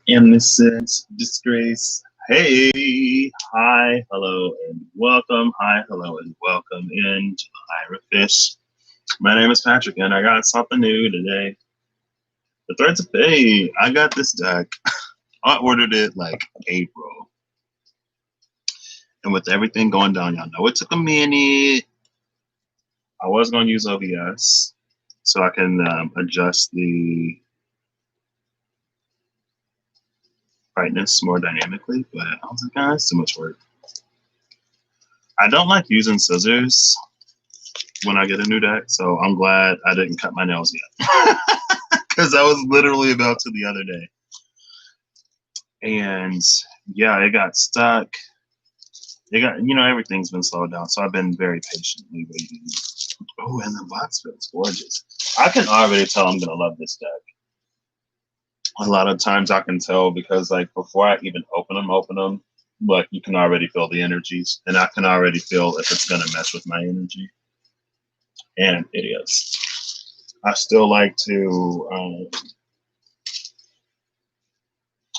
Innocent disgrace. Hey, hi, hello, and welcome. Hi, hello, and welcome into the Ira Fish. My name is Patrick, and I got something new today. The Threads of Fate. I got this deck. I ordered it like April, and with everything going down, y'all know it took a minute. I was going to use OBS so I can adjust the brightness more dynamically, but I was like, it's too much work. I don't like using scissors when I get a new deck, so I'm glad I didn't cut my nails yet. Because I was literally about to the other day. And yeah, it got stuck. Everything's been slowed down, so I've been very patiently waiting. Oh, and the box feels gorgeous. I can already tell I'm going to love this deck. A lot of times I can tell because, like, before I even open them, like, you can already feel the energies, and I can already feel if it's going to mess with my energy. And it is. I still like to,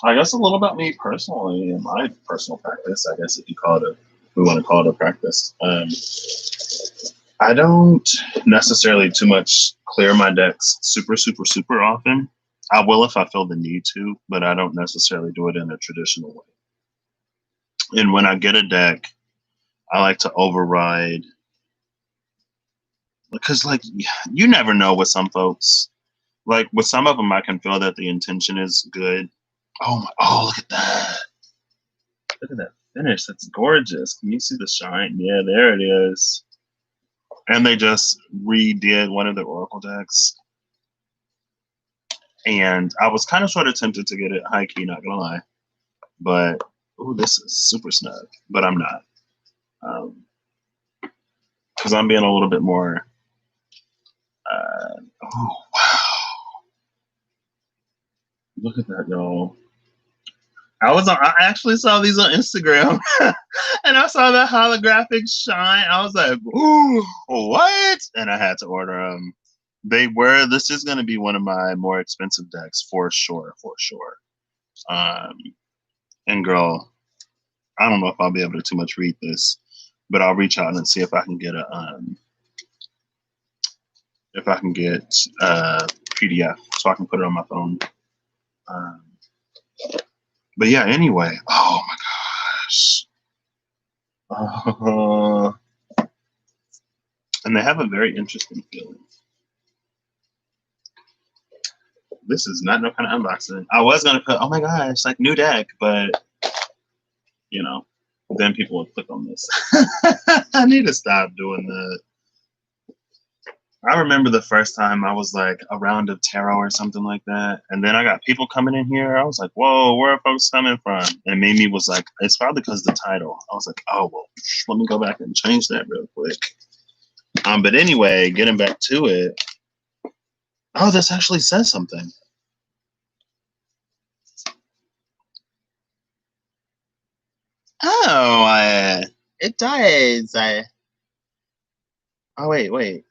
I guess a little about me personally and my personal practice, I guess if you call it we want to call it a practice. I don't necessarily too much clear my decks super often. I will if I feel the need to, but I don't necessarily do it in a traditional way. And when I get a deck, I like to override because, like, you never know with some folks. Like with some of them, I can feel that the intention is good. Oh, look at that! Look at that finish. That's gorgeous. Can you see the shine? Yeah, there it is. And they just redid one of the Oracle decks. And I was kind of sort of tempted to get it high key, not gonna lie. But this is super snug. But I'm not. Because I'm being a little bit more oh wow. Look at that, y'all. I actually saw these on Instagram and I saw the holographic shine. I was like, ooh, what? And I had to order them. This is going to be one of my more expensive decks for sure. Um, and girl, I don't know if I'll be able to too much read this, but I'll reach out and see if I can get a PDF so I can put it on my phone. But yeah, anyway, oh my gosh. And they have a very interesting feeling. This is not no kind of unboxing. I was gonna put, oh my gosh, like new deck, but then people would click on this. I need to stop doing that. I remember the first time I was like a round of tarot or something like that, and then I got people coming in here. I was like, "Whoa, where are folks coming from?" And Mimi was like, "It's probably because of the title." I was like, "Oh well, let me go back and change that real quick." But anyway, getting back to it. Oh, this actually says something. Oh, it does. Oh, wait.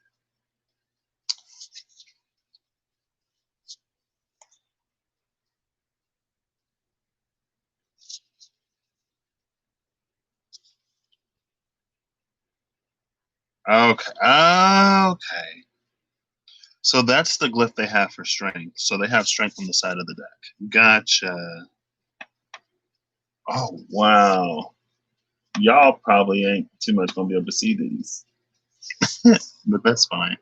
Okay. So that's the glyph they have for strength. So they have strength on the side of the deck. Gotcha. Oh, wow. Y'all probably ain't too much gonna be able to see these, but that's fine.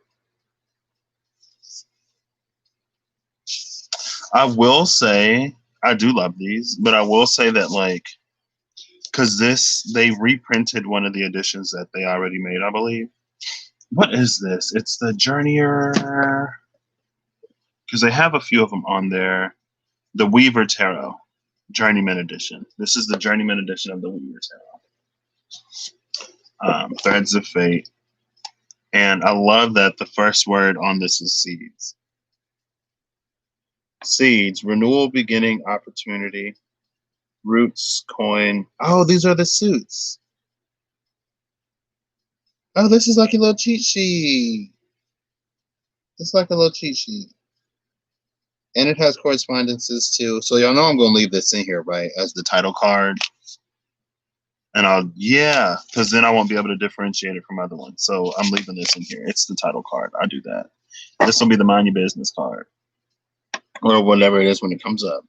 I will say I do love these, but I will say that, like, because they reprinted one of the editions that they already made, I believe. What is this? It's the Journeyer, because they have a few of them on there. The Weaver Tarot Journeyman edition. This is the Journeyman edition of the Weaver Tarot. Threads of Fate. And I love that the first word on this is seeds. Seeds, renewal, beginning, opportunity, roots, coin. Oh, these are the suits. Oh, this is like a little cheat sheet. It's like a little cheat sheet. And it has correspondences too. So y'all know I'm going to leave this in here, right, as the title card. And yeah, because then I won't be able to differentiate it from other ones. So I'm leaving this in here. It's the title card. I do that. This will be the mind your business card. Or whatever it is when it comes up.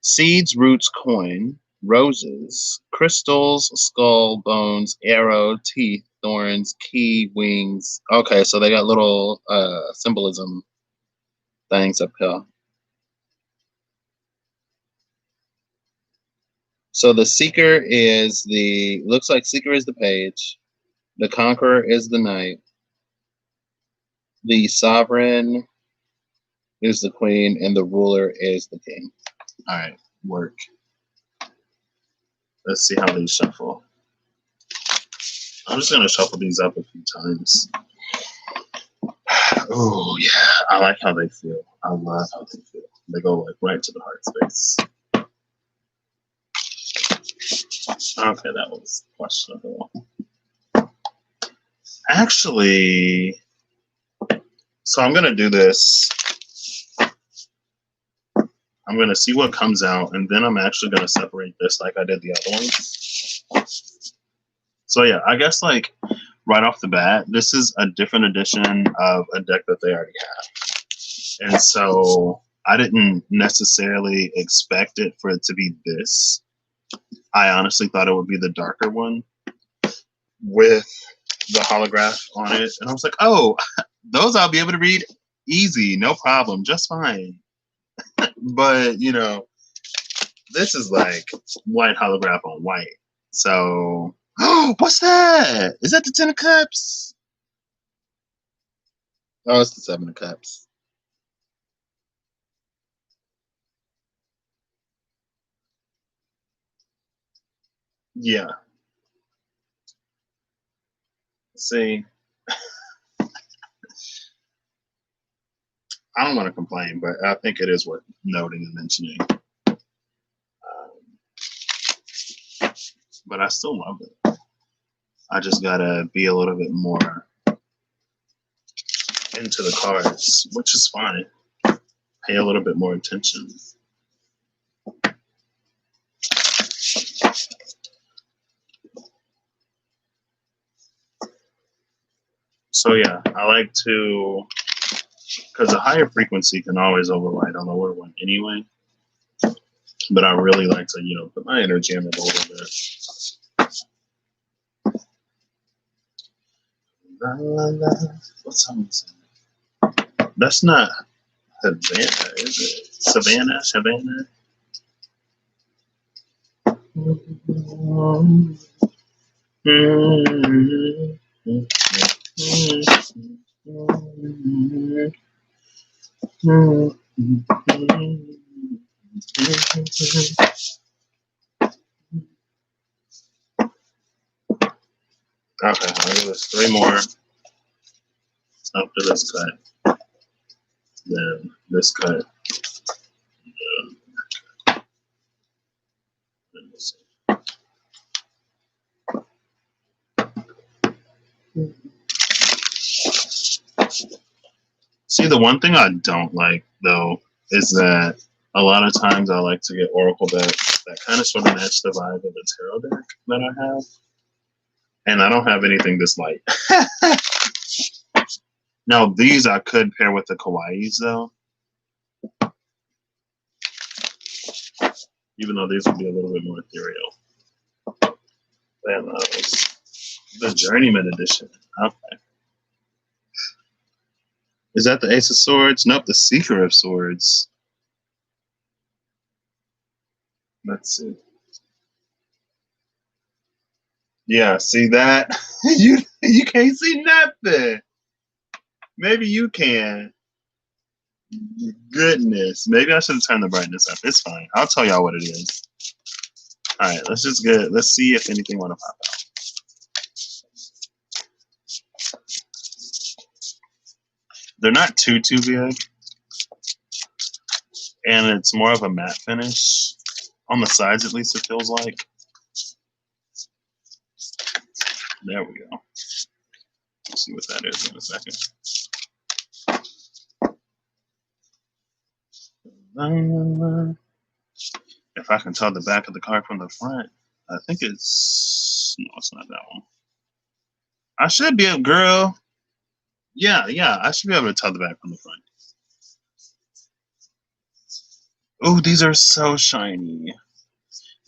Seeds, roots, coin, roses, crystals, skull, bones, arrow, teeth, thorns, key, wings. Okay, so they got little symbolism things up here. So the seeker looks like seeker is the page. The conqueror is the knight. The sovereign is the queen, and the ruler is the king. All right, work. Let's see how these shuffle. I'm just gonna shuffle these up a few times. Oh yeah, I like how they feel. I love how they feel. They go like right to the heart space. Okay, that was questionable. Actually, so I'm gonna do this. I'm gonna see what comes out, and then I'm actually gonna separate this like I did the other ones. So yeah, I guess like right off the bat, this is a different edition of a deck that they already have. And so I didn't necessarily expect it for it to be this. I honestly thought it would be the darker one with the holograph on it. And I was like, oh, those I'll be able to read easy, no problem, just fine. But, you know, this is like white holograph on white. So, oh, what's that? Is that the Ten of Cups? Oh, it's the Seven of Cups. Yeah. See, I don't want to complain, but I think it is worth noting and mentioning. But I still love it. I just gotta be a little bit more into the cards, which is fine. Pay a little bit more attention. So yeah, I like to, because a higher frequency can always override a lower one anyway. But I really like to, you know, put my energy in it a little bit. La, la, la. What song is that? That's not Havana, is it? Savannah? Savannah? Okay, I'll give us 3 more after this cut. Then this cut. See, the one thing I don't like though is that a lot of times I like to get Oracle decks that kind of sort of match the vibe of the tarot deck that I have, and I don't have anything this light. Now these I could pair with the Kawaiis though, even though these would be a little bit more ethereal. And the Journeyman edition. Okay. Is that the Ace of Swords? Nope, the Seeker of Swords. Let's see. Yeah, see that? you can't see nothing. Maybe you can. Goodness. Maybe I should have turned the brightness up. It's fine. I'll tell y'all what it is. Alright, let's see if anything wanna pop out. They're not too big. And it's more of a matte finish. On the sides at least it feels like. There we go. We'll see what that is in a second. If I can tell the back of the card from the front, I think it's no, it's not that one. I should be able, girl. Yeah, I should be able to tell the back from the front. Oh, these are so shiny.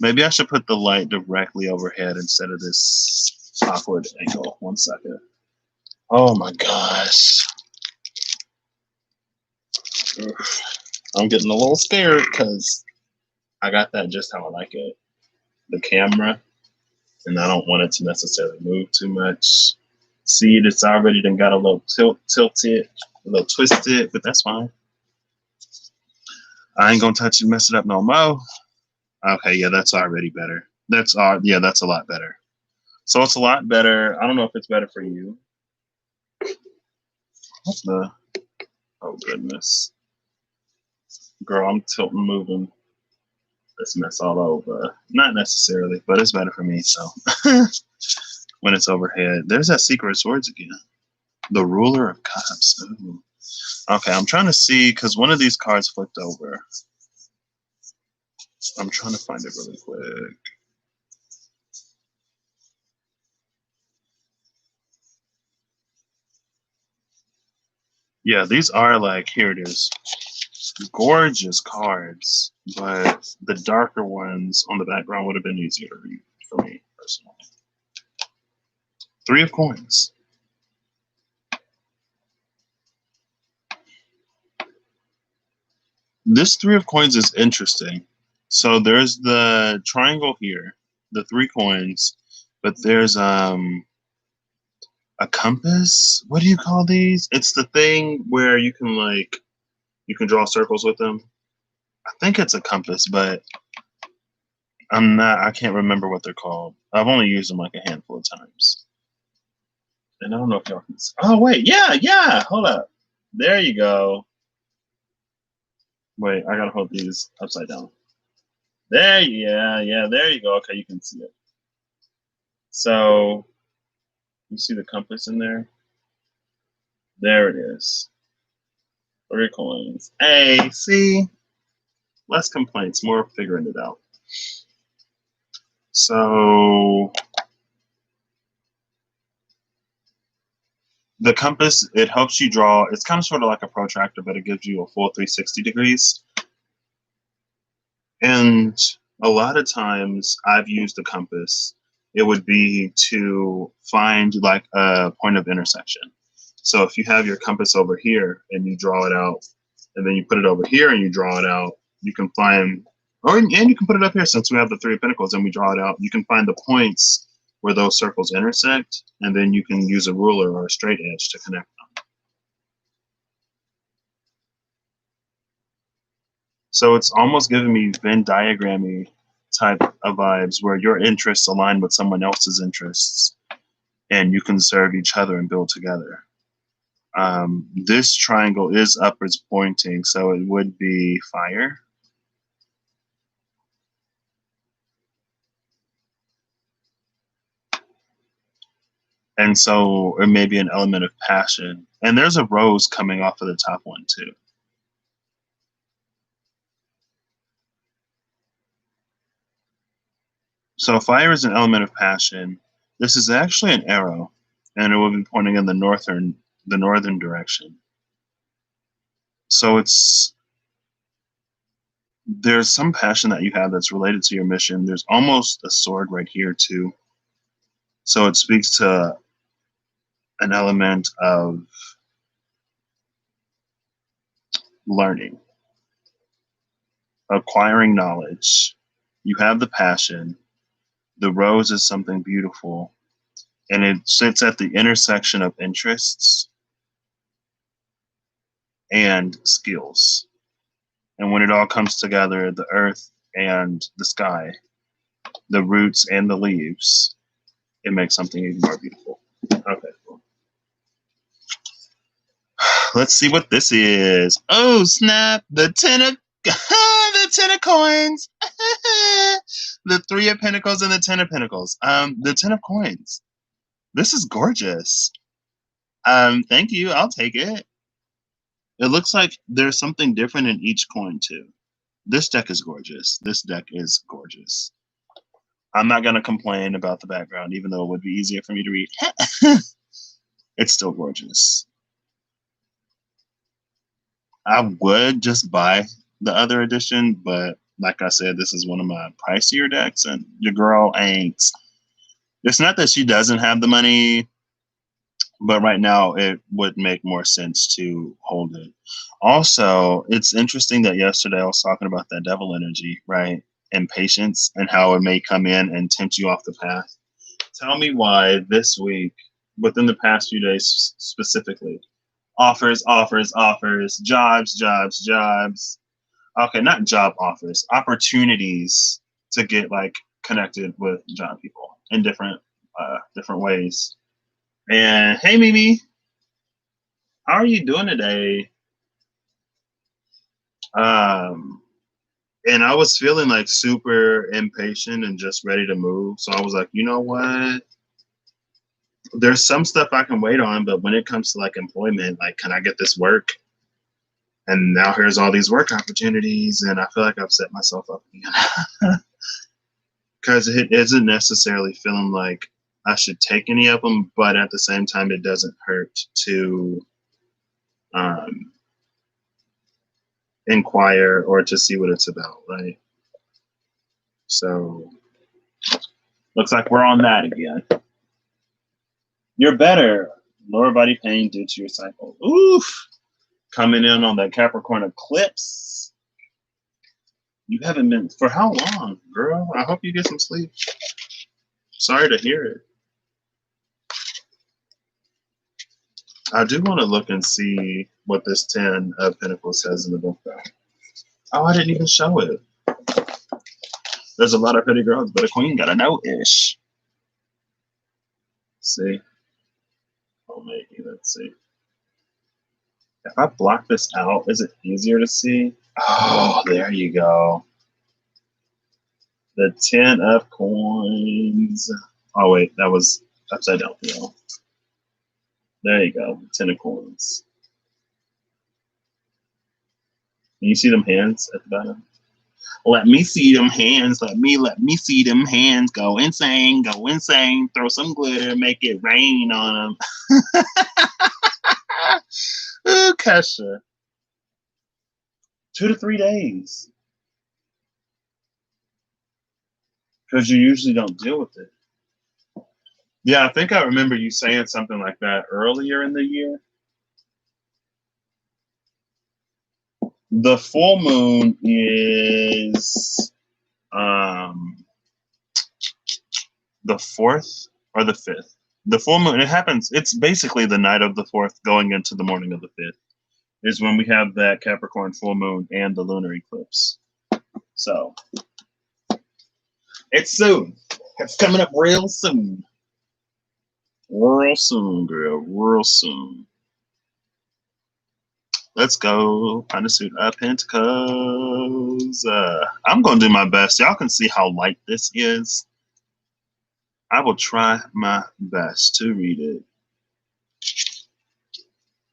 Maybe I should put the light directly overhead instead of this awkward angle. 1 second. Oh my gosh. Oof. I'm getting a little scared because I got that just how I like it. The camera, and I don't want it to necessarily move too much. See, it's already done got a little tilted, a little twisted, but that's fine. I ain't gonna touch it, mess it up no more. Okay, yeah, that's already better. That's a lot better. So it's a lot better. I don't know if it's better for you. What the? Oh goodness, girl, I'm tilting, moving this mess all over. Not necessarily, but it's better for me. So when it's overhead, there's that Secret Swords again. The Ruler of Cups. Ooh. Okay, I'm trying to see because one of these cards flipped over. I'm trying to find it really quick. Yeah, these are like, here it is. Gorgeous cards, but the darker ones on the background would have been easier to read for me personally. 3 of Coins. This 3 of Coins is interesting. So there's the triangle here, the 3 coins, but there's a compass. What do you call these? It's the thing where you can draw circles with them. I think it's a compass, but I can't remember what they're called. I've only used them like a handful of times. And I don't know if y'all can see. Oh wait, yeah. Hold up. There you go. Wait, I gotta hold these upside down. There, there you go. Okay, you can see it. So you see the compass in there? There it is. 3 coins. Hey, see? Less complaints, more figuring it out. So the compass, it helps you draw. It's kind of sort of like a protractor, but it gives you a full 360 degrees. And a lot of times I've used the compass. It would be to find like a point of intersection. So if you have your compass over here and you draw it out, and then you put it over here and you draw it out, you can find, and you can put it up here since we have the 3 of Pentacles and we draw it out. You can find the points where those circles intersect, and then you can use a ruler or a straight edge to connect them. So it's almost giving me Venn diagrammy type of vibes where your interests align with someone else's interests, and you can serve each other and build together. This triangle is upwards pointing, so it would be fire. And so it may be an element of passion. And there's a rose coming off of the top one too. So fire is an element of passion. This is actually an arrow, and it will be pointing in the northern direction. So there's some passion that you have that's related to your mission. There's almost a sword right here too. So it speaks to an element of learning, acquiring knowledge. You have the passion. The rose is something beautiful, and it sits at the intersection of interests and skills. And when it all comes together, the earth and the sky, the roots and the leaves, it makes something even more beautiful. Okay, cool. Let's see what this is. Oh snap! The 10 of the 10 of coins. The 3 of Pentacles and the 10 of Pentacles. The 10 of coins. This is gorgeous. Thank you. I'll take it. It looks like there's something different in each coin too. This deck is gorgeous. This deck is gorgeous. I'm not going to complain about the background, even though it would be easier for me to read. It's still gorgeous. I would just buy the other edition, but like I said, this is one of my pricier decks, and your girl ain't. It's not that she doesn't have the money, but right now it would make more sense to hold it. Also, it's interesting that yesterday I was talking about that devil energy, right? And patience, and how it may come in and tempt you off the path. Tell me why this week, within the past few days specifically, offers, offers, offers, jobs, jobs, jobs. Okay, not job offers, opportunities to get like connected with job people in different ways. And hey, Mimi, how are you doing today? Um, and I was feeling like super impatient and just ready to move. So I was like, you know what? There's some stuff I can wait on, but when it comes to like employment, like, can I get this work? And now here's all these work opportunities, and I feel like I've set myself up again. Because it isn't necessarily feeling like I should take any of them, but at the same time, it doesn't hurt to um, inquire or to see what it's about, right? So looks like we're on that again. You're better. Lower body pain due to your cycle. Oof. Coming in on that Capricorn eclipse. You haven't been for how long, girl? I hope you get some sleep. Sorry to hear it. I do want to look and see what this 10 of Pentacles says in the book, though. Oh, I didn't even show it. There's a lot of pretty girls, but a queen got a no-ish. See? Oh, maybe. Let's see. If I block this out, is it easier to see? Oh, there you go. The 10 of coins. Oh, wait. That was upside down. Yeah. There you go. 10 of coins. Can you see them hands at the bottom? Let me see them hands. Let me see them hands. Go insane. Go insane. Throw some glitter. Make it rain on them. Ooh, Kesha. 2 to 3 days. Because you usually don't deal with it. Yeah, I think I remember you saying something like that earlier in the year. The full moon is the 4th or the 5th. The full moon, it happens, it's basically the night of the 4th going into the morning of the 5th is when we have that Capricorn full moon and the lunar eclipse. So it's soon. It's coming up real soon. Real soon, girl. Real soon. Let's go. Find a suit of Pentacles. I'm going to do my best. Y'all can see how light this is. I will try my best to read it.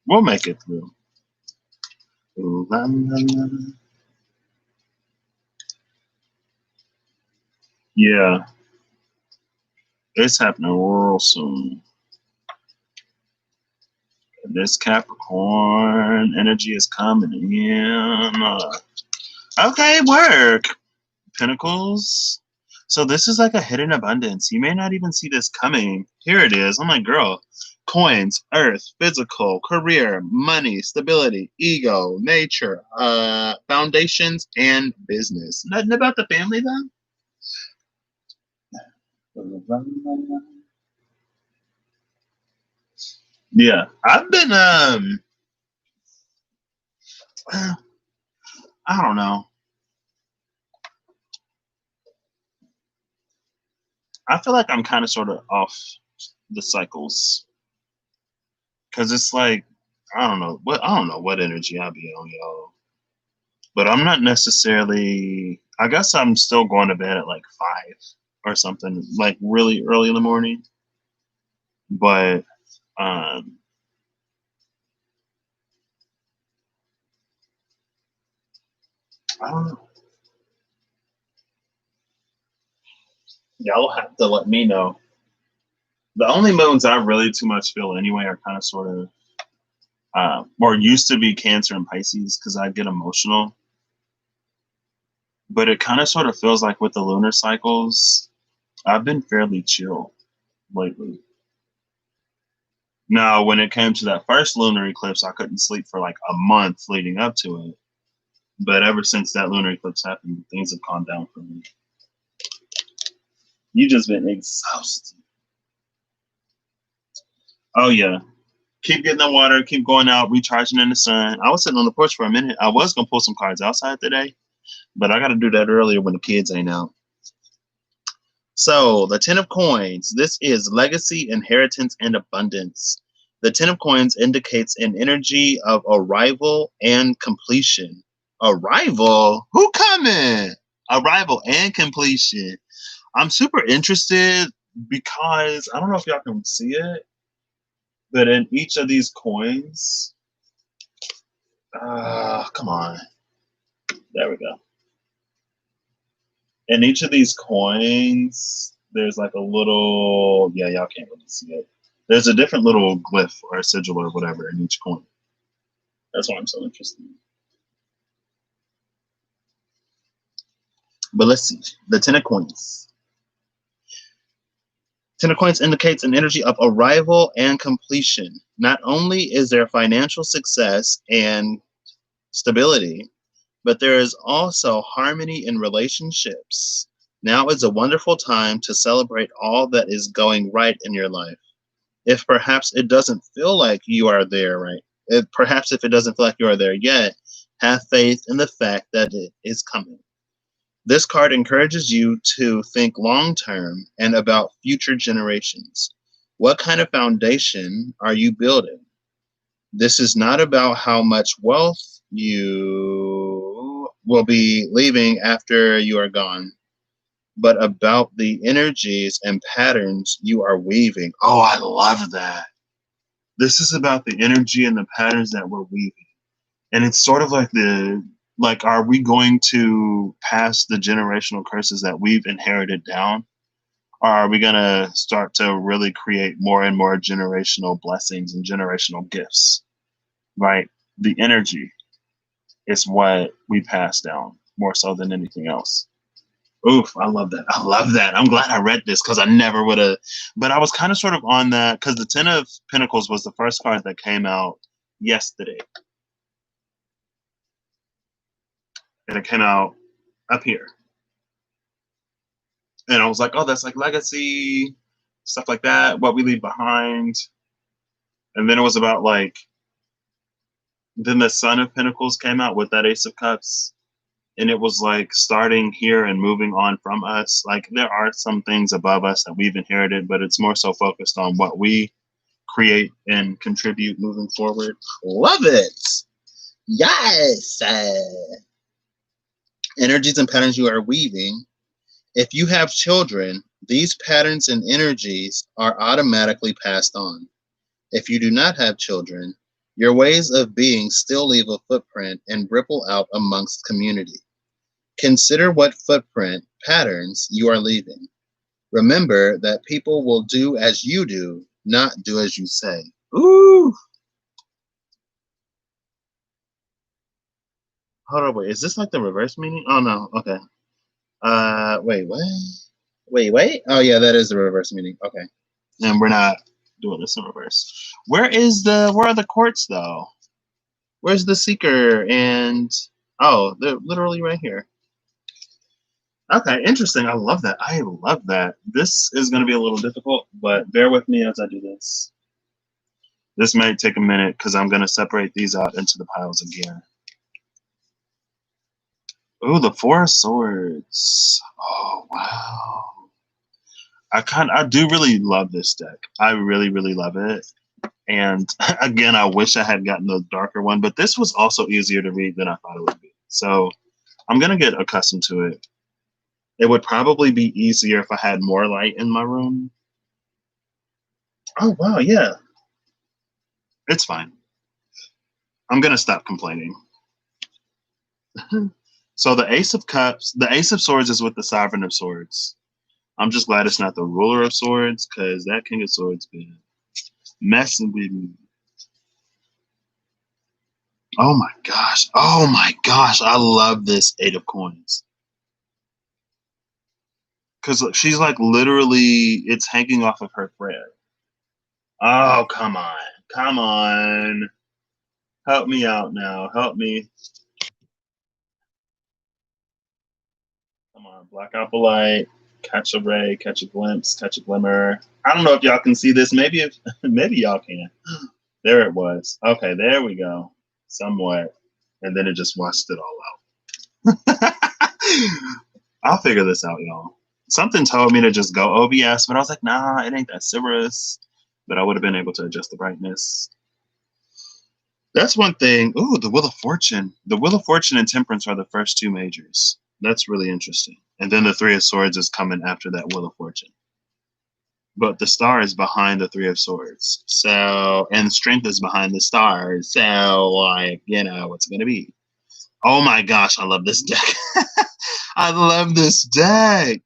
We'll make it through. Ooh, la, la, la. Yeah. It's happening real soon. This Capricorn energy is coming in. Okay, work. Pentacles. So this is like a hidden abundance. You may not even see this coming. Here it is. I'm like, girl. Coins, earth, physical, career, money, stability, ego, nature, foundations, and business. Nothing about the family though? Yeah. I've been I don't know. I feel like I'm kind of sort of off the cycles. Cause it's like I don't know what energy I be on, y'all. But I'm not necessarily I guess I'm still going to bed at like 5 or something, like really early in the morning. But um I don't know. Y'all have to let me know. The only moons I really too much feel anyway are kind of sort of, or used to be Cancer and Pisces because I get emotional. But it kind of sort of feels like with the lunar cycles, I've been fairly chill lately. Now, when it came to that first lunar eclipse, I couldn't sleep for like a month leading up to it. But ever since that lunar eclipse happened, things have calmed down for me. You just been exhausted. Oh yeah. Keep getting the water, keep going out, recharging in the sun. I was sitting on the porch for a minute. I was gonna pull some cards outside today, but I gotta do that earlier when the kids ain't out. So the Ten of Coins, this is legacy, inheritance, and abundance. The Ten of Coins indicates an energy of arrival and completion. Arrival? Who coming? Arrival and completion. I'm super interested because I don't know if y'all can see it, but in each of these coins, come on. There we go. In each of these coins, there's like a little, yeah, y'all can't really see it. There's a different little glyph or a sigil or whatever in each coin. That's why I'm so interested. But let's see. The Ten of Coins. Ten of Coins indicates an energy of arrival and completion. Not only is there financial success and stability, but there is also harmony in relationships. Now is a wonderful time to celebrate all that is going right in your life. If perhaps it doesn't feel like you are there, right? Perhaps if it doesn't feel like you are there yet, have faith in the fact that it is coming. This card encourages you to think long term and about future generations. What kind of foundation are you building? This is not about how much wealth you will be leaving after you are gone, but about the energies and patterns you are weaving. Oh, I love that. This is about the energy and the patterns that we're weaving. And it's sort of like are we going to pass the generational curses that we've inherited down? Or are we going to start to really create more and more generational blessings and generational gifts? Right? The energy is what we pass down more so than anything else. Oof, I love that. I love that. I'm glad I read this because I never would have. But I was kind of sort of on that because the Ten of Pentacles was the first card that came out yesterday. And it came out up here. And I was like, oh, that's like legacy, stuff like that, what we leave behind. And then it was about like, then the Son of Pentacles came out with that Ace of Cups. And it was like starting here and moving on from us. Like there are some things above us that we've inherited, but it's more so focused on what we create and contribute moving forward. Love it. Yes. Energies and patterns you are weaving. If you have children, these patterns and energies are automatically passed on. If you do not have children, your ways of being still leave a footprint and ripple out amongst community. Consider what footprint patterns you are leaving. Remember that people will do as you do, not do as you say. Ooh. Hold on, wait. Is this like the reverse meaning? Oh no. Okay. Wait, what? Wait. Oh yeah, that is the reverse meaning. Okay. And we're not doing this in reverse. Where are the courts though? Where's the seeker? And oh, they're literally right here. Okay, interesting. I love that. I love that. This is going to be a little difficult, but bear with me as I do this. This might take a minute because I'm going to separate these out into the piles again. Ooh, the Four of Swords. Oh, wow. I do really love this deck. I really, really love it. And again, I wish I had gotten the darker one, but this was also easier to read than I thought it would be. So I'm going to get accustomed to it. It would probably be easier if I had more light in my room. Oh, wow, yeah. It's fine. I'm going to stop complaining. So the Ace of Cups, the Ace of Swords is with the Sovereign of Swords. I'm just glad it's not the ruler of swords, because that king of swords been messing with me. Oh my gosh. Oh my gosh. I love this eight of coins. Because she's like literally, it's hanging off of her thread. Oh, come on. Come on. Help me out now. Help me. Come on. Black apple light. Catch a ray. Catch a glimpse. Catch a glimmer. I don't know if y'all can see this. Maybe if maybe y'all can. There it was. Okay, there we go. Somewhat. And then it just washed it all out. I'll figure this out, y'all. Something told me to just go OBS, but I was like, nah, it ain't that serious. But I would have been able to adjust the brightness. That's one thing. Ooh, the Wheel of Fortune. The Wheel of Fortune and Temperance are the first two majors. That's really interesting. And then the Three of Swords is coming after that Wheel of Fortune. But the star is behind the Three of Swords. So, and strength is behind the stars. So, like, you know, what's it going to be? Oh my gosh, I love this deck. I love this deck.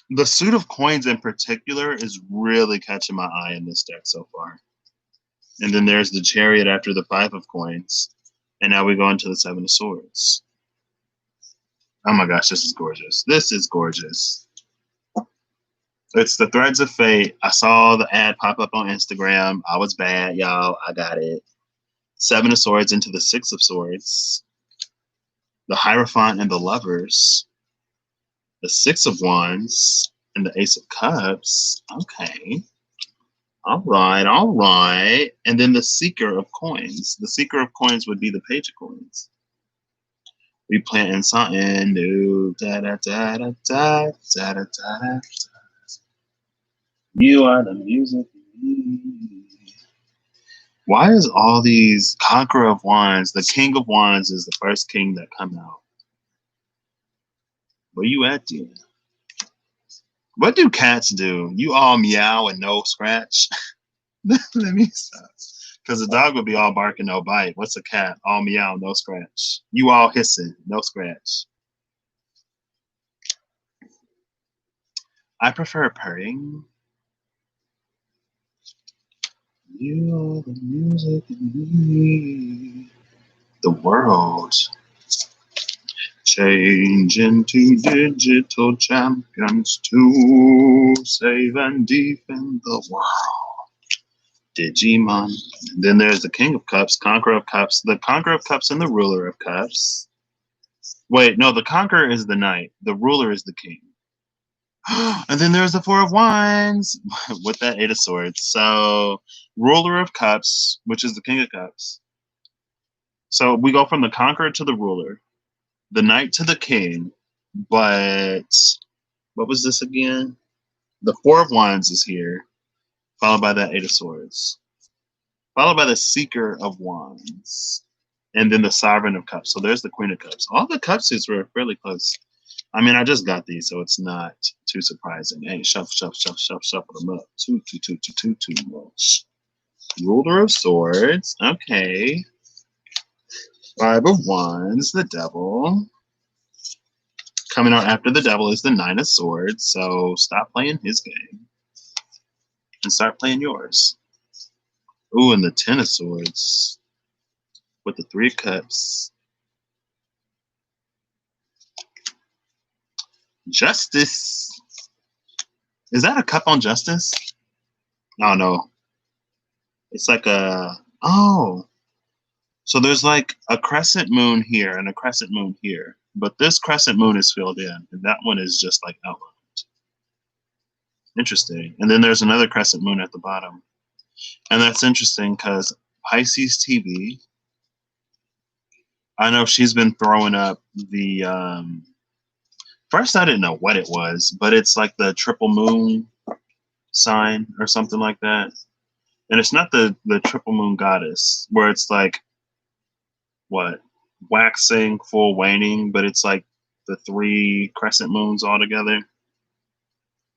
The suit of coins in particular is really catching my eye in this deck so far. And then there's the chariot after the five of coins. And now we go into the seven of swords. Oh my gosh, this is gorgeous. This is gorgeous. It's the Threads of Fate. I saw the ad pop up on Instagram. I was bad, y'all. I got it. Seven of Swords into the Six of Swords. The Hierophant and the Lovers. The Six of Wands and the Ace of Cups. Okay. All right, all right. And then the Seeker of Coins. The Seeker of Coins would be the Page of Coins. We planting something new. Da da da da da da da da. You are the music. Why is all these Conqueror of Wands? The King of Wands is the first king that come out. Where you at, dear? What do cats do? You all meow and no scratch? Let me stop. Because the dog would be all barking, no bite. What's a cat? All meow, no scratch. You all hissing, no scratch. I prefer purring. You are the music in me. The world. Change into digital champions to save and defend the world. Digimon. And then there's the King of Cups, Conqueror of Cups, the Conqueror of Cups, and the Ruler of Cups. Wait, no, the Conqueror is the Knight. The Ruler is the King. And then there's the Four of Wands with that Eight of Swords. So, Ruler of Cups, which is the King of Cups. So we go from the Conqueror to the Ruler, the Knight to the King, but what was this again? The Four of Wands is here, followed by that Eight of Swords, followed by the Seeker of Wands, and then the Sovereign of Cups. So there's the Queen of Cups. All the cup suits were fairly close. I mean, I just got these, so it's not too surprising. Hey, shuffle, shuffle, shuffle, shuffle, shuffle them up. Two much. Ruler of Swords. Okay. Five of Wands, the Devil. Coming out after the Devil is the Nine of Swords, so stop playing his game and start playing yours. Ooh, and the Ten of Swords with the Three of Cups. Justice. Is that a cup on Justice? Oh, no. It's like a, oh. So there's like a crescent moon here and a crescent moon here. But this crescent moon is filled in, and that one is just like outlined. Interesting. And then there's another crescent moon at the bottom. And that's interesting because Pisces TV, I know she's been throwing up the, first I didn't know what it was, but it's like the triple moon sign or something like that. And it's not the triple moon goddess where it's like, what, waxing, full waning, but it's like the three crescent moons all together.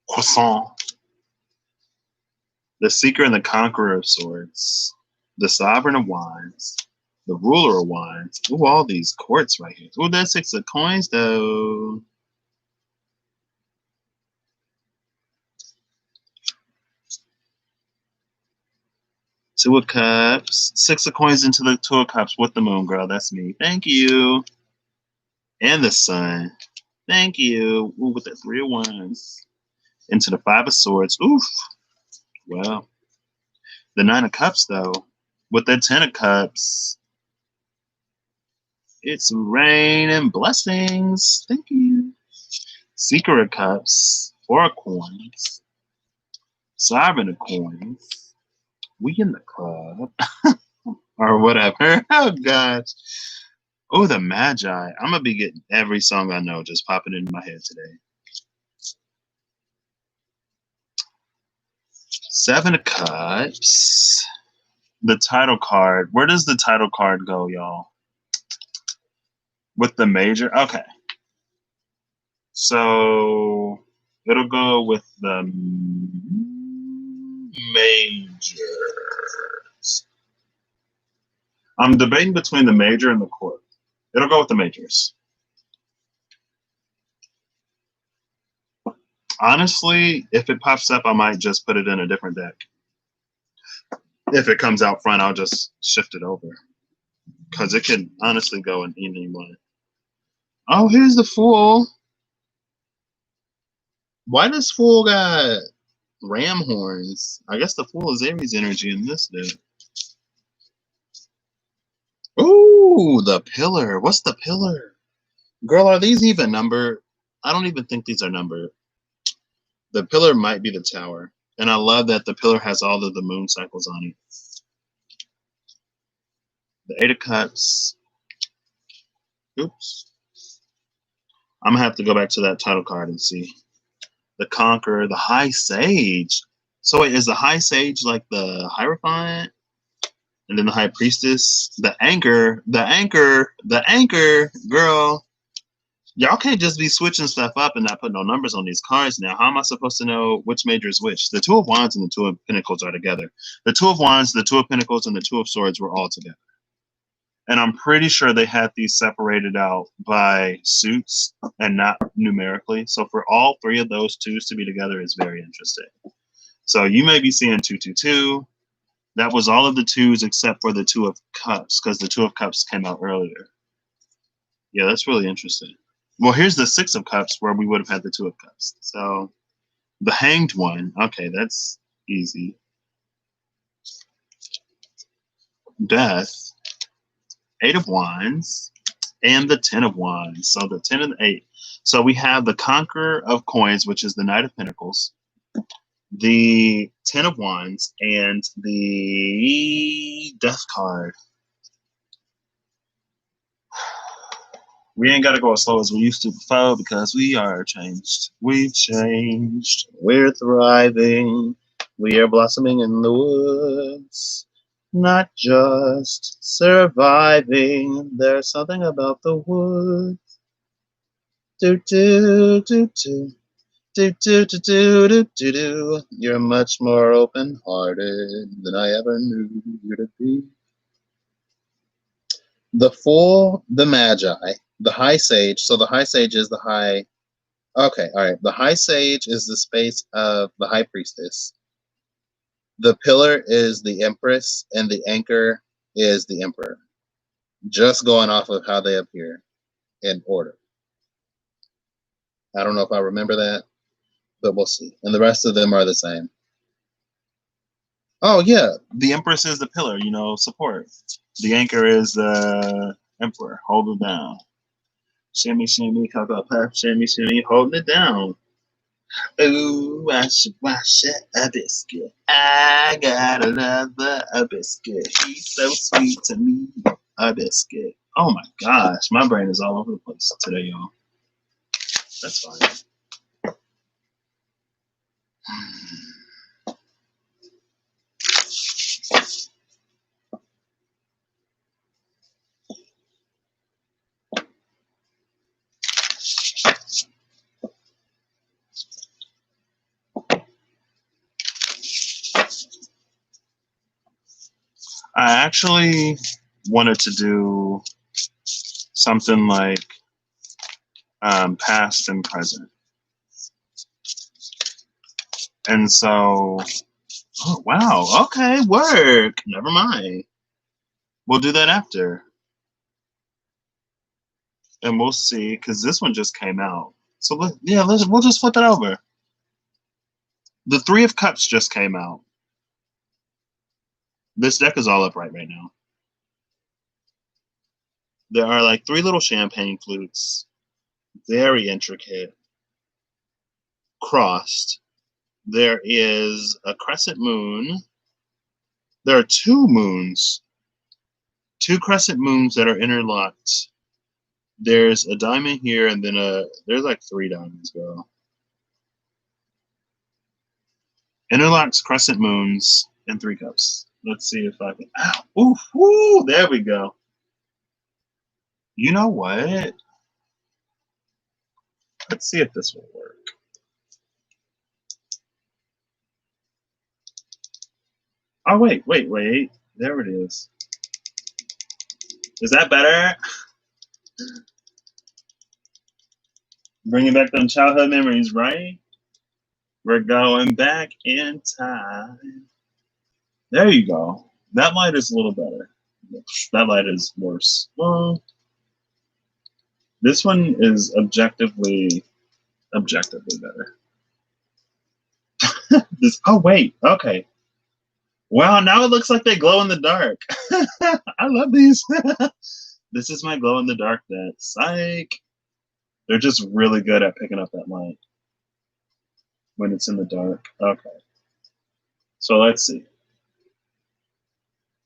Croissant. The Seeker and the Conqueror of Swords. The Sovereign of Wands. The Ruler of Wands. Ooh, all these courts right here. Ooh, that's Six of Coins, though. Two of Cups. Six of Coins into the Two of Cups with the Moon, girl. That's me. Thank you. And the Sun. Thank you. Ooh, with the Three of Wands. Into the Five of Swords. Oof. Well, the Nine of Cups, though. With the Ten of Cups. It's rain and blessings. Thank you. Seeker of Cups. Four of Coins. Sovereign of Coins. We in the club. Or whatever. Oh, gosh. Oh, the Magi. I'm going to be getting every song I know just popping into my head today. Seven of Cups. The title card. Where does the title card go, y'all? With the major? Okay. So it'll go with the majors. I'm debating between the major and the court. It'll go with the majors. Honestly, if it pops up, I might just put it in a different deck. If it comes out front, I'll just shift it over. Because it can honestly go in any one. Oh, here's the Fool. Why does Fool got ram horns? I guess the Fool is Aries energy in this deck. Ooh, the Pillar. What's the Pillar? Girl, are these even numbered? I don't even think these are numbered. The Pillar might be the Tower. And I love that the Pillar has all of the moon cycles on it. The Eight of Cups. Oops. I'm going to have to go back to that title card and see. The Conqueror, the High Sage. So wait, is the High Sage like the Hierophant? And then the High Priestess? The Anchor, girl. Y'all can't just be switching stuff up and not putting no numbers on these cards now. How am I supposed to know which major is which? The Two of Wands and the Two of Pentacles are together. The Two of Wands, the Two of Pentacles, and the Two of Swords were all together. And I'm pretty sure they had these separated out by suits and not numerically. So for all three of those twos to be together is very interesting. So you may be seeing 222. That was all of the twos except for the Two of Cups, because the Two of Cups came out earlier. Yeah, that's really interesting. Well, here's the Six of Cups where we would have had the Two of Cups. So the Hanged One, okay, that's easy. Death, Eight of Wands, and the Ten of Wands. So the 10 and the 8. So we have the Conqueror of Coins, which is the Knight of Pentacles, the Ten of Wands, and the Death card. We ain't got to go as slow as we used to before because we are changed. We've changed. We're thriving. We are blossoming in the woods. Not just surviving. There's something about the woods. Do do do do. Do do do do do do do. You're much more open-hearted than I ever knew you to be. The Fool, the Magi, the High Sage. So the High Sage is the High. Okay, all right. The High Sage is the space of the High Priestess. The Pillar is the Empress, and the Anchor is the Emperor. Just going off of how they appear in order. I don't know if I remember that, but we'll see. And the rest of them are the same. Oh, yeah. The Empress is the Pillar, you know, support. The Anchor is the Emperor. Hold it down. Shimmy, shimmy, cocoa puff, shimmy, shimmy, holding it down. Ooh, wash it, a biscuit. I got another a biscuit. He's so sweet to me, a biscuit. Oh my gosh, my brain is all over the place today, y'all. That's fine. I actually wanted to do something like past and present. And so Oh, wow. Okay, work. Never mind. We'll do that after. And we'll see, because this one just came out. So, we'll just flip it over. The Three of Cups just came out. This deck is all upright right now. There are like three little champagne flutes, very intricate, crossed. There is a crescent moon. There are two moons, two crescent moons that are interlocked. There's a diamond here, and then there's like three diamonds, girl. Interlocks, crescent moons, and three cups. Let's see if I can. Ow, ooh, ooh, there we go. You know what? Let's see if this will work. Oh, wait. There it is. Is that better? Bringing back them childhood memories, right? We're going back in time. There you go. That light is a little better. That light is worse. Well, this one is objectively better. Oh wait, okay. Wow, now it looks like they glow in the dark. I love these. This is my glow in the dark net. Psych. They're just really good at picking up that light when it's in the dark. Okay. So let's see.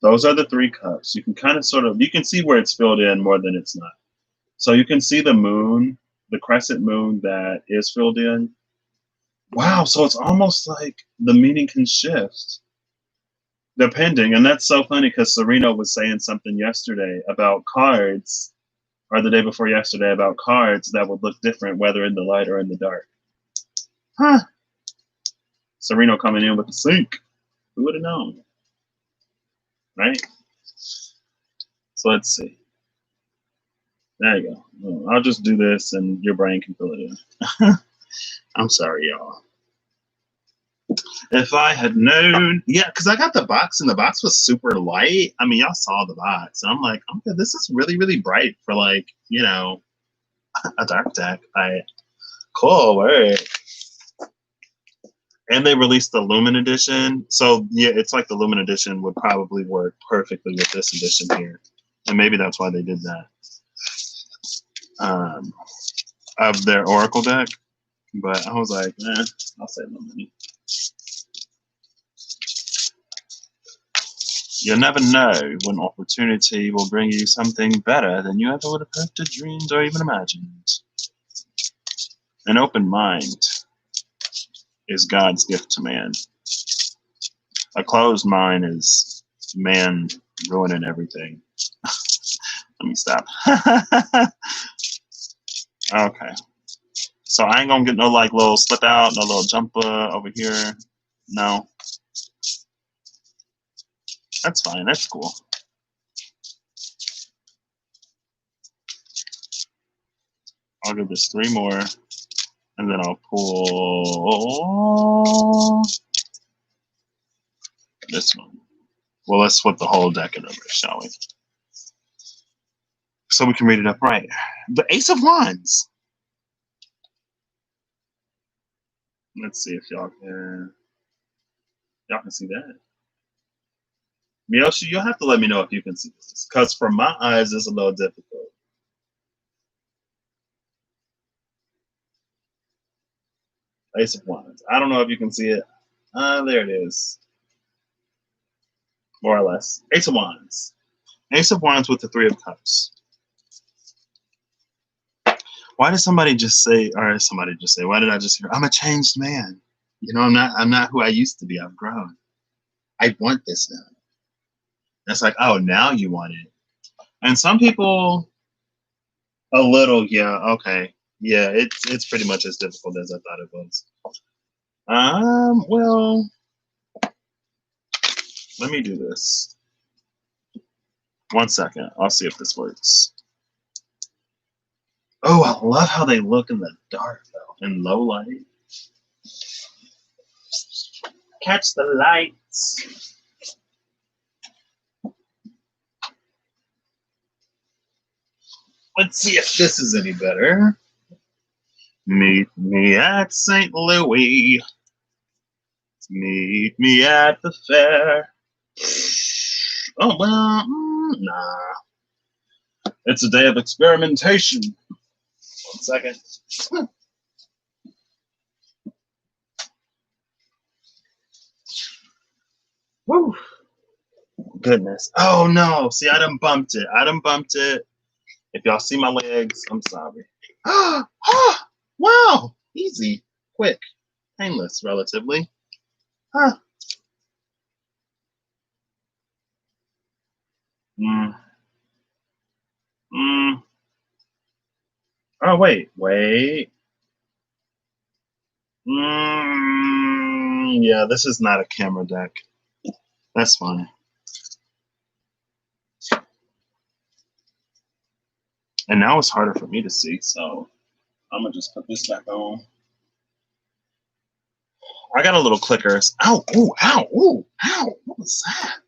Those are the three cups. You can kind of you can see where it's filled in more than it's not. So you can see the moon, the crescent moon that is filled in. Wow, so it's almost like the meaning can shift depending. And that's so funny because Serena was saying something yesterday about cards, or the day before yesterday about cards that would look different whether in the light or in the dark. Huh. Serena coming in with the sink. Who would have known? Right? So let's see. There you go. I'll just do this and your brain can fill it in. I'm sorry, y'all. If I had known, yeah, because I got the box and the box was super light. I mean, y'all saw the box. And I'm like, okay, this is really, really bright for like, a dark deck. Cool, word. And they released the Lumen edition. So yeah, it's like the Lumen edition would probably work perfectly with this edition here. And maybe that's why they did that. Of their Oracle deck. But I was like, I'll save my money. You'll never know when opportunity will bring you something better than you ever would have hoped or dreamed or even imagined. An open mind is God's gift to man. A closed mind is man ruining everything. Let me stop. Okay. So I ain't gonna get no like little slip out, no little jumper over here. No. That's fine. That's cool. I'll do this 3 more, and then I'll pull this one. Well, let's flip the whole deck over, shall we? So we can read it up right. The Ace of Wands. Let's see if y'all can see that. Miyoshi, you'll have to let me know if you can see this, because from my eyes, it's a little difficult. Ace of Wands. I don't know if you can see it. There it is. More or less. Ace of Wands. Ace of Wands with the Three of Cups. Why did somebody just say, why did I just hear, I'm a changed man? I'm not who I used to be. I've grown. I want this now. It's like, oh, now you want it. And some people, a little, yeah, okay. Yeah, it's pretty much as difficult as I thought it was. Well, let me do this. 1 second. I'll see if this works. Oh, I love how they look in the dark, though, in low light. Catch the lights. Let's see if this is any better. Meet me at St. Louis. Meet me at the fair. Oh, well, nah. It's a day of experimentation. 1 second. Woo. Goodness. Oh, no. See, I done bumped it. If y'all see my legs, I'm sorry. Wow. Easy. Quick. Painless, relatively. Huh. Oh, wait. Yeah, this is not a camera deck. That's fine. And now it's harder for me to see, so I'm gonna just put this back on. I got a little clickers. Ow, ooh, ow, ooh, ow. What was that?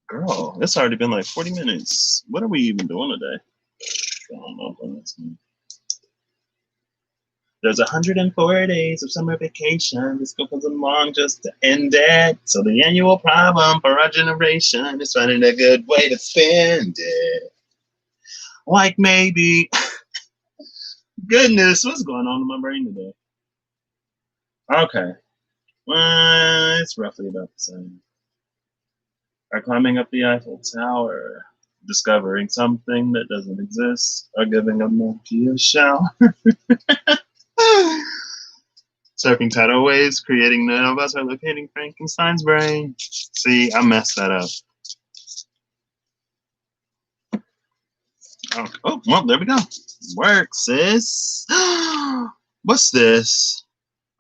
Girl, it's already been like 40 minutes. What are we even doing today? I don't know. There's 104 days of summer vacation. This goes along just to end it. So the annual problem for our generation is finding a good way to spend it. Like maybe, goodness, what's going on in my brain today? Okay, well, it's roughly about the same. Or climbing up the Eiffel Tower, discovering something that doesn't exist, or giving a monkey a shower. Surfing tidal waves, creating novas, or locating Frankenstein's brain. See, I messed that up. Oh, well, there we go. Work, sis. What's this?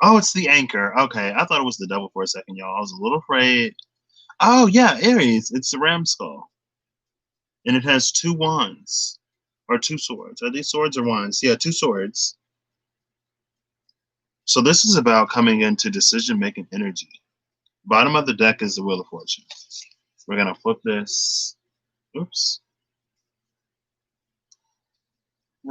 Oh, it's the anchor. Okay, I thought it was the devil for a second, y'all. I was a little afraid. Oh, yeah, Aries. It's the ram skull. And it has 2 wands. Or 2 swords. Are these swords or wands? Yeah, 2 swords. So this is about coming into decision-making energy. Bottom of the deck is the Wheel of Fortune. We're going to flip this. Oops.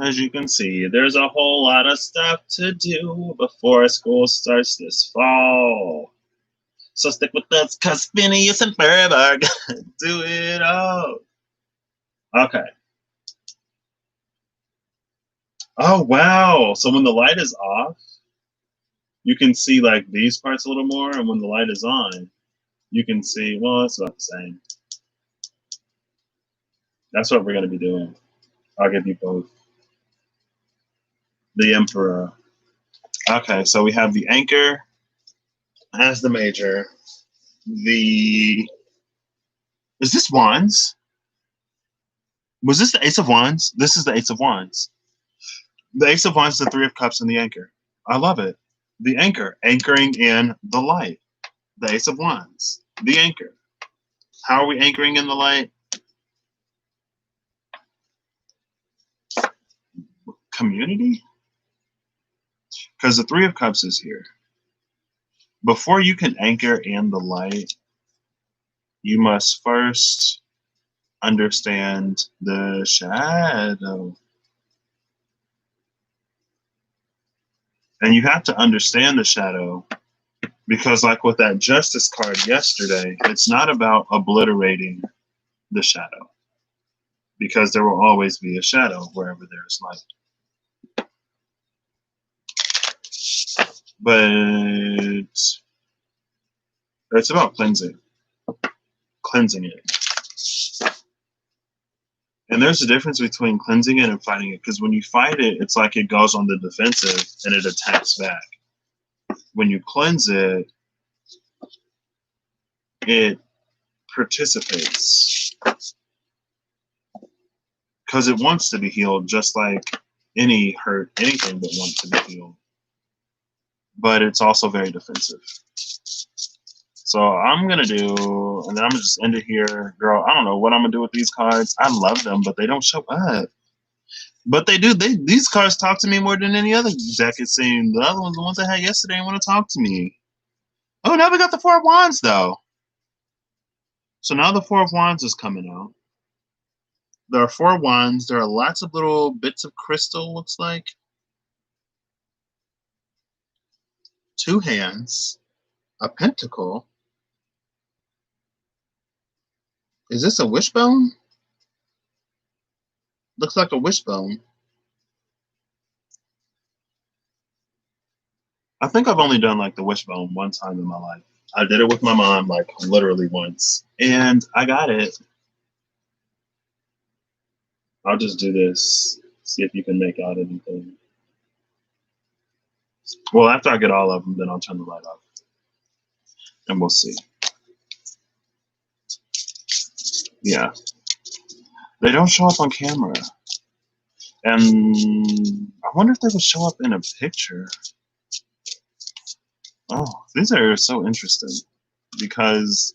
As you can see, there's a whole lot of stuff to do before school starts this fall. So stick with us, cause Phineas and Ferb are gonna do it all. Okay. Oh, wow. So when the light is off, you can see like these parts a little more. And when the light is on, you can see, well, it's about the same. That's what we're going to be doing. I'll give you both. The Emperor. Okay, so we have the anchor as the major. Is this wands? Was this the Ace of Wands? This is the Ace of Wands. The Ace of Wands, the 3 of Cups, and the anchor. I love it. The anchor, anchoring in the light. The Ace of Wands, the anchor. How are we anchoring in the light? Community? Because the 3 of Cups is here. Before you can anchor in the light, you must first understand the shadow. And you have to understand the shadow because, like with that Justice card yesterday, it's not about obliterating the shadow because there will always be a shadow wherever there is light. But it's about cleansing it. And there's a difference between cleansing it and fighting it, because when you fight it, it's like it goes on the defensive and it attacks back. When you cleanse it, it participates because it wants to be healed, just like any hurt, anything that wants to be healed. But it's also very defensive. So I'm going to do, and then I'm going to just end it here. Girl, I don't know what I'm going to do with these cards. I love them, but they don't show up. But they do. These cards talk to me more than any other deck it seemed. The other ones, the ones I had yesterday, didn't want to talk to me. Oh, now we got the Four of Wands though. So now the Four of Wands is coming out. There are four wands. There are lots of little bits of crystal. Looks like two hands, a pentacle. Is this a wishbone? Looks like a wishbone. I think I've only done like the wishbone one time in my life. I did it with my mom, like literally once, and I got it. I'll just do this. See if you can make out anything. Well, after I get all of them, then I'll turn the light off, and we'll see. Yeah, they don't show up on camera, and I wonder if they would show up in a picture. Oh, these are so interesting because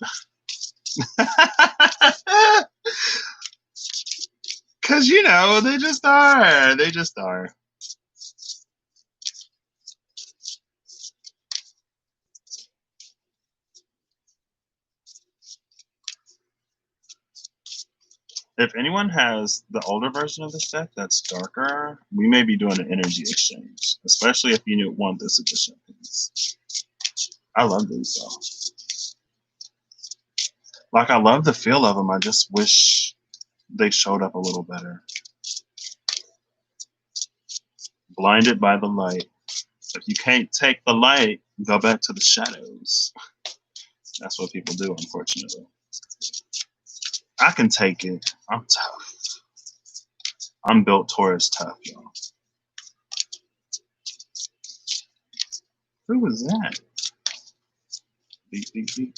because you know they just are. They just are. If anyone has the older version of this deck that's darker, we may be doing an energy exchange, especially if you want this edition. I love these though. Like, I love the feel of them. I just wish they showed up a little better. Blinded by the light. If you can't take the light, go back to the shadows. That's what people do, unfortunately. I can take it. I'm tough. I'm built Taurus tough, y'all. Who was that? Beep, beep, beep.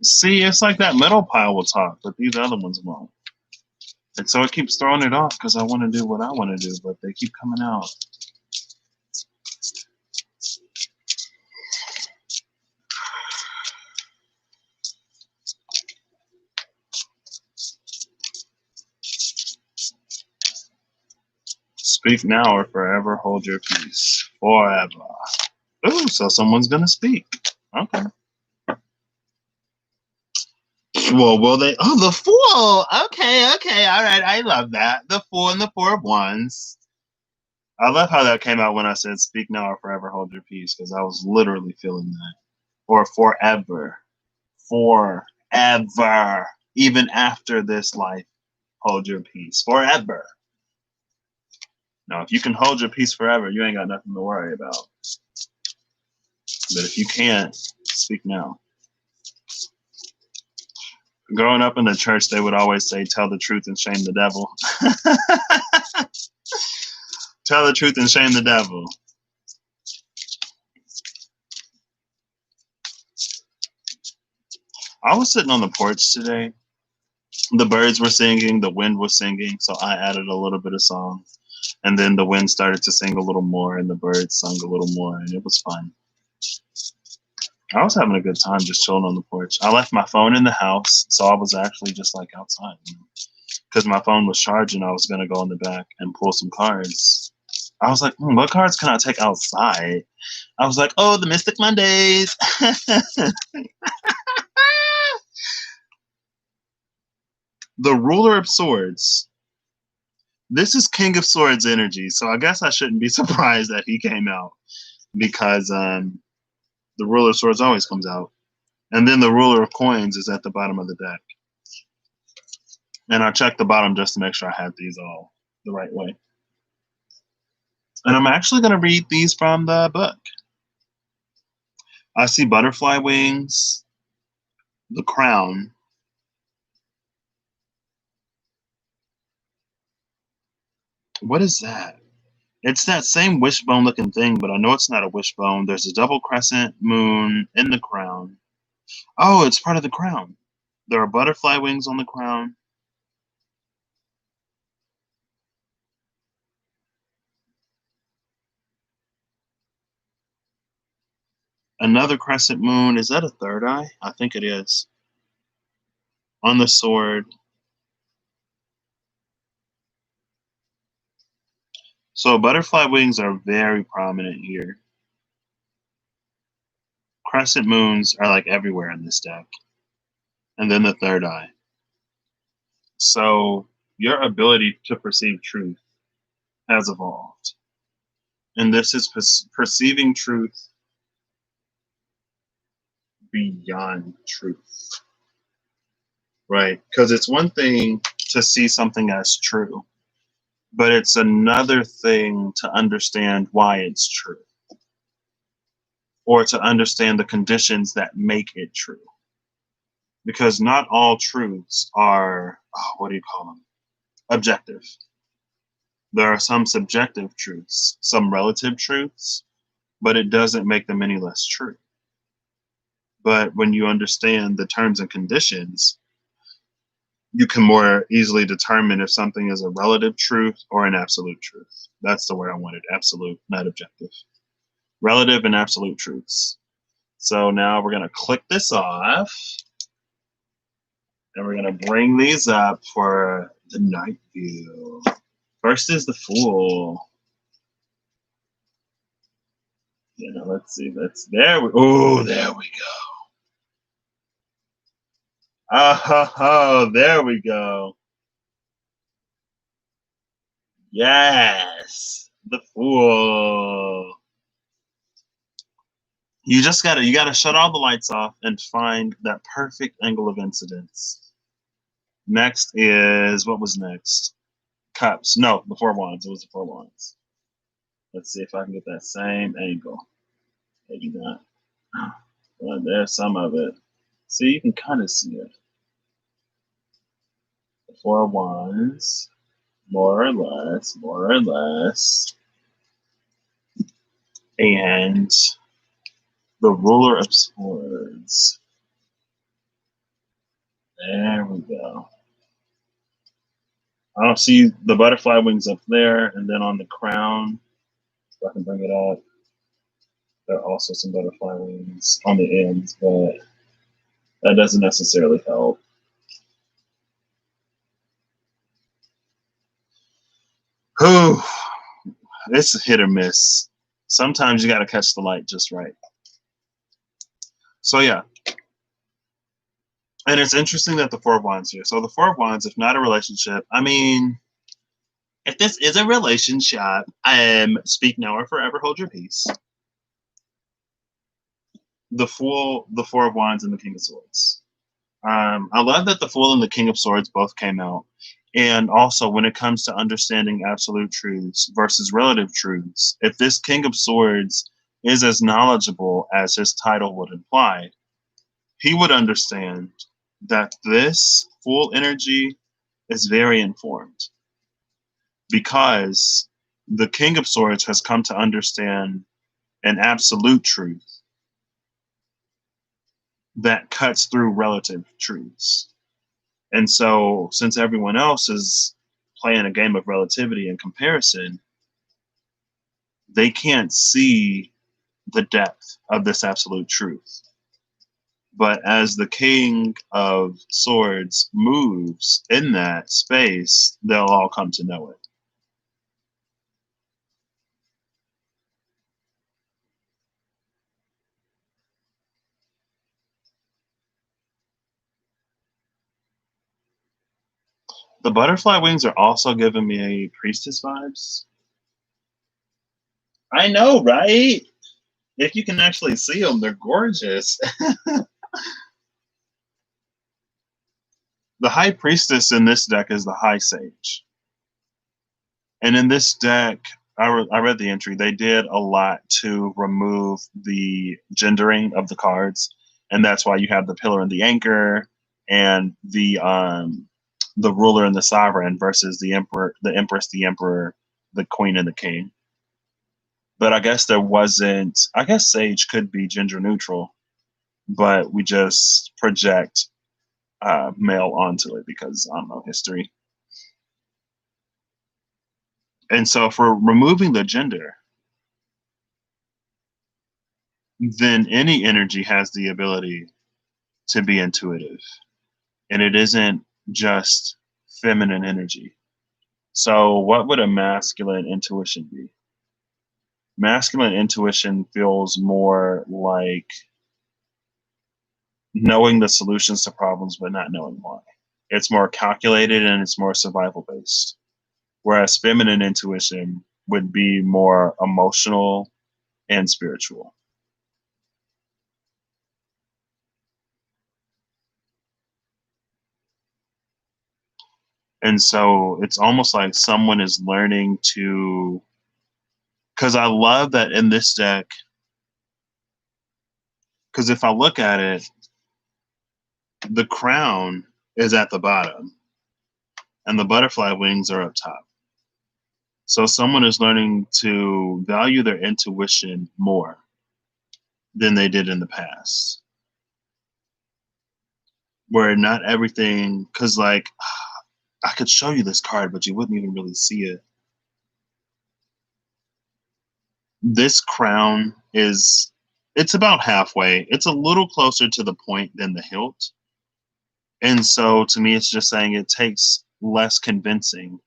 See, it's like that middle pile will talk, but these other ones won't. And so it keeps throwing it off because I want to do what I want to do, but they keep coming out. Speak now or forever hold your peace. Forever. Ooh, so someone's going to speak. Okay. Well, will they? Oh, the Fool. Okay, okay. All right. I love that. The Fool and the Four of Wands. I love how that came out when I said speak now or forever hold your peace because I was literally feeling that. Or forever. Forever. Even after this life, hold your peace. Forever. Now, if you can hold your peace forever, you ain't got nothing to worry about. But if you can't, speak now. Growing up in the church, they would always say, tell the truth and shame the devil. Tell the truth and shame the devil. I was sitting on the porch today. The birds were singing, the wind was singing, so I added a little bit of song. And then the wind started to sing a little more, and the birds sung a little more, and it was fun. I was having a good time just chilling on the porch. I left my phone in the house, so I was actually just like outside. Because my phone was charging, I was going to go in the back and pull some cards. I was like, what cards can I take outside? I was like, oh, the Mystic Mondays. The Ruler of Swords. This is King of Swords energy, so I guess I shouldn't be surprised that he came out. Because the Ruler of Swords always comes out. And then the Ruler of Coins is at the bottom of the deck. And I checked the bottom just to make sure I had these all the right way. And I'm actually going to read these from the book. I see butterfly wings, the crown. What is that? It's that same wishbone looking thing, but I know it's not a wishbone. There's a double crescent moon in the crown. Oh, it's part of the crown. There are butterfly wings on the crown. Another crescent moon. Is that a third eye? I think it is. On the sword. So butterfly wings are very prominent here. Crescent moons are like everywhere in this deck. And then the third eye. So your ability to perceive truth has evolved. And this is perceiving truth beyond truth, right? Because it's one thing to see something as true, but it's another thing to understand why it's true, or to understand the conditions that make it true. Because not all truths are, what do you call them? Objective. There are some subjective truths, some relative truths, but it doesn't make them any less true. But when you understand the terms and conditions, you can more easily determine if something is a relative truth or an absolute truth. That's the word I wanted, absolute, not objective. Relative and absolute truths. So now we're going to click this off, and we're going to bring these up for the night view. First is the Fool. Let's see. There we go. Oh, there we go. Yes, the Fool. You gotta shut all the lights off and find that perfect angle of incidence. Next is, what was next? Cups. No, the Four Wands. It was the Four Wands. Let's see if I can get that same angle. Maybe not. But there's some of it. See, you can kind of see it. The Four Wands, more or less. And the Ruler of Swords. There we go. I don't see the butterfly wings up there, and then on the crown, if I can bring it up, there are also some butterfly wings on the ends, but that doesn't necessarily help. Whew. It's a hit or miss. Sometimes you got to catch the light just right. So yeah. And it's interesting that the Four of Wands here. So the Four of Wands, if not a relationship, I mean, if this is a relationship, speak now or forever hold your peace. The Fool, the Four of Wands, and the King of Swords. I love that the Fool and the King of Swords both came out. And also, when it comes to understanding absolute truths versus relative truths, if this King of Swords is as knowledgeable as his title would imply, he would understand that this Fool energy is very informed, because the King of Swords has come to understand an absolute truth that cuts through relative truths. And so, since everyone else is playing a game of relativity and comparison, they can't see the depth of this absolute truth. But as the King of Swords moves in that space, they'll all come to know it. The butterfly wings are also giving me priestess vibes. I know, right? If you can actually see them, they're gorgeous. The high priestess in this deck is the high sage. And in this deck, I read the entry. They did a lot to remove the gendering of the cards, and that's why you have the pillar and the anchor, and the ruler and the sovereign versus the emperor, the empress, the emperor, the queen, and the king. But I guess there wasn't. I guess sage could be gender neutral, but we just project male onto it because I don't know history. And so if we're removing the gender, then any energy has the ability to be intuitive. and it isn't just feminine energy. So, what would a masculine intuition be? Masculine intuition feels more like knowing the solutions to problems but not knowing why. It's more calculated and it's more survival based. Whereas feminine intuition would be more emotional and spiritual. And so it's almost like someone is learning to, because I love that in this deck, because if I look at it, the crown is at the bottom and the butterfly wings are up top. So someone is learning to value their intuition more than they did in the past. Where not everything, because like I could show you this card, but you wouldn't even really see it. This crown is, it's about halfway. It's a little closer to the point than the hilt. And so to me, it's just saying it takes less convincing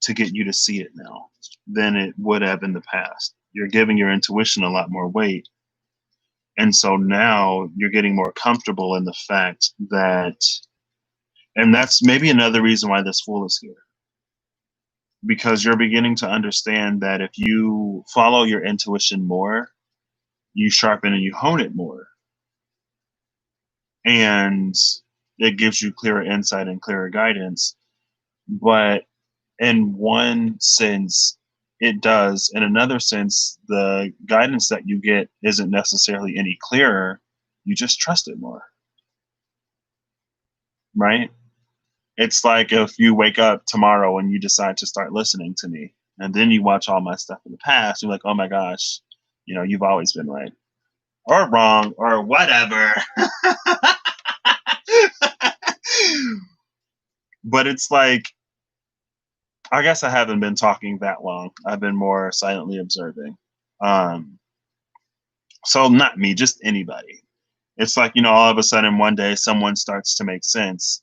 to get you to see it now than it would have in the past. You're giving your intuition a lot more weight. And so now you're getting more comfortable in the fact that, and that's maybe another reason why this fool is here. Because you're beginning to understand that if you follow your intuition more, you sharpen and you hone it more. And it gives you clearer insight and clearer guidance. But in one sense, it does. In another sense, the guidance that you get isn't necessarily any clearer. You just trust it more, right? It's like if you wake up tomorrow and you decide to start listening to me, and then you watch all my stuff in the past, you're like, oh my gosh, you've always been right or wrong or whatever. But it's like, I guess I haven't been talking that long. I've been more silently observing. Um, so not me, just anybody. It's like, all of a sudden one day someone starts to make sense,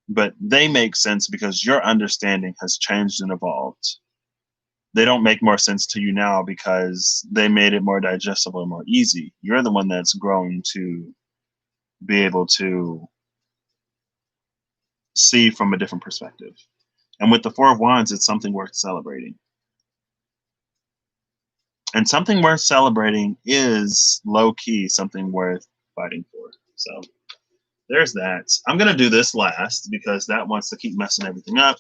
but they make sense because your understanding has changed and evolved. They don't make more sense to you now because they made it more digestible and more easy. You're the one that's grown to be able to see from a different perspective. And with the Four of Wands, it's something worth celebrating. And something worth celebrating is low key something worth fighting for. So there's that. I'm going to do this last because that wants to keep messing everything up.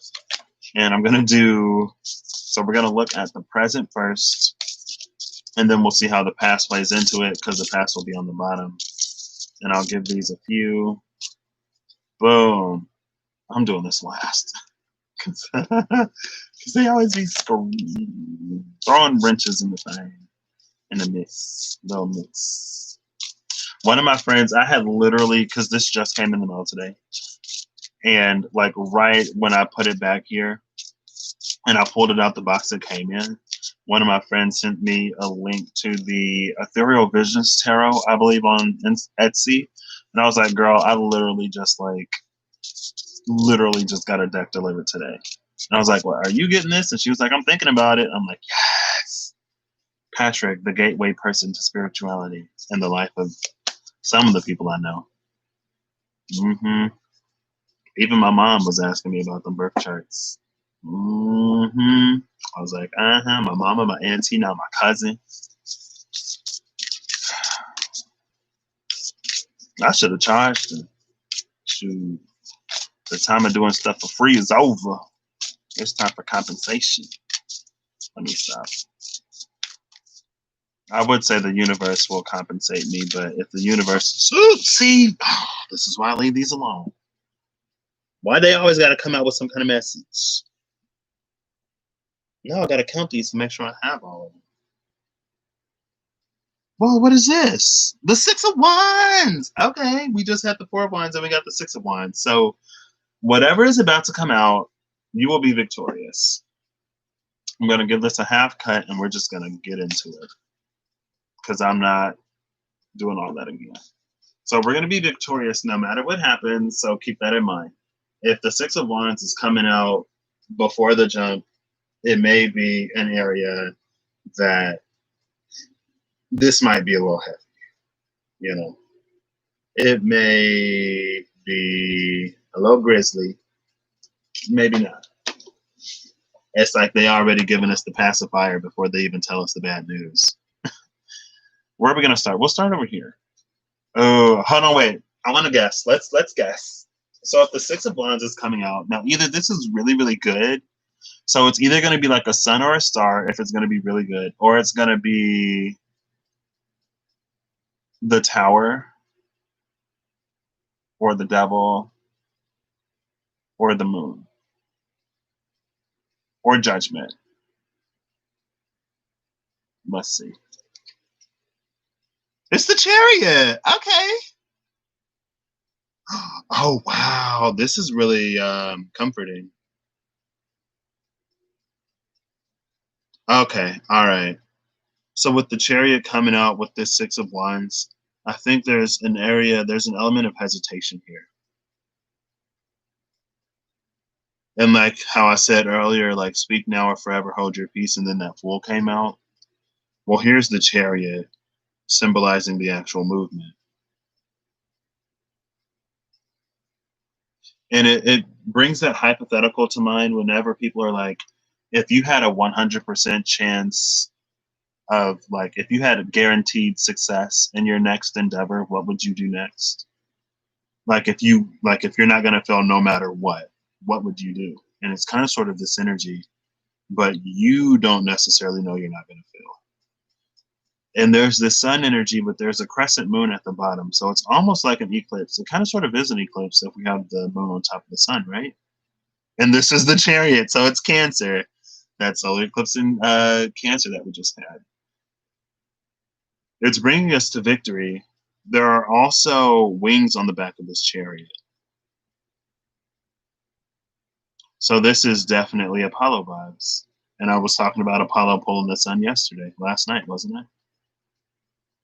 And I'm going to do, so we're going to look at the present first. And then we'll see how the past plays into it because the past will be on the bottom. And I'll give these a few. Boom. I'm doing this last. Because they always be throwing wrenches in the thing. In the mix. Little mix. One of my friends, I had literally, because this just came in the mail today. And like right when I put it back here and I pulled it out the box that came in, one of my friends sent me a link to the Ethereal Visions Tarot, I believe, on Etsy. And I was like, girl, I literally just got a deck delivered today. And I was like, well, are you getting this? And she was like, I'm thinking about it. I'm like, yes. Patrick, the gateway person to spirituality in the life of some of the people I know. Even my mom was asking me about the birth charts. I was like, my mama, my auntie, now my cousin. I should have charged her. Shoot, the time of doing stuff for free is over. It's time for compensation. Let me stop. I would say the universe will compensate me, but if the universe see, this is why I leave these alone. Why they always got to come out with some kind of message? No, I got to count these to make sure I have all of them. Well, what is this? The Six of Wands. Okay, we just had the Four of Wands and we got the Six of Wands. So whatever is about to come out, you will be victorious. I'm going to give this a half cut and we're just going to get into it because I'm not doing all that again. So we're going to be victorious no matter what happens. So keep that in mind. If the Six of Wands is coming out before the jump, it may be an area that this might be a little heavy. You know, it may be a little grisly, maybe not. It's like they already given us the pacifier before they even tell us the bad news. Where are we going to start? We'll start over here. Oh, hold on, wait. I want to guess. Let's guess. So if the Six of Wands is coming out now, either this is really really good, so it's either going to be like a sun or a star if it's going to be really good, or it's going to be the Tower, or the Devil, or the Moon, or Judgment. Let's see. It's the Chariot. Okay. Oh wow, this is really comforting. Okay, all right. So with the Chariot coming out with this Six of Wands, I think there's an element of hesitation here. And like how I said earlier, like speak now or forever hold your peace, and then that Fool came out. Well, here's the Chariot symbolizing the actual movement. And it brings that hypothetical to mind whenever people are like, if you had a 100% chance of like, if you had a guaranteed success in your next endeavor, what would you do next? If you're not going to fail no matter what would you do? And it's kind of sort of this energy, but you don't necessarily know you're not going to fail. And there's this sun energy, but there's a crescent moon at the bottom. So it's almost like an eclipse. It kind of sort of is an eclipse if we have the moon on top of the sun, right? And this is the Chariot, so it's Cancer. That solar eclipse in Cancer that we just had. It's bringing us to victory. There are also wings on the back of this Chariot. So this is definitely Apollo vibes. And I was talking about Apollo pulling the sun last night, wasn't it?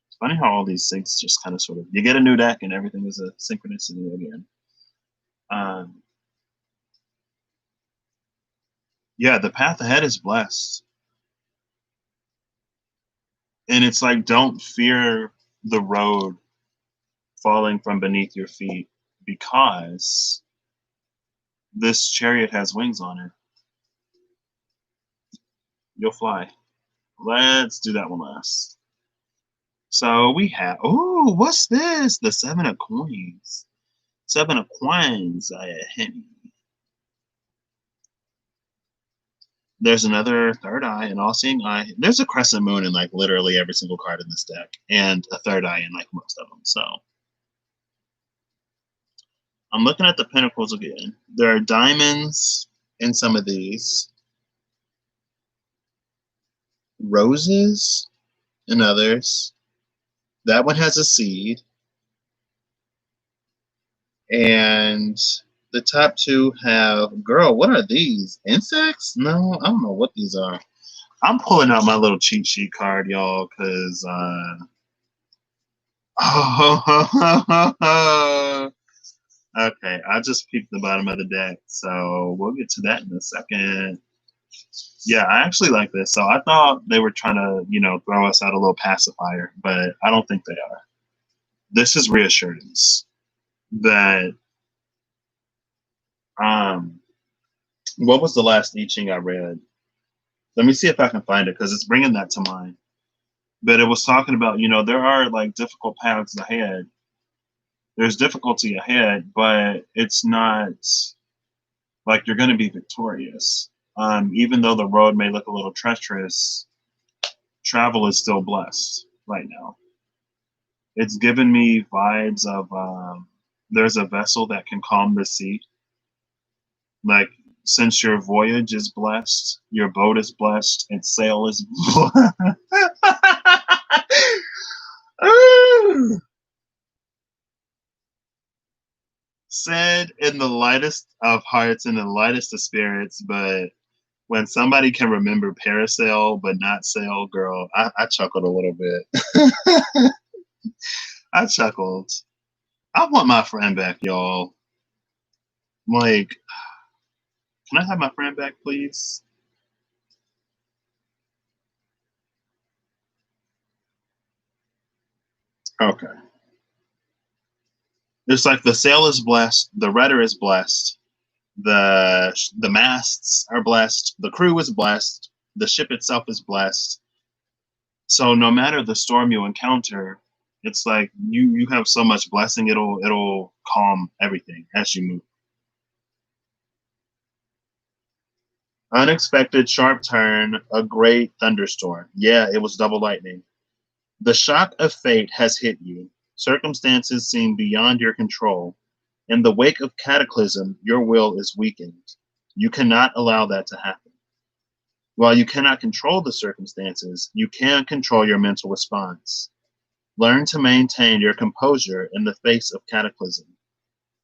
It's funny how all these things just kind of sort of, you get a new deck and everything is a synchronicity again. Yeah, the path ahead is blessed. And it's like, don't fear the road falling from beneath your feet, because this Chariot has wings on it. You'll fly. Let's do that one last. So we have, oh, what's this? The Seven of Coins. Seven of Coins. There's another third eye, an all-seeing eye. There's a crescent moon in like literally every single card in this deck, and a third eye in like most of them. So I'm looking at the pentacles again. There are diamonds in some of these, roses in others. That one has a seed. And the top two have, girl, what are these? Insects? No, I don't know what these are. I'm pulling out my little cheat sheet card, y'all, because okay, I just peeked the bottom of the deck, so we'll get to that in a second. Yeah, I actually like this. So I thought they were trying to, throw us out a little pacifier, but I don't think they are. This is reassurance that what was the last I Ching I read? Let me see if I can find it, because it's bringing that to mind. But it was talking about, there are like difficult paths ahead. There's difficulty ahead, but it's not like you're going to be victorious. Even though the road may look a little treacherous, travel is still blessed right now. It's given me vibes of there's a vessel that can calm the sea. Like, since your voyage is blessed, your boat is blessed, and sail is blessed. Said in the lightest of hearts and the lightest of spirits, but when somebody can remember parasail but not sail, girl, I chuckled a little bit. I chuckled. I want my friend back, y'all. Like, can I have my friend back, please? Okay. It's like the sail is blessed, the rudder is blessed, the masts are blessed, the crew is blessed, the ship itself is blessed. So no matter the storm you encounter, it's like you have so much blessing, it'll calm everything as you move. Unexpected sharp turn, a great thunderstorm. Yeah, it was double lightning. The shock of fate has hit you. Circumstances seem beyond your control. In the wake of cataclysm, your will is weakened. You cannot allow that to happen. While you cannot control the circumstances, you can control your mental response. Learn to maintain your composure in the face of cataclysm.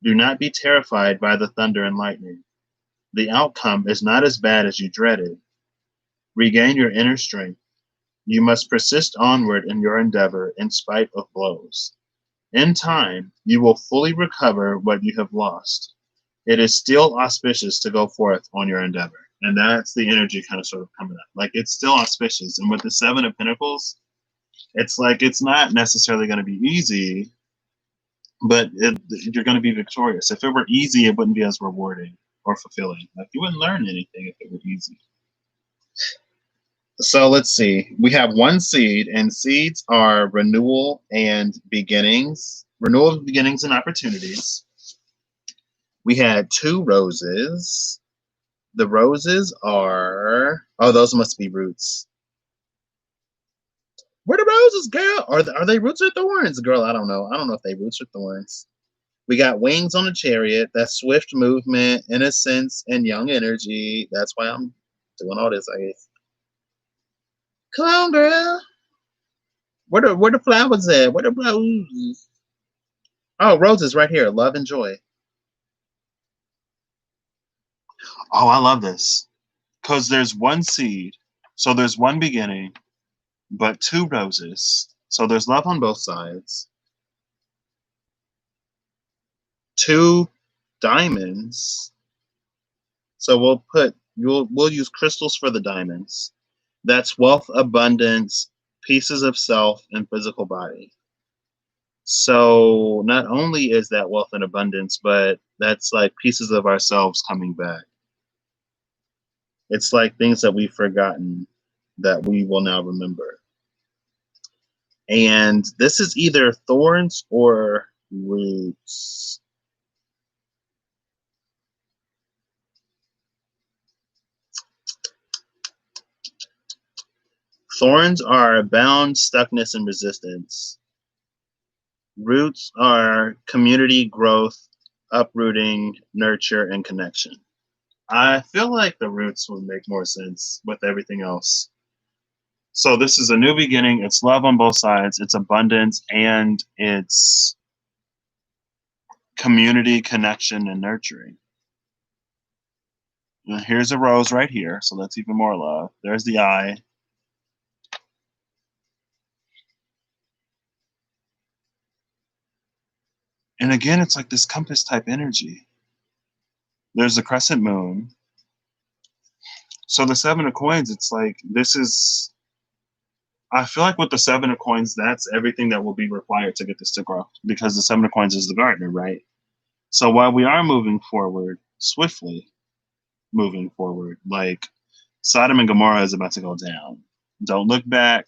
Do not be terrified by the thunder and lightning. The outcome is not as bad as you dreaded. Regain your inner strength. You must persist onward in your endeavor in spite of blows. In time, you will fully recover what you have lost. It is still auspicious to go forth on your endeavor. And that's the energy kind of sort of coming up. Like it's still auspicious. And with the Seven of Pentacles, it's like it's not necessarily going to be easy, but you're going to be victorious. If it were easy, it wouldn't be as rewarding or fulfilling. Like you wouldn't learn anything if it were easy. So let's see. We have one seed, and seeds are renewal and beginnings, renewal of beginnings and opportunities. We had two roses. The roses are, oh, those must be roots. Where the roses, girl? Are they roots or thorns, girl? I don't know. I don't know if they roots or thorns. We got wings on a chariot. That's swift movement, innocence, and young energy. That's why I'm doing all this, I guess. Come on, girl. Where the flowers at? Where the flowers? Oh, roses right here. Love and joy. Oh, I love this. Because there's one seed. So there's one beginning, but two roses. So there's love on both sides. Two diamonds. So we'll use crystals for the diamonds. That's wealth, abundance, pieces of self, and physical body. So not only is that wealth and abundance, but that's like pieces of ourselves coming back. It's like things that we've forgotten that we will now remember. And this is either thorns or roots. Thorns are bound, stuckness, and resistance. Roots are community growth, uprooting, nurture, and connection. I feel like the roots would make more sense with everything else. So this is a new beginning. It's love on both sides. It's abundance and it's community, connection, and nurturing. And here's a rose right here. So that's even more love. There's the eye. And again, it's like this compass type energy. There's the crescent moon. So the Seven of Coins, it's like this is. I feel like with the Seven of Coins, that's everything that will be required to get this to grow because the Seven of Coins is the gardener, right? So while we are moving forward, swiftly moving forward, like Sodom and Gomorrah is about to go down. Don't look back.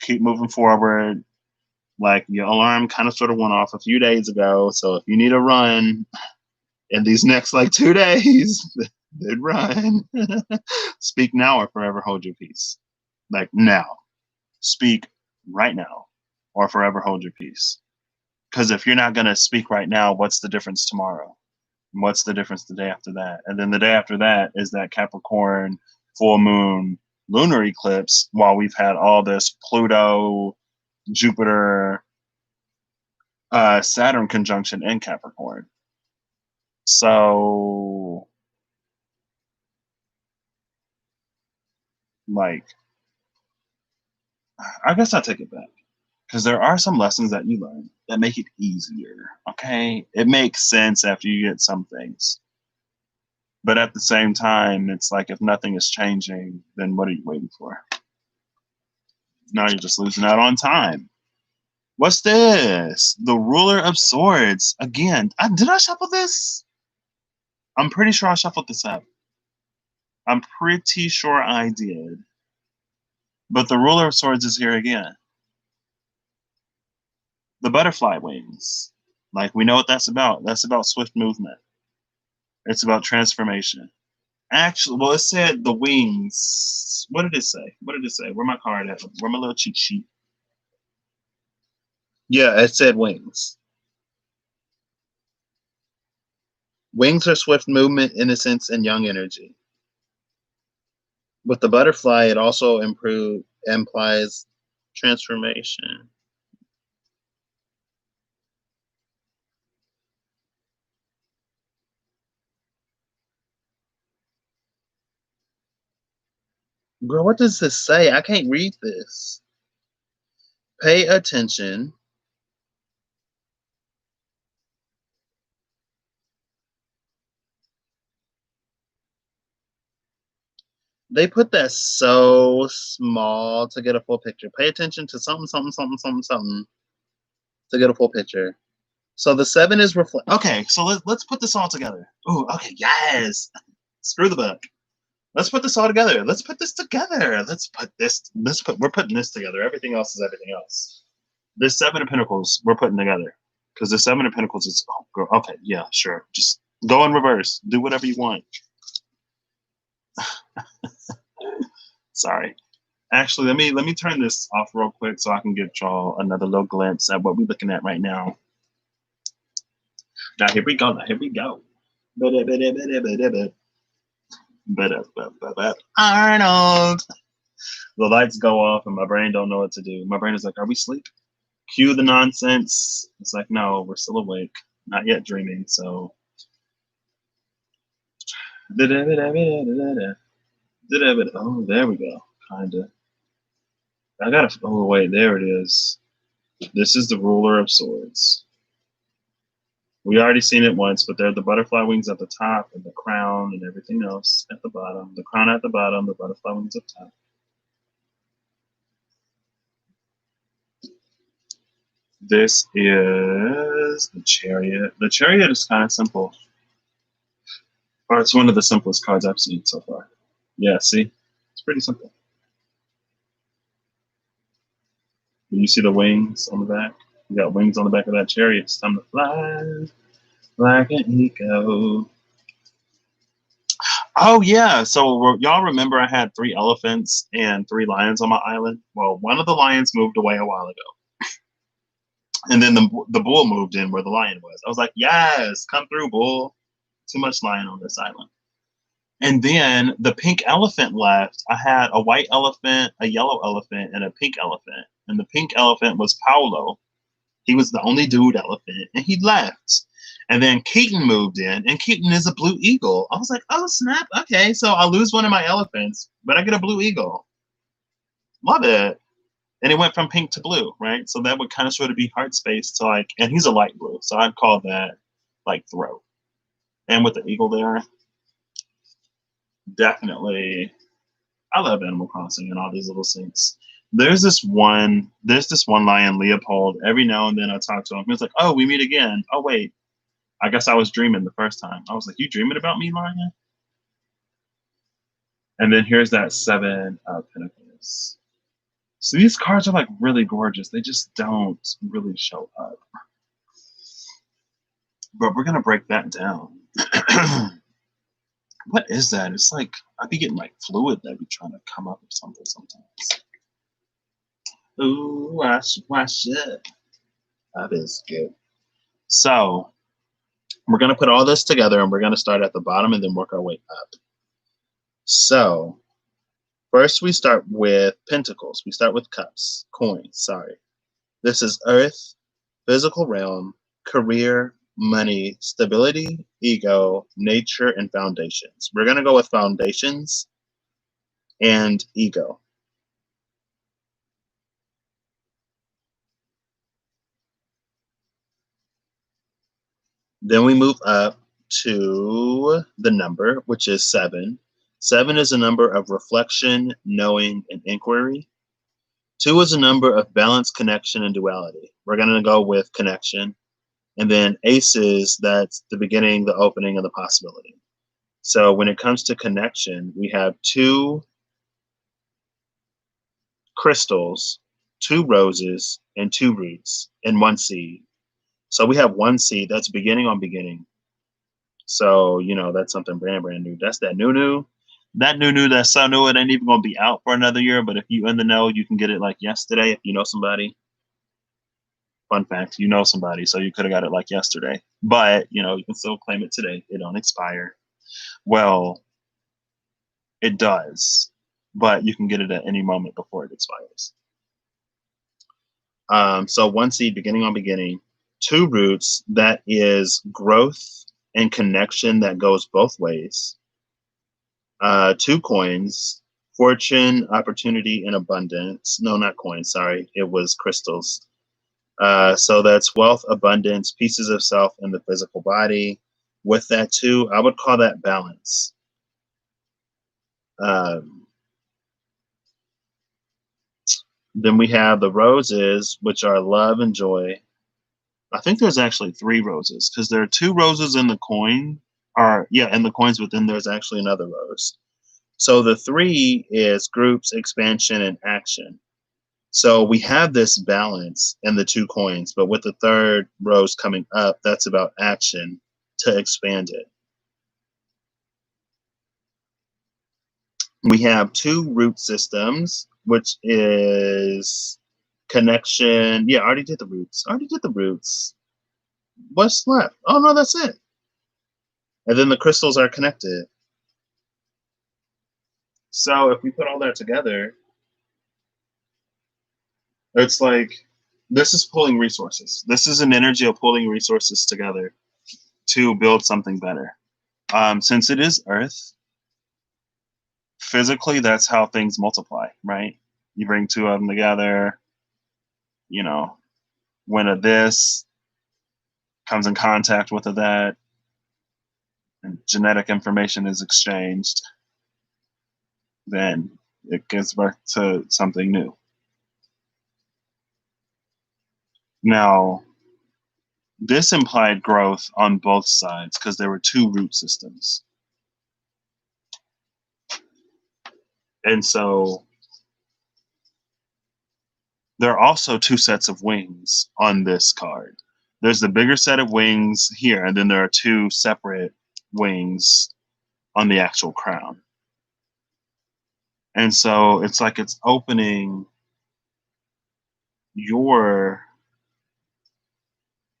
Keep moving forward. Like your alarm kind of sort of went off a few days ago. So if you need a run in these next like 2 days, then run. Speak now or forever hold your peace. Like now. Speak right now or forever hold your peace. Because if you're not going to speak right now, what's the difference tomorrow? And what's the difference the day after that? And then the day after that is that Capricorn full moon lunar eclipse while we've had all this Pluto, Jupiter, Saturn conjunction in Capricorn. So, like, I guess I'll take it back. Because there are some lessons that you learn that make it easier. Okay, it makes sense after you get some things, but at the same time, it's like if nothing is changing, then what are you waiting for? Now you're just losing out on time. What's this? The Ruler of Swords. Again, did I shuffle this? I'm pretty sure I shuffled this up. I'm pretty sure I did. But the Ruler of Swords is here again. The butterfly wings. Like, we know what that's about. That's about swift movement. It's about transformation. Actually, well, it said the wings. What did it say? What did it say? Where my card at? Where my little cheat sheet? Yeah, it said wings. Wings are swift movement, innocence, and young energy. With the butterfly, it also implies transformation. Girl, what does this say? I can't read this. Pay attention. They put that so small to get a full picture. Pay attention to something, something, something, something, something to get a full picture. So the 7 is reflect. Okay, so let's put this all together. Oh, okay, yes. Screw the book. Let's put this all together. Let's put this together. We're putting this together. Everything else is everything else. This 7 of Pentacles we're putting together. Because the 7 of Pentacles is, oh, girl, okay, yeah, sure. Just go in reverse. Do whatever you want. Sorry. Actually, let me turn this off real quick so I can give y'all another little glimpse at what we're looking at right now. Now here we go. Arnold. The lights go off and my brain don't know what to do. My brain is like, are we asleep? Cue the nonsense. It's like, no, we're still awake. Not yet dreaming, so. Oh, there we go. Kinda. Oh, wait, there it is. This is the Ruler of Swords. We already seen it once, but they're the butterfly wings at the top and the crown and everything else at the bottom. The crown at the bottom, the butterfly wings up top. This is the Chariot. The Chariot is kind of simple. Or it's one of the simplest cards I've seen so far. Yeah, see? It's pretty simple. You see the wings on the back? You got wings on the back of that chariot. It's time to fly like an eagle. Oh, yeah. So y'all remember I had 3 elephants and 3 lions on my island? Well, one of the lions moved away a while ago. And then the bull moved in where the lion was. I was like, yes, come through, bull. Too much lion on this island. And then the pink elephant left. I had a white elephant, a yellow elephant, and a pink elephant. And the pink elephant was Paolo. He was the only dude elephant, and he left. And then Keaton moved in, and Keaton is a blue eagle. I was like, oh, snap. Okay, so I lose one of my elephants, but I get a blue eagle. Love it. And it went from pink to blue, right? So that would kind of sort of be heart space to like, and he's a light blue. So I'd call that like throat. And with the eagle there, definitely. I love Animal Crossing and all these little things. There's this one lion, Leopold. Every now and then I talk to him. He's like, oh, we meet again. Oh, wait. I guess I was dreaming the first time. I was like, you dreaming about me, lion? And then here's that 7 of Pentacles. So these cards are like really gorgeous. They just don't really show up. But we're going to break that down. What is that? It's like, I be getting like fluid that be trying to come up or something sometimes. Ooh, wash it. That is good. So we're going to put all this together and we're going to start at the bottom and then work our way up. So first we start with pentacles. We start with cups, coins, sorry. This is earth, physical realm, career, money, stability, ego, nature, and foundations. We're going to go with foundations and ego. Then we move up to the number, which is 7. 7 is a number of reflection, knowing, and inquiry. 2 is a number of balance, connection, and duality. We're going to go with connection. And then aces, that's the beginning, the opening, and the possibility. So when it comes to connection, we have 2 crystals, 2 roses, and 2 roots, and 1 seed. So we have 1 seed, that's beginning on beginning. So, that's something brand new. That's that new. That new that's so new it ain't even gonna be out for another year. But if you in the know, you can get it like yesterday if you know somebody. Fun fact, you know somebody, so you could have got it like yesterday. But you can still claim it today. It don't expire. Well, it does, but you can get it at any moment before it expires. So 1 seed, beginning on beginning, 2 roots, that is growth and connection that goes both ways. 2 coins, fortune, opportunity, and abundance. No, not coins, sorry. It was crystals. So that's wealth, abundance, pieces of self in the physical body. With that too, I would call that balance. Then we have the roses, which are love and joy. I think there's actually 3 roses because there are 2 roses in the coin. In the coins, but then there's actually another rose. So the 3 is groups, expansion, and action. So we have this balance in the 2 coins, but with the 3rd rose coming up, that's about action to expand it. We have 2 root systems, which is connection. Yeah, I already did the roots. What's left? Oh, no, that's it. And then the crystals are connected. So if we put all that together, it's like this is pulling resources. This is an energy of pulling resources together to build something better. Since it is Earth, physically, that's how things multiply, right? You bring 2 of them together, when a this comes in contact with a that, and genetic information is exchanged, then it gives birth to something new. Now, this implied growth on both sides because there were 2 root systems. And so there are also 2 sets of wings on this card. There's the bigger set of wings here, and then there are 2 separate wings on the actual crown. And so it's like it's opening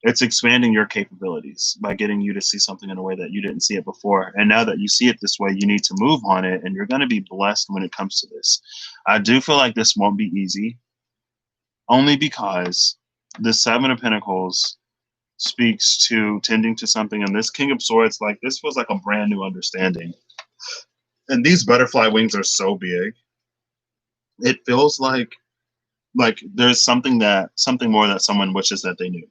it's expanding your capabilities by getting you to see something in a way that you didn't see it before. And now that you see it this way, you need to move on it, and you're going to be blessed when it comes to this. I do feel like this won't be easy, only because the 7 of Pentacles speaks to tending to something, and this King of Swords, like this feels like a brand new understanding. And these butterfly wings are so big. It feels like there's something more that someone wishes that they knew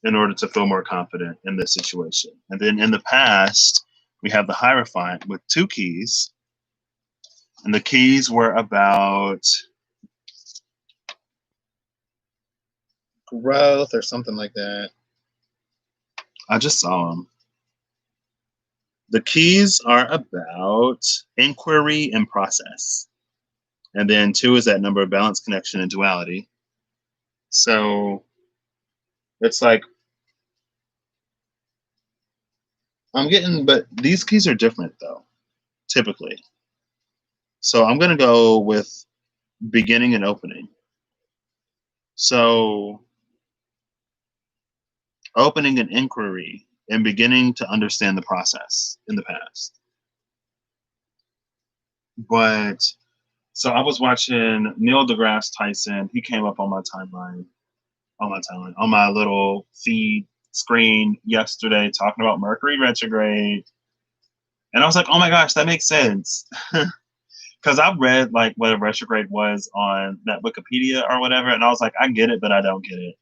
in order to feel more confident in this situation. And then in the past, we have the Hierophant with 2 keys. And the keys were about growth or something like that. I just saw them. The keys are about inquiry and process. And then 2 is that number of balance, connection, and duality. So it's like but these keys are different though, typically. So I'm going to go with beginning and opening. So opening an inquiry and beginning to understand the process in the past. But so I was watching Neil deGrasse Tyson. He came up on my little feed screen yesterday talking about Mercury retrograde. And I was like, oh my gosh, that makes sense. Because I've read like what a retrograde was on that Wikipedia or whatever. And I was like, I get it, but I don't get it.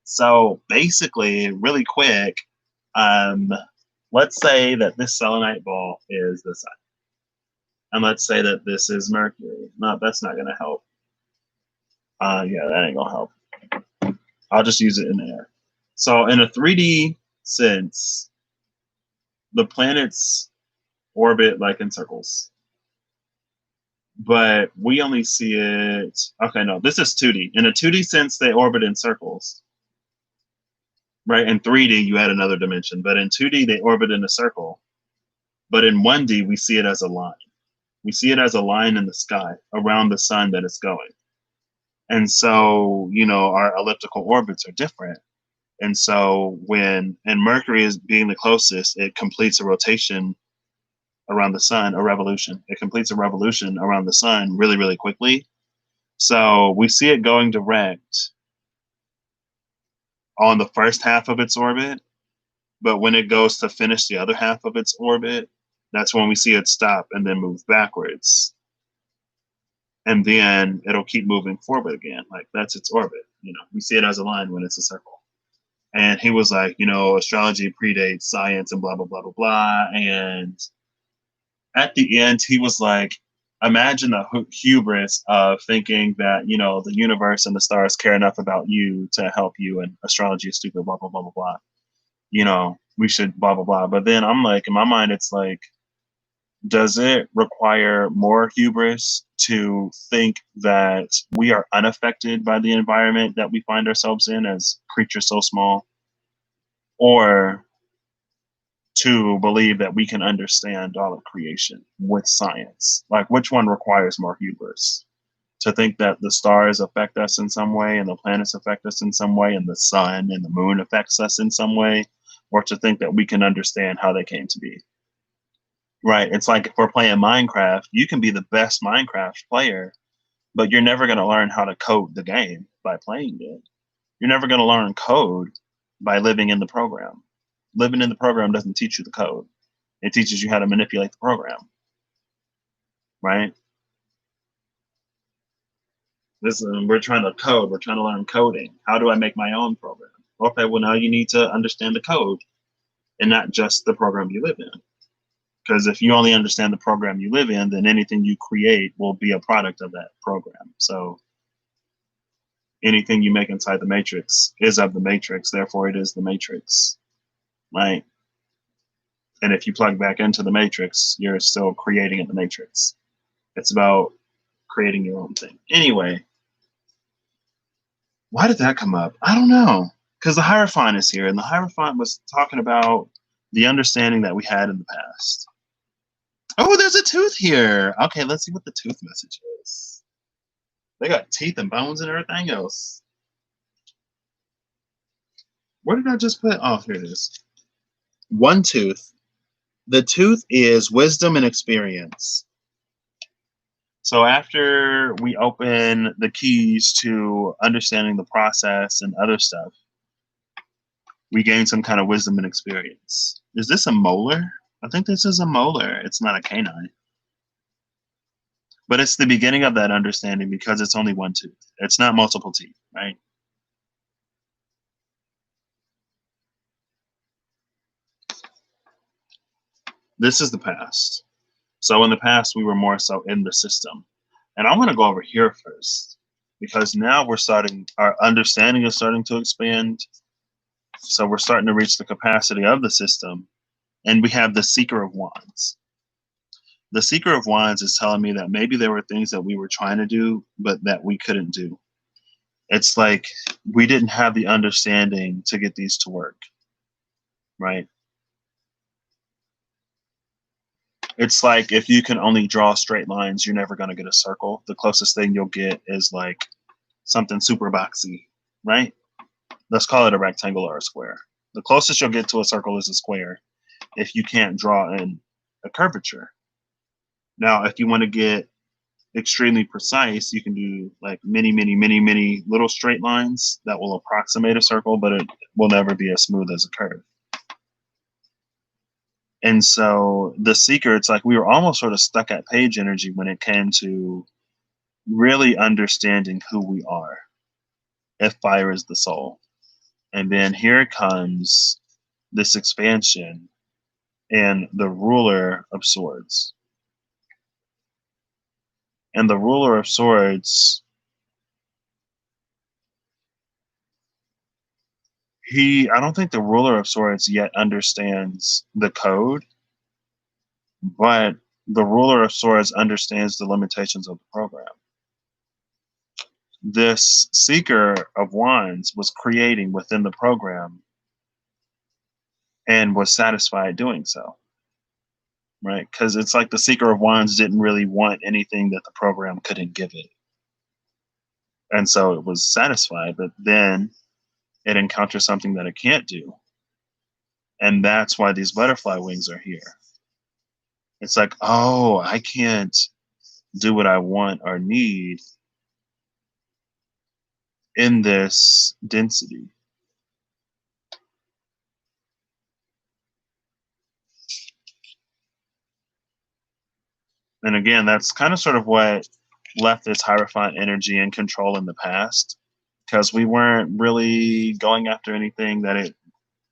So basically, really quick, Um, let's say that this selenite ball is the sun, and let's say that this is Mercury. No, that's not going to help. Yeah, that ain't going to help. I'll just use it in the air. So in a 3D sense, the planets orbit like in circles, but we only see it. Okay, no, this is 2D. In a 2D sense, they orbit in circles, right? In 3D, you add another dimension, but in 2D, they orbit in a circle. But in 1D, we see it as a line. We see it as a line in the sky around the sun that it's going. And so, our elliptical orbits are different. And so and Mercury is being the closest, it completes a rotation around the sun, a revolution. It completes a revolution around the sun really, really quickly. So we see it going direct on the first half of its orbit, but when it goes to finish the other half of its orbit, that's when we see it stop and then move backwards. And then it'll keep moving forward again. Like that's its orbit. We see it as a line when it's a circle. And he was like, astrology predates science and blah, blah, blah, blah, blah. And at the end, he was like, imagine the hubris of thinking that, the universe and the stars care enough about you to help you, and astrology is stupid, blah, blah, blah, blah, blah. We should blah, blah, blah. But then I'm like, in my mind, it's like, does it require more hubris to think that we are unaffected by the environment that we find ourselves in as creatures so small? Or to believe that we can understand all of creation with science? Like, which one requires more hubris? To think that the stars affect us in some way, and the planets affect us in some way, and the sun and the moon affects us in some way, or to think that we can understand how they came to be? Right? It's like if we're playing Minecraft, you can be the best Minecraft player, but you're never going to learn how to code the game by playing it. You're never going to learn code by living in the program. Living in the program doesn't teach you the code. It teaches you how to manipulate the program, right? We're trying to code. We're trying to learn coding. How do I make my own program? Okay, well, now you need to understand the code and not just the program you live in. Because if you only understand the program you live in, then anything you create will be a product of that program. So anything you make inside the matrix is of the matrix. Therefore, it is the matrix, right? And if you plug back into the matrix, you're still creating in the matrix. It's about creating your own thing. Anyway, why did that come up? I don't know. Because the Hierophant is here, and the Hierophant was talking about the understanding that we had in the past. Oh, there's a tooth here. Okay, let's see what the tooth message is. They got teeth and bones and everything else. Where did I just put? Oh, here it is. One tooth. The tooth is wisdom and experience. So after we open the keys to understanding the process and other stuff, we gain some kind of wisdom and experience. Is this a molar? I think this is a molar. It's not a canine. But it's the beginning of that understanding because it's only one tooth. It's not multiple teeth, right? This is the past. So in the past, we were more so in the system. And I want to go over here first because now our understanding is starting to expand. So we're starting to reach the capacity of the system. And we have the Seeker of Wands. The Seeker of Wands is telling me that maybe there were things that we were trying to do, but that we couldn't do. It's like we didn't have the understanding to get these to work, right? It's like if you can only draw straight lines, you're never going to get a circle. The closest thing you'll get is like something super boxy, right? Let's call it a rectangle or a square. The closest you'll get to a circle is a square if you can't draw in a curvature. Now, if you want to get extremely precise, you can do like many, many, many, many little straight lines that will approximate a circle, but it will never be as smooth as a curve. And so the Seeker, it's like we were almost sort of stuck at page energy when it came to really understanding who we are, if fire is the soul. And then here comes this expansion and the ruler of swords. And the ruler of swords, I don't think the ruler of swords yet understands the code, but the ruler of swords understands the limitations of the program. This seeker of wands was creating within the program and was satisfied doing so, right? Because it's like the seeker of wands didn't really want anything that the program couldn't give it. And so it was satisfied, but then it encounters something that it can't do. And that's why these butterfly wings are here. It's like, oh, I can't do what I want or need in this density. And again, that's kind of sort of what left this Hierophant energy in control in the past, because we weren't really going after anything that it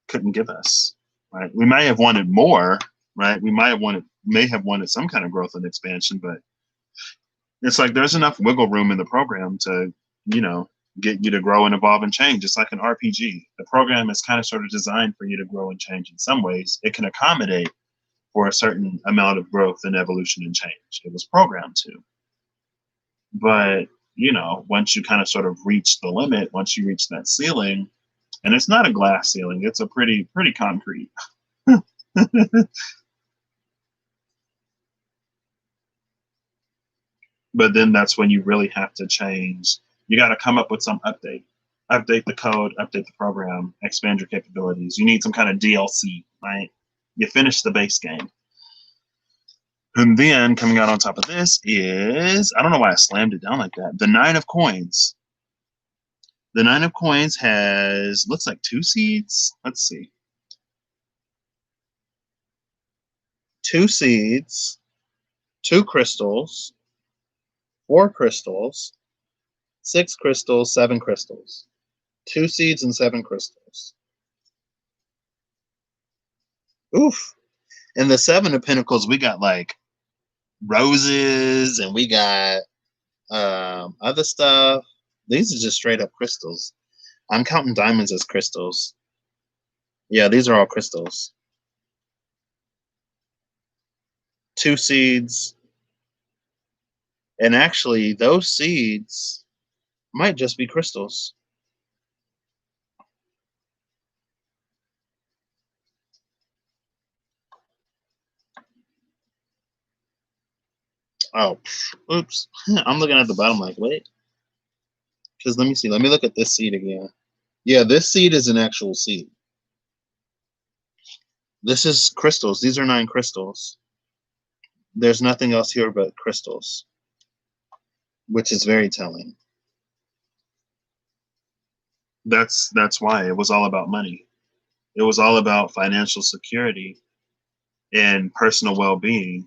couldn't give us. Right? We may have wanted more, right? We may have wanted some kind of growth and expansion, but it's like there's enough wiggle room in the program to, you know, get you to grow and evolve and change. It's like an RPG. The program is kind of sort of designed for you to grow and change in some ways. It can accommodate for a certain amount of growth and evolution and change. It was programmed to. But, you know, once you kind of sort of reach the limit, once you reach that ceiling, and it's not a glass ceiling, it's a pretty concrete. But then that's when you really have to change. You got to come up with some update the code, update the program, expand your capabilities. You need some kind of DLC, right? You finish the base game. And then coming out on top of this is, I don't know why I slammed it down like that, the Nine of Coins. The Nine of Coins has, looks like 2 seeds. Let's see. 2 seeds, 2 crystals, 4 crystals, 6 crystals, 7 crystals. 2 seeds and 7 crystals. Oof. In the 7 of Pentacles, we got like roses and we got other stuff. These are just straight up crystals. I'm counting diamonds as crystals. Yeah, these are all crystals. 2 seeds. And actually, those seeds might just be crystals. Oh, oops. I'm looking at the bottom like, wait. Because let me see. Let me look at this seed again. Yeah, this seed is an actual seed. This is crystals. These are 9 crystals. There's nothing else here but crystals, which is very telling. That's why it was all about money. It was all about financial security and personal well-being.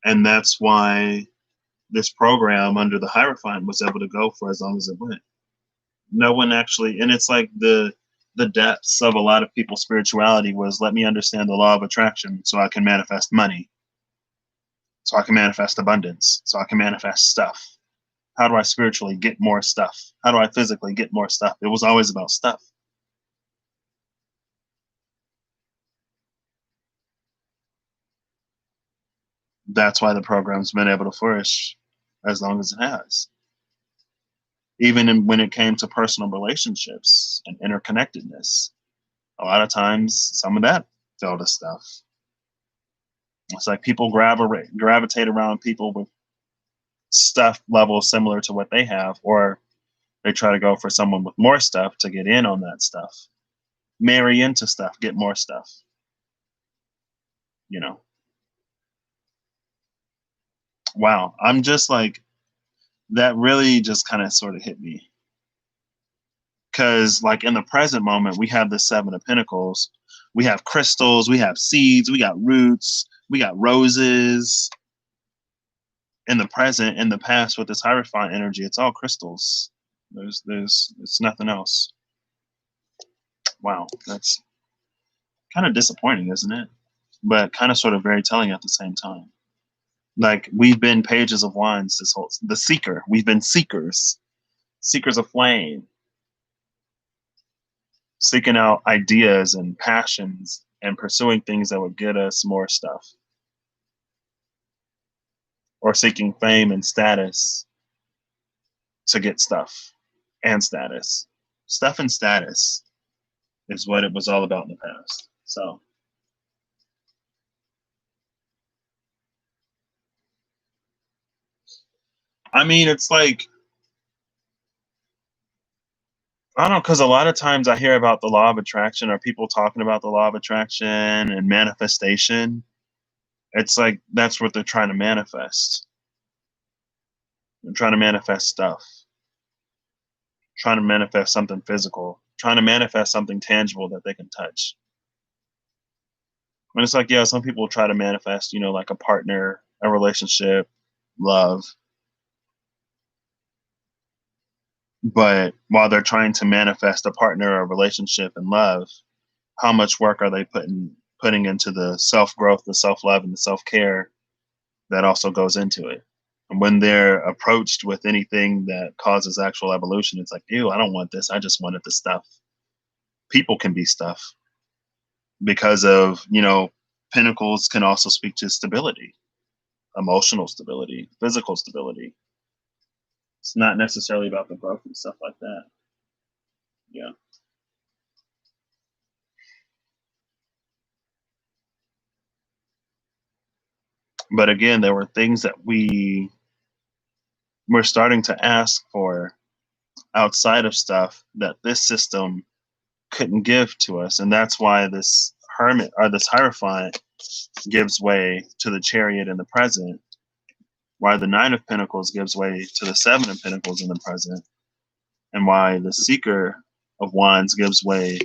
And that's why this program under the Hierophant was able to go for as long as it went. No one actually, and it's like the depths of a lot of people's spirituality was, let me understand the law of attraction so I can manifest money, so I can manifest abundance, so I can manifest stuff. How do I spiritually get more stuff? How do I physically get more stuff? It was always about stuff. That's why the program's been able to flourish as long as it has. Even when it came to personal relationships and interconnectedness, a lot of times some of that fell to stuff. It's like people gravitate around people with stuff levels similar to what they have, or they try to go for someone with more stuff to get in on that stuff, marry into stuff, get more stuff, you know. Wow, I'm just like, that really just kind of sort of hit me, because like in the present moment we have the 7 of Pentacles, we have crystals, we have seeds, we got roots, we got roses. In the present, in the past, with this Hierophant energy, it's all crystals. There's it's nothing else. Wow, that's Kind of disappointing, isn't it? But kind of sort of very telling at the same time. Like we've been pages of wands this whole the seeker. We've been seekers, seekers of flame, seeking out ideas and passions and pursuing things that would get us more stuff, or seeking fame and status to get stuff and status. Stuff and status is what it was all about in the past. So, I mean, it's like, I don't know, because a lot of times I hear about the law of attraction or people talking about the law of attraction and manifestation. It's like that's what they're trying to manifest. They're trying to manifest stuff, trying to manifest something physical, trying to manifest something tangible that they can touch. And it's like, yeah, some people try to manifest, like a partner, a relationship, love. But while they're trying to manifest a partner, a relationship, and love, how much work are they putting into the self growth, the self love, and the self care that also goes into it? And when they're approached with anything that causes actual evolution, it's like, ew, I don't want this. I just wanted the stuff. People can be stuff because of, pentacles can also speak to stability, emotional stability, physical stability. It's not necessarily about the growth and stuff like that. Yeah. But again, there were things that we were starting to ask for outside of stuff that this system couldn't give to us. And that's why this hermit or this Hierophant gives way to the Chariot in the present, why the Nine of Pentacles gives way to the Seven of Pentacles in the present, and why the Seeker of Wands gives way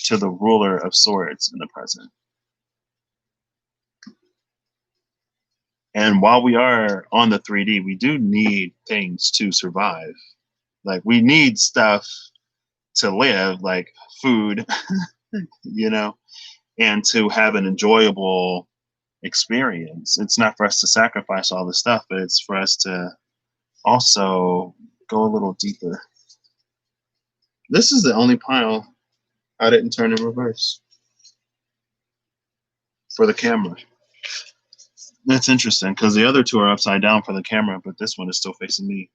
to the Ruler of Swords in the present. And while we are on the 3D, we do need things to survive. Like we need stuff to live, like food, and to have an enjoyable experience. It's not for us to sacrifice all this stuff, but it's for us to also go a little deeper. This is the only pile I didn't turn in reverse for the camera. That's interesting because the other two are upside down for the camera, but this one is still facing me.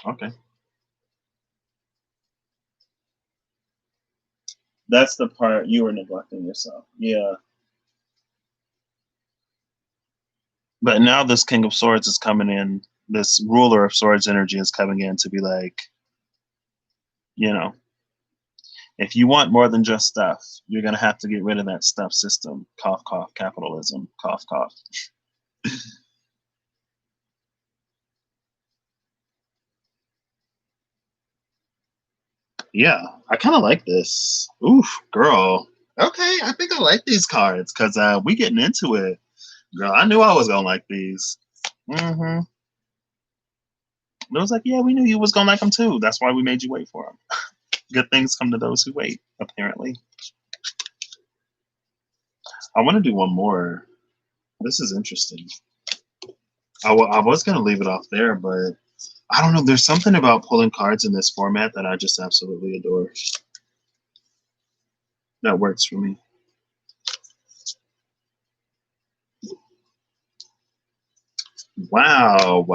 Okay. That's the part you were neglecting yourself. Yeah. But now this King of Swords is coming in. This Ruler of Swords energy is coming in to be like, if you want more than just stuff, you're going to have to get rid of that stuff system. Cough, cough, capitalism. Cough, cough. Yeah, I kind of like this. Oof, girl. Okay, I think I like these cards because we getting into it. Girl, I knew I was going to like these. Mm-hmm. It was like, yeah, we knew you was going to like them too. That's why we made you wait for them. Good things come to those who wait, apparently. I want to do one more. This is interesting. I was going to leave it off there, but I don't know. There's something about pulling cards in this format that I just absolutely adore. That works for me. Wow.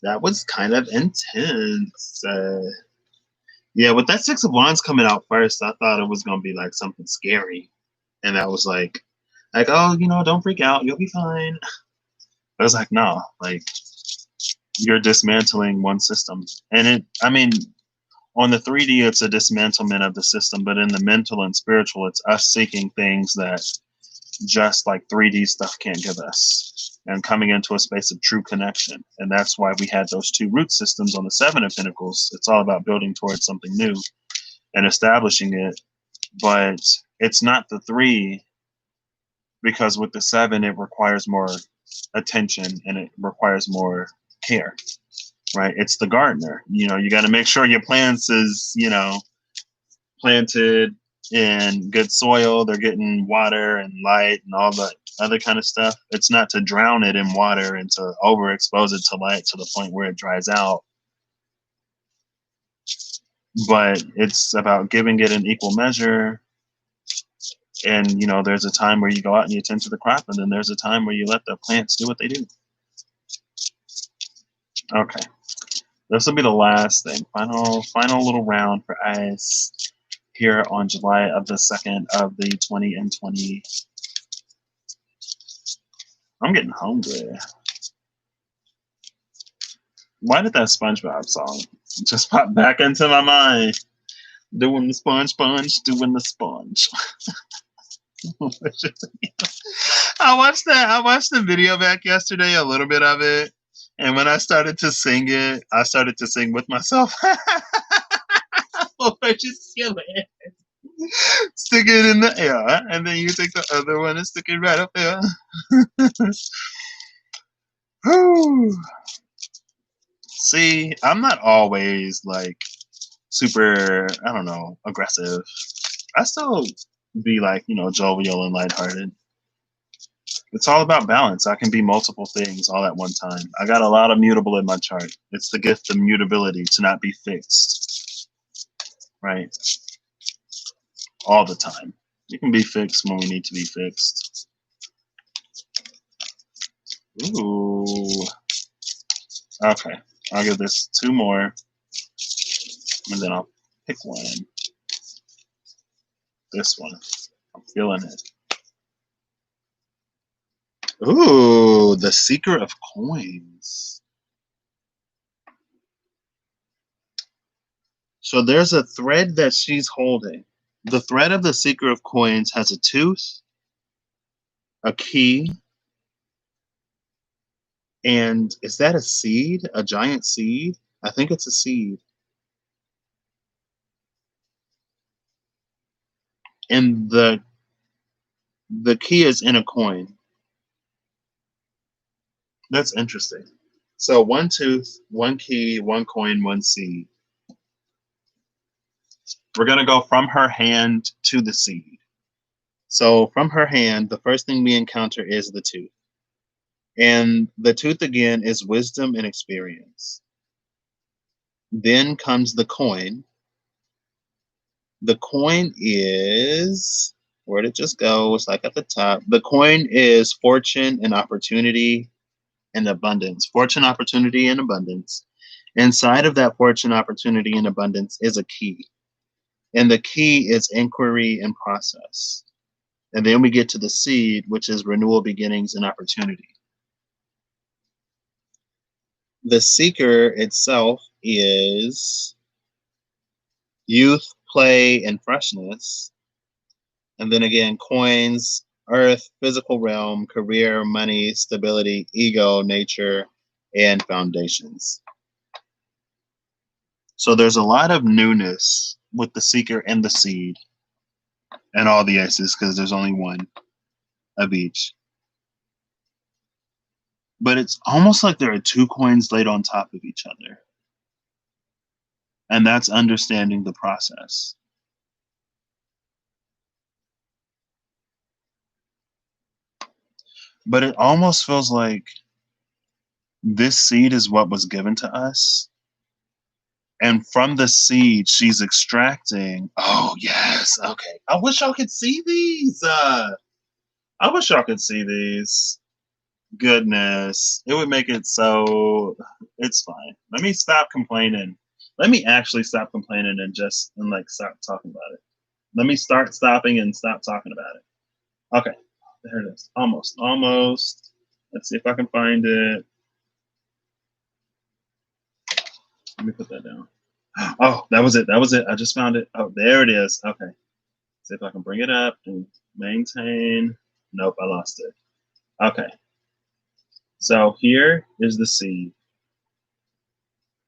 That was kind of intense. Yeah, with that Six of Wands coming out first, I thought it was going to be like something scary. And that was like, oh, don't freak out. You'll be fine. I was like, no, like you're dismantling one system. And on the 3D, it's a dismantlement of the system, but in the mental and spiritual, it's us seeking things that just like 3D stuff can't give us and coming into a space of true connection. And that's why we had those two root systems on the Seven of Pentacles. It's all about building towards something new and establishing it. But it's not the 3, because with the 7, it requires more attention and it requires more care, right? It's the gardener. You got to make sure your plants is, planted in good soil. They're getting water and light and all the other kind of stuff. It's not to drown it in water and to overexpose it to light to the point where it dries out, but it's about giving it an equal measure. And there's a time where you go out and you tend to the crop, and then there's a time where you let the plants do what they do. Okay, this will be the last thing, final little round for ice here on July of the 2nd of the 20 and 20. I'm getting hungry. Why did that SpongeBob song just pop back into my mind? Doing the sponge, doing the sponge. I watched the video back yesterday, a little bit of it, and when I started to sing it, I started to sing with myself. Just kill it. Stick it in the air, and then you take the other one and stick it right up there. See, I'm not always like super, I don't know, aggressive. I still be like, jovial and lighthearted. It's all about balance. I can be multiple things all at one time. I got a lot of mutable in my chart. It's the gift of mutability, to not be fixed, right? All the time. You can be fixed when we need to be fixed. Ooh. Okay. I'll give this 2 more, and then I'll pick one. This one. I'm feeling it. Ooh, the Seeker of Coins. So there's a thread that she's holding. The thread of the Seeker of Coins has a tooth, a key, and is that a seed? A giant seed? I think it's a seed. And the key is in a coin. That's interesting. So 1 tooth, 1 key, 1 coin, 1 seed. We're going to go from her hand to the seed. So from her hand, the first thing we encounter is the tooth. And the tooth again is wisdom and experience. Then comes the coin. The coin is, where'd it just go? It's like at the top. The coin is fortune and opportunity and abundance. Fortune, opportunity, and abundance. Inside of that fortune, opportunity, and abundance is a key. And the key is inquiry and process. And then we get to the seed, which is renewal, beginnings, and opportunity. The seeker itself is youth, play, and freshness. And then again, coins, earth, physical realm, career, money, stability, ego, nature, and foundations. So there's a lot of newness with the seeker and the seed and all the aces, because there's only one of each. But it's almost like there are 2 coins laid on top of each other. And that's understanding the process. But it almost feels like this seed is what was given to us. And from the seed, she's extracting. Oh, yes. Okay. I wish y'all could see these. I wish y'all could see these. Goodness. It would make it so. It's fine. Let me stop complaining. Let me actually stop complaining and stop talking about it. Let me start stopping and stop talking about it. Okay. There it is. Almost. Let's see if I can find it. Let me put that down. Oh, that was it. I just found it. Oh, there it is. Okay. See if I can bring it up and maintain. Nope, I lost it. Okay. So here is the seed.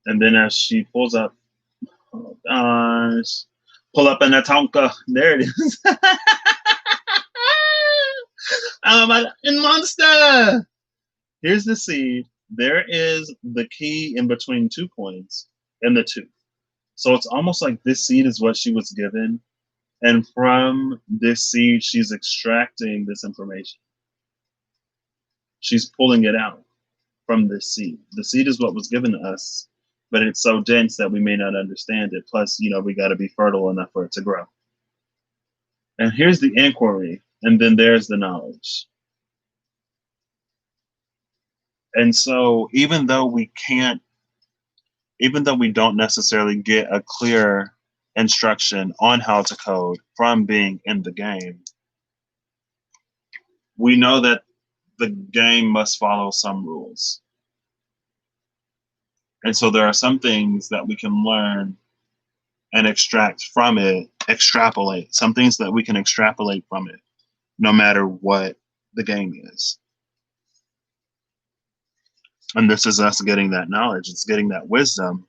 And then as she pulls up, oh gosh, pull up in the tonka. There it is. In monster. Here's the seed. There is the key in between 2 coins and the tooth. So it's almost like this seed is what she was given. And from this seed, she's extracting this information. She's pulling it out from this seed. The seed is what was given to us, but it's so dense that we may not understand it. Plus, we got to be fertile enough for it to grow. And here's the inquiry, and then there's the knowledge. And so even though we don't necessarily get a clear instruction on how to code from being in the game, we know that the game must follow some rules. And so there are some things that we can learn and extract from it, extrapolate, some things that we can extrapolate from it, no matter what the game is. And this is us getting that knowledge. It's getting that wisdom,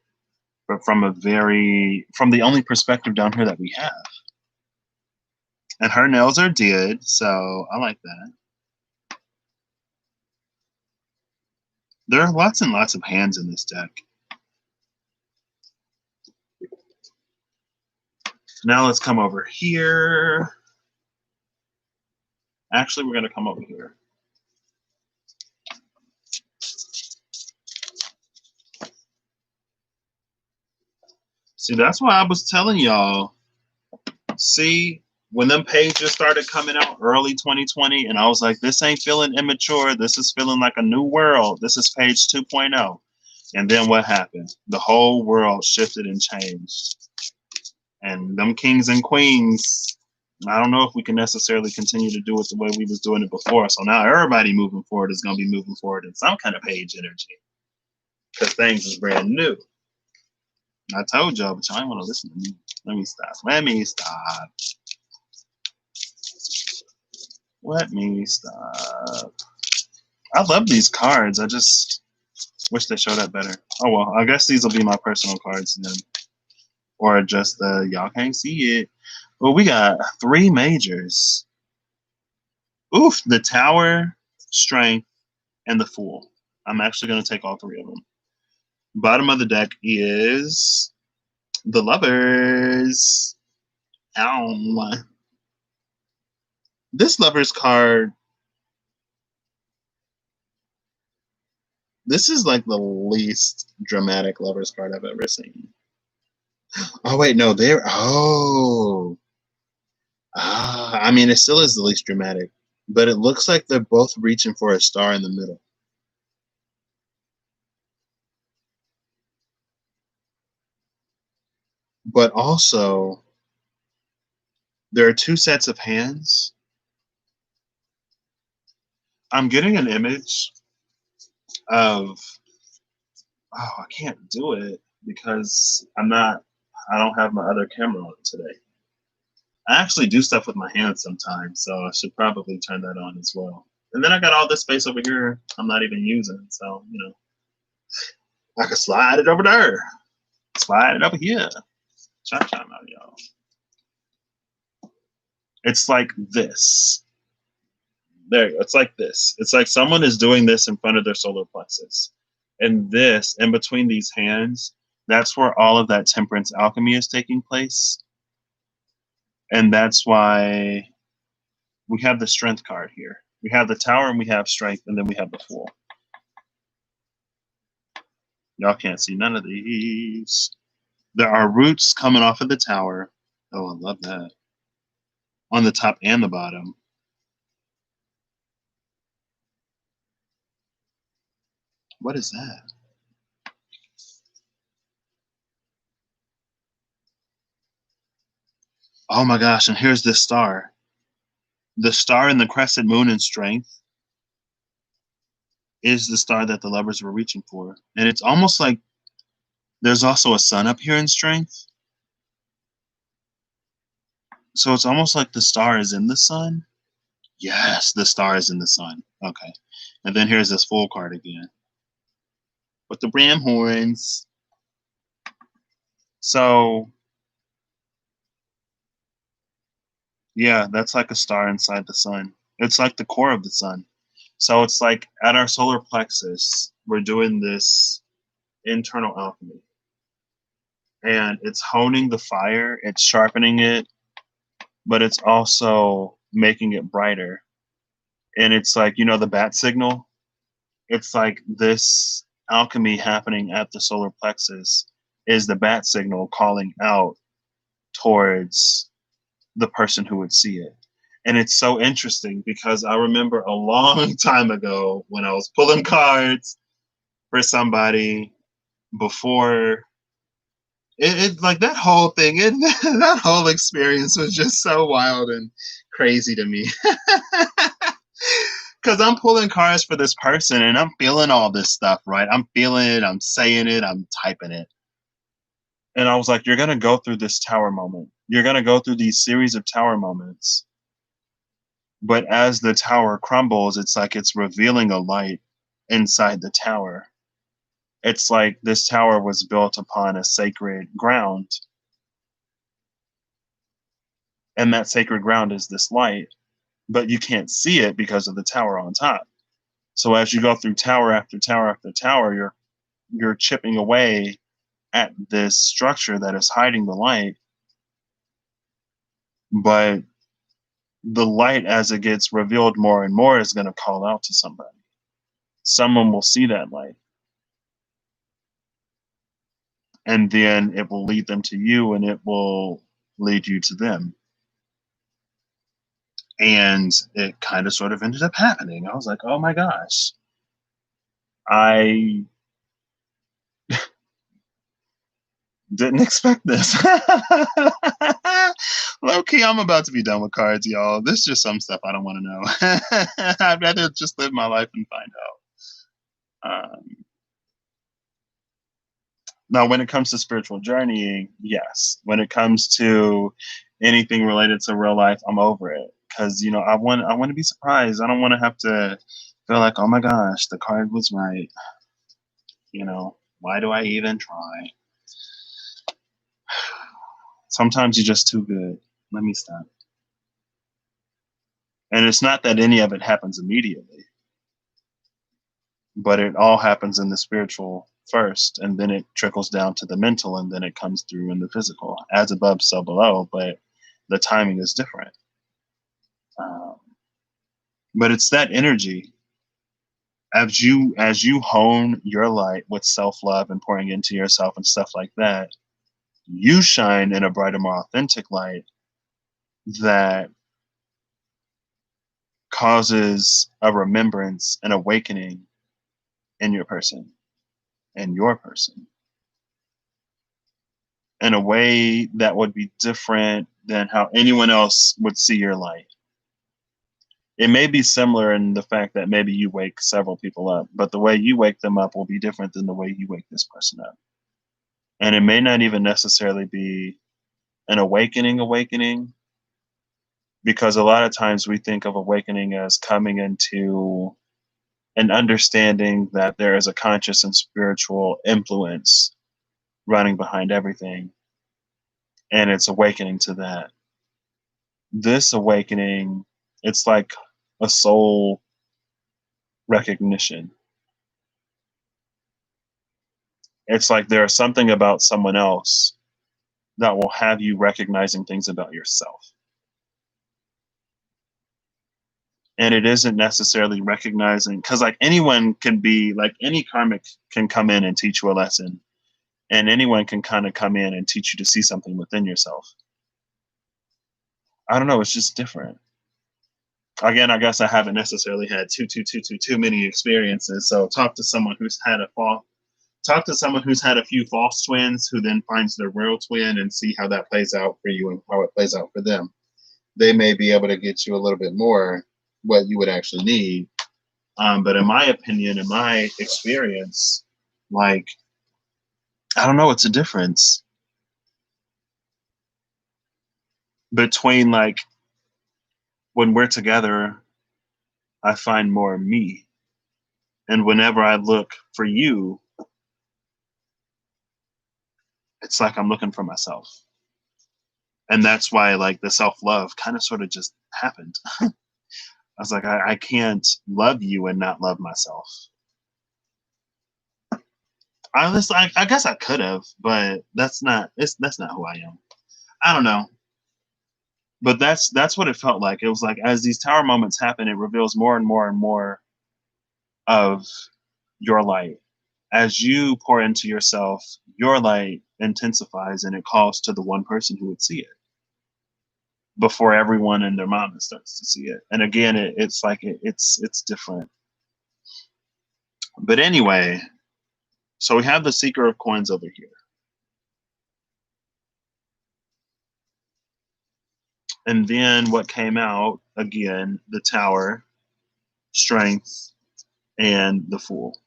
but from the only perspective down here that we have. And her nails are did, so I like that. There are lots and lots of hands in this deck. Now let's come over here. Actually, we're going to come over here. See, that's why I was telling y'all. See, when them pages started coming out early 2020, and I was like, this ain't feeling immature. This is feeling like a new world. This is page 2.0. And then what happened? The whole world shifted and changed. And them kings and queens, I don't know if we can necessarily continue to do it the way we was doing it before. So now everybody moving forward is going to be moving forward in some kind of page energy, because things is brand new. I told y'all, but y'all ain't want to listen to me. Let me stop. Let me stop. I love these cards. I just wish they showed up better. Oh well, I guess these will be my personal cards then. Or just y'all can't see it. Well, we got 3 majors. Oof, the Tower, Strength, and the Fool. I'm actually going to take all 3 of them. Bottom of the deck is the Lovers. Ow. This Lovers card, this is like the least dramatic Lovers card I've ever seen. Oh, wait, no, I mean, it still is the least dramatic, but it looks like they're both reaching for a star in the middle. But also, there are 2 sets of hands. I'm getting an image of, I can't do it because I don't have my other camera on today. I actually do stuff with my hands sometimes, so I should probably turn that on as well. And then I got all this space over here I'm not even using, so, I can slide it over there. Slide it over here. Cha-cha now, y'all. It's like this. There you go. It's like this. It's like someone is doing this in front of their solar plexus. And this, in between these hands, that's where all of that temperance alchemy is taking place. And that's why we have the strength card here. We have the Tower and we have strength, and then we have the Fool. Y'all can't see none of these. There are roots coming off of the Tower. Oh, I love that. On the top and the bottom. What is that? Oh my gosh, and here's this star. The star in the crescent moon in strength is the star that the Lovers were reaching for. And it's almost like there's also a sun up here in strength. So it's almost like the star is in the sun. Yes, the star is in the sun. Okay. And then here's this Fool card again with the ram horns. So, yeah, that's like a star inside the sun. It's like the core of the sun. So it's like at our solar plexus, we're doing this internal alchemy. and it's honing the fire, it's sharpening it, but it's also making it brighter. And it's like, you know, the bat signal, it's like this alchemy happening at the solar plexus is the bat signal calling out towards the person who would see it. And it's so interesting because I remember a long time ago when I was pulling cards for somebody before it like that whole thing, that whole experience was just so wild and crazy to me. Because I'm pulling cards for this person and I'm feeling all this stuff, right? I'm feeling it, I'm saying it, I'm typing it. And I was like, you're going to go through this tower moment. You're going to go through these series of tower moments. But as the tower crumbles, it's like it's revealing a light inside the tower. It's like this tower was built upon a sacred ground. And that sacred ground is this light, but you can't see it because of the tower on top. So as you go through tower after tower after tower, you're chipping away at this structure that is hiding the light, but the light as it gets revealed more and more is going to call out to somebody. Someone will see that light, and then it will lead them to you and it will lead you to them. And it kind of sort of ended up happening. I was like, oh my gosh, I didn't expect this. Low key, I'm about to be done with cards, y'all. This is just some stuff I don't want to know. I'd rather just live my life and find out. Now, when it comes to spiritual journeying, yes. When it comes to anything related to real life, I'm over it because you know I want to be surprised. I don't want to have to feel like, oh my gosh, the card was right. You know, why do I even try? Sometimes you're just too good. Let me stop. And it's not that any of it happens immediately, but it all happens in the spiritual first, and then it trickles down to the mental, and then it comes through in the physical, as above, so below. But the timing is different. Um, but it's that energy as you hone your light with self love and pouring into yourself and stuff like that. You shine in a brighter, more authentic light that causes a remembrance, an awakening in your person and your person in a way that would be different than how anyone else would see your light. It may be similar in the fact that maybe you wake several people up, but the way you wake them up will be different than the way you wake this person up. And it may not even necessarily be an awakening, because a lot of times we think of awakening as coming into an understanding that there is a conscious and spiritual influence running behind everything, and it's awakening to that. This awakening, it's like a soul recognition. It's like there's something about someone else that will have you recognizing things about yourself. And it isn't necessarily recognizing, because like anyone can be like, any karmic can come in and teach you a lesson, and anyone can kind of come in and teach you to see something within yourself. I don't know, it's just different. Again, I guess I haven't necessarily had too many experiences. So talk to someone who's had a few false twins, who then finds their real twin, and see how that plays out for you and how it plays out for them. They may be able to get you a little bit more what you would actually need. But in my opinion, in my experience, like, I don't know, it's a difference between like when we're together, I find more of me. And whenever I look for you, it's like I'm looking for myself. And that's why like the self-love kind of sort of just happened. I was like, I can't love you and not love myself. I guess I could have, but that's not who I am. I don't know. But that's what it felt like. It was like as these tower moments happen, it reveals more and more and more of your light. As you pour into yourself, your light intensifies and it calls to the one person who would see it before everyone and their mama starts to see it. And again, it's like it's different. But anyway, so we have the Seeker of Coins over here. And then what came out again, the Tower, Strength, and the Fool.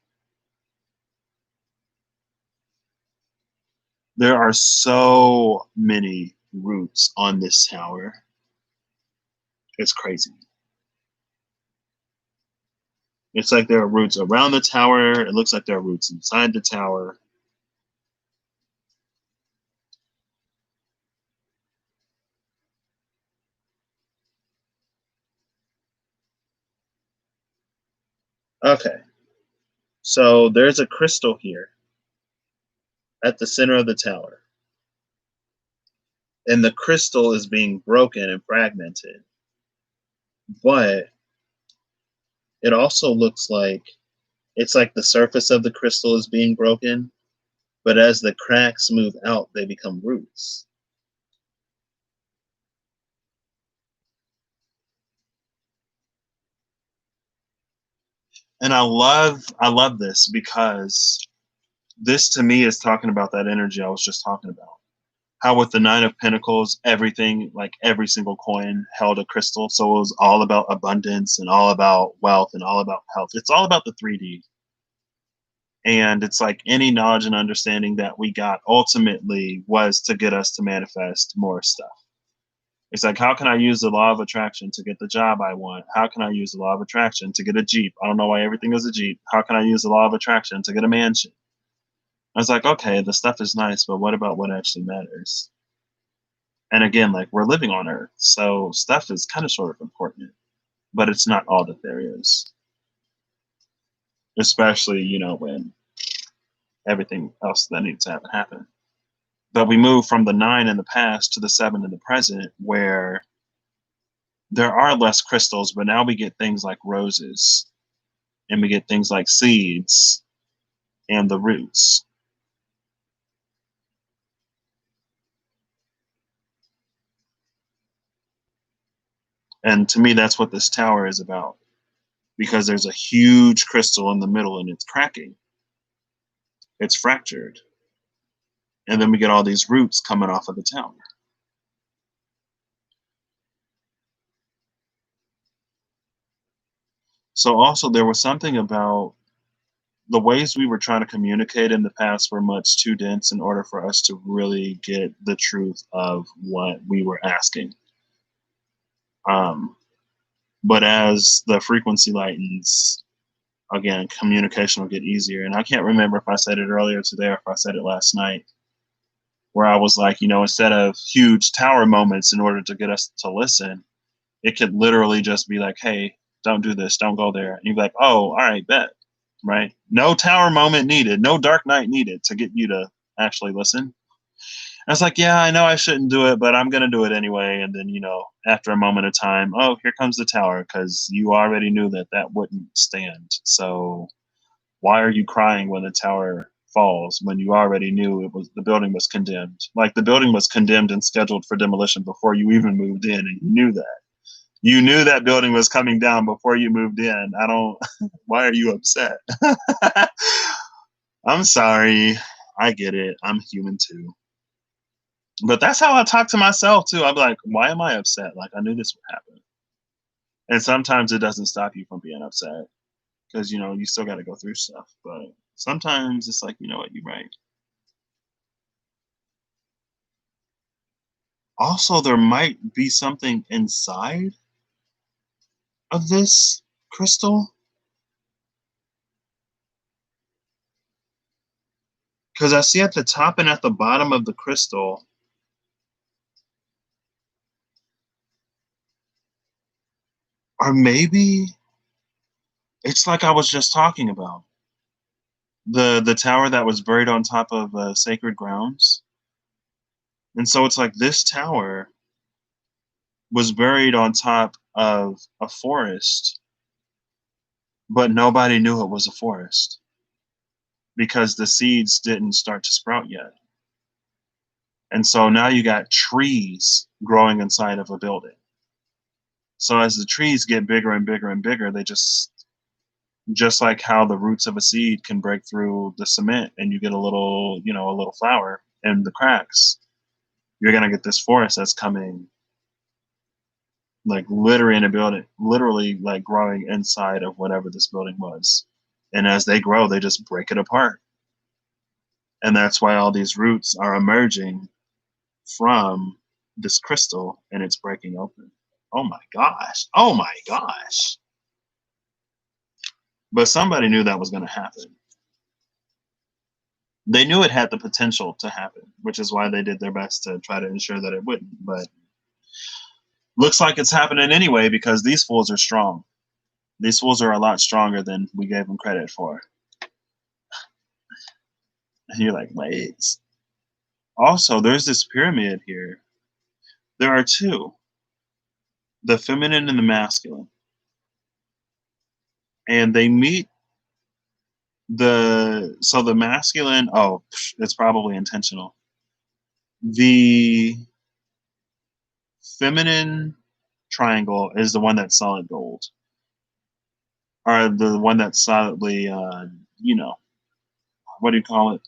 There are so many roots on this tower. It's crazy. It's like there are roots around the tower. It looks like there are roots inside the tower. Okay. So there's a crystal here at the center of the tower. And the crystal is being broken and fragmented. But it also looks like it's like the surface of the crystal is being broken, but as the cracks move out, they become roots. And I love this because this to me is talking about that energy I was just talking about. How with the Nine of Pentacles, everything, like every single coin held a crystal. So it was all about abundance and all about wealth and all about health. It's all about the 3D. And it's like any knowledge and understanding that we got ultimately was to get us to manifest more stuff. It's like, how can I use the law of attraction to get the job I want? How can I use the law of attraction to get a Jeep? I don't know why everything is a Jeep. How can I use the law of attraction to get a mansion? I was like, okay, the stuff is nice, but what about what actually matters? And again, like we're living on Earth, so stuff is kind of sort of important, but it's not all that there is. Especially, when everything else that needs to happen. But we move from the 9 in the past to the 7 in the present, where there are less crystals, but now we get things like roses, and we get things like seeds and the roots. And to me, that's what this tower is about, because there's a huge crystal in the middle and it's cracking, it's fractured. And then we get all these roots coming off of the tower. So also there was something about the ways we were trying to communicate in the past were much too dense in order for us to really get the truth of what we were asking. Um, but as the frequency lightens, again, communication will get easier. And I can't remember if I said it earlier today or if I said it last night, where I was like, instead of huge tower moments in order to get us to listen, it could literally just be like, hey, don't do this, don't go there. And you'd be like, oh, all right, bet. Right? No tower moment needed, no dark night needed to get you to actually listen. I was like, yeah, I know I shouldn't do it, but I'm going to do it anyway. And then, after a moment of time, oh, here comes the tower, because you already knew that that wouldn't stand. So why are you crying when the tower falls when you already knew the building was condemned? Like the building was condemned and scheduled for demolition before you even moved in, and you knew that. You knew that building was coming down before you moved in. I don't. Why are you upset? I'm sorry. I get it. I'm human too. But that's how I talk to myself too. I'm like, why am I upset? Like I knew this would happen. And sometimes it doesn't stop you from being upset because you still got to go through stuff. But sometimes it's like, you know what, you're right. Also, there might be something inside of this crystal, because I see at the top and at the bottom of the crystal, or maybe it's like I was just talking about. the tower that was buried on top of sacred grounds. And so it's like this tower was buried on top of a forest, but nobody knew it was a forest because the seeds didn't start to sprout yet. And so now you got trees growing inside of a building. So as the trees get bigger and bigger and bigger, they just like how the roots of a seed can break through the cement and you get a little, a little flower in the cracks. You're gonna get this forest that's coming like literally in a building, literally like growing inside of whatever this building was. And as they grow, they just break it apart. And that's why all these roots are emerging from this crystal and it's breaking open. Oh my gosh. Oh my gosh. But somebody knew that was going to happen. They knew it had the potential to happen, which is why they did their best to try to ensure that it wouldn't. But looks like it's happening anyway because these fools are strong. These fools are a lot stronger than we gave them credit for. And you're like, wait. Also, there's this pyramid here. There are two, the feminine and the masculine. And they meet the masculine, it's probably intentional. The feminine triangle is the one that's solid gold. Or the one that's solidly, what do you call it?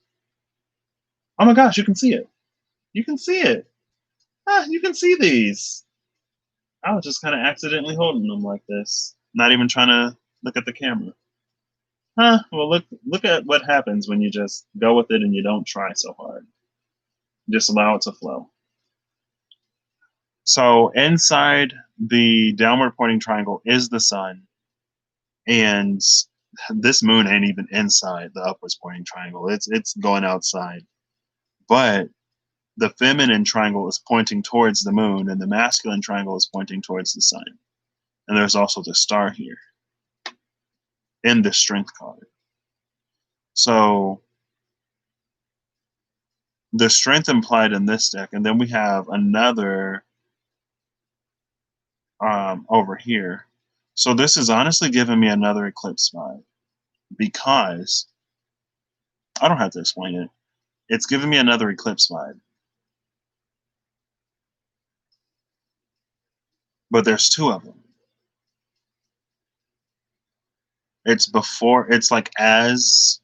Oh my gosh, you can see it. You can see it. You can see these. I was just kind of accidentally holding them like this, not even trying to look at the camera. Well, look at what happens when you just go with it and you don't try so hard. Just allow it to flow. So inside the downward pointing triangle is the sun, and this moon ain't even inside the upwards pointing triangle. It's going outside. But the feminine triangle is pointing towards the moon, and the masculine triangle is pointing towards the sun. And there's also the star here in the strength card. So the strength implied in this deck, and then we have another over here. So this is honestly giving me another eclipse vibe because I don't have to explain it. It's giving me another eclipse vibe. But there's two of them. It's like as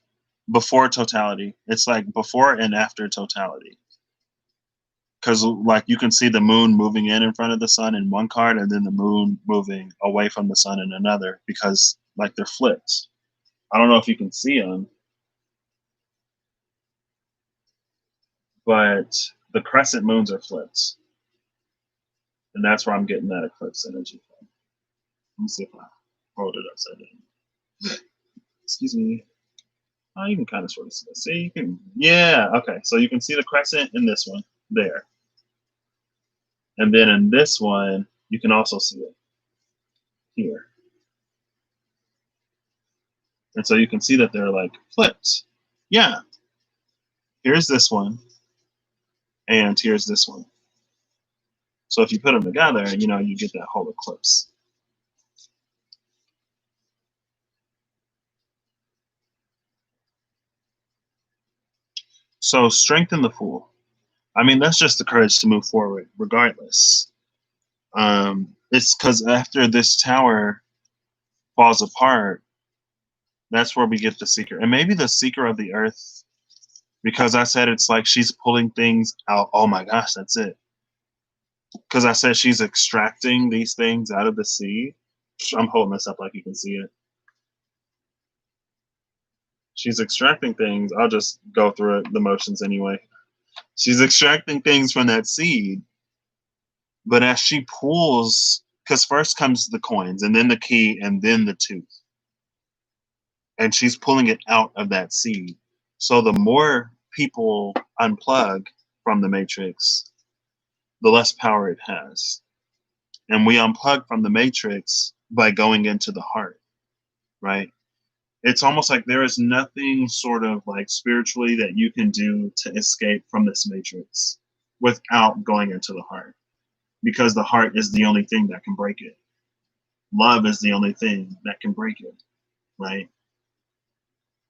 before totality. It's like before and after totality. Because like you can see the moon moving in front of the sun in one card and then the moon moving away from the sun in another because like they're flipped. I don't know if you can see them, but the crescent moons are flipped. And that's where I'm getting that eclipse energy from. Let me see if I hold it upside down. Excuse me. Oh, you can kind of sort of see it. See, you can, yeah, okay. So you can see the crescent in this one there. And then in this one, you can also see it here. And so you can see that they're like flipped. Yeah. Here's this one, and here's this one. So if you put them together, you get that whole eclipse. So strengthen the fool. I mean, that's just the courage to move forward, regardless. It's because after this tower falls apart, that's where we get the seeker, and maybe the seeker of the earth, because I said it's like she's pulling things out. Oh my gosh, that's it. Because I said she's extracting these things out of the sea. I'm holding this up like you can see it. She's extracting things. I'll just go through it, the motions anyway. She's extracting things from that seed. But as she pulls, because first comes the coins, and then the key, and then the tooth. And she's pulling it out of that seed. So the more people unplug from the matrix, the less power it has. And we unplug from the matrix by going into the heart, right? It's almost like there is nothing sort of like spiritually that you can do to escape from this matrix without going into the heart, because the heart is the only thing that can break it. Love is the only thing that can break it, right?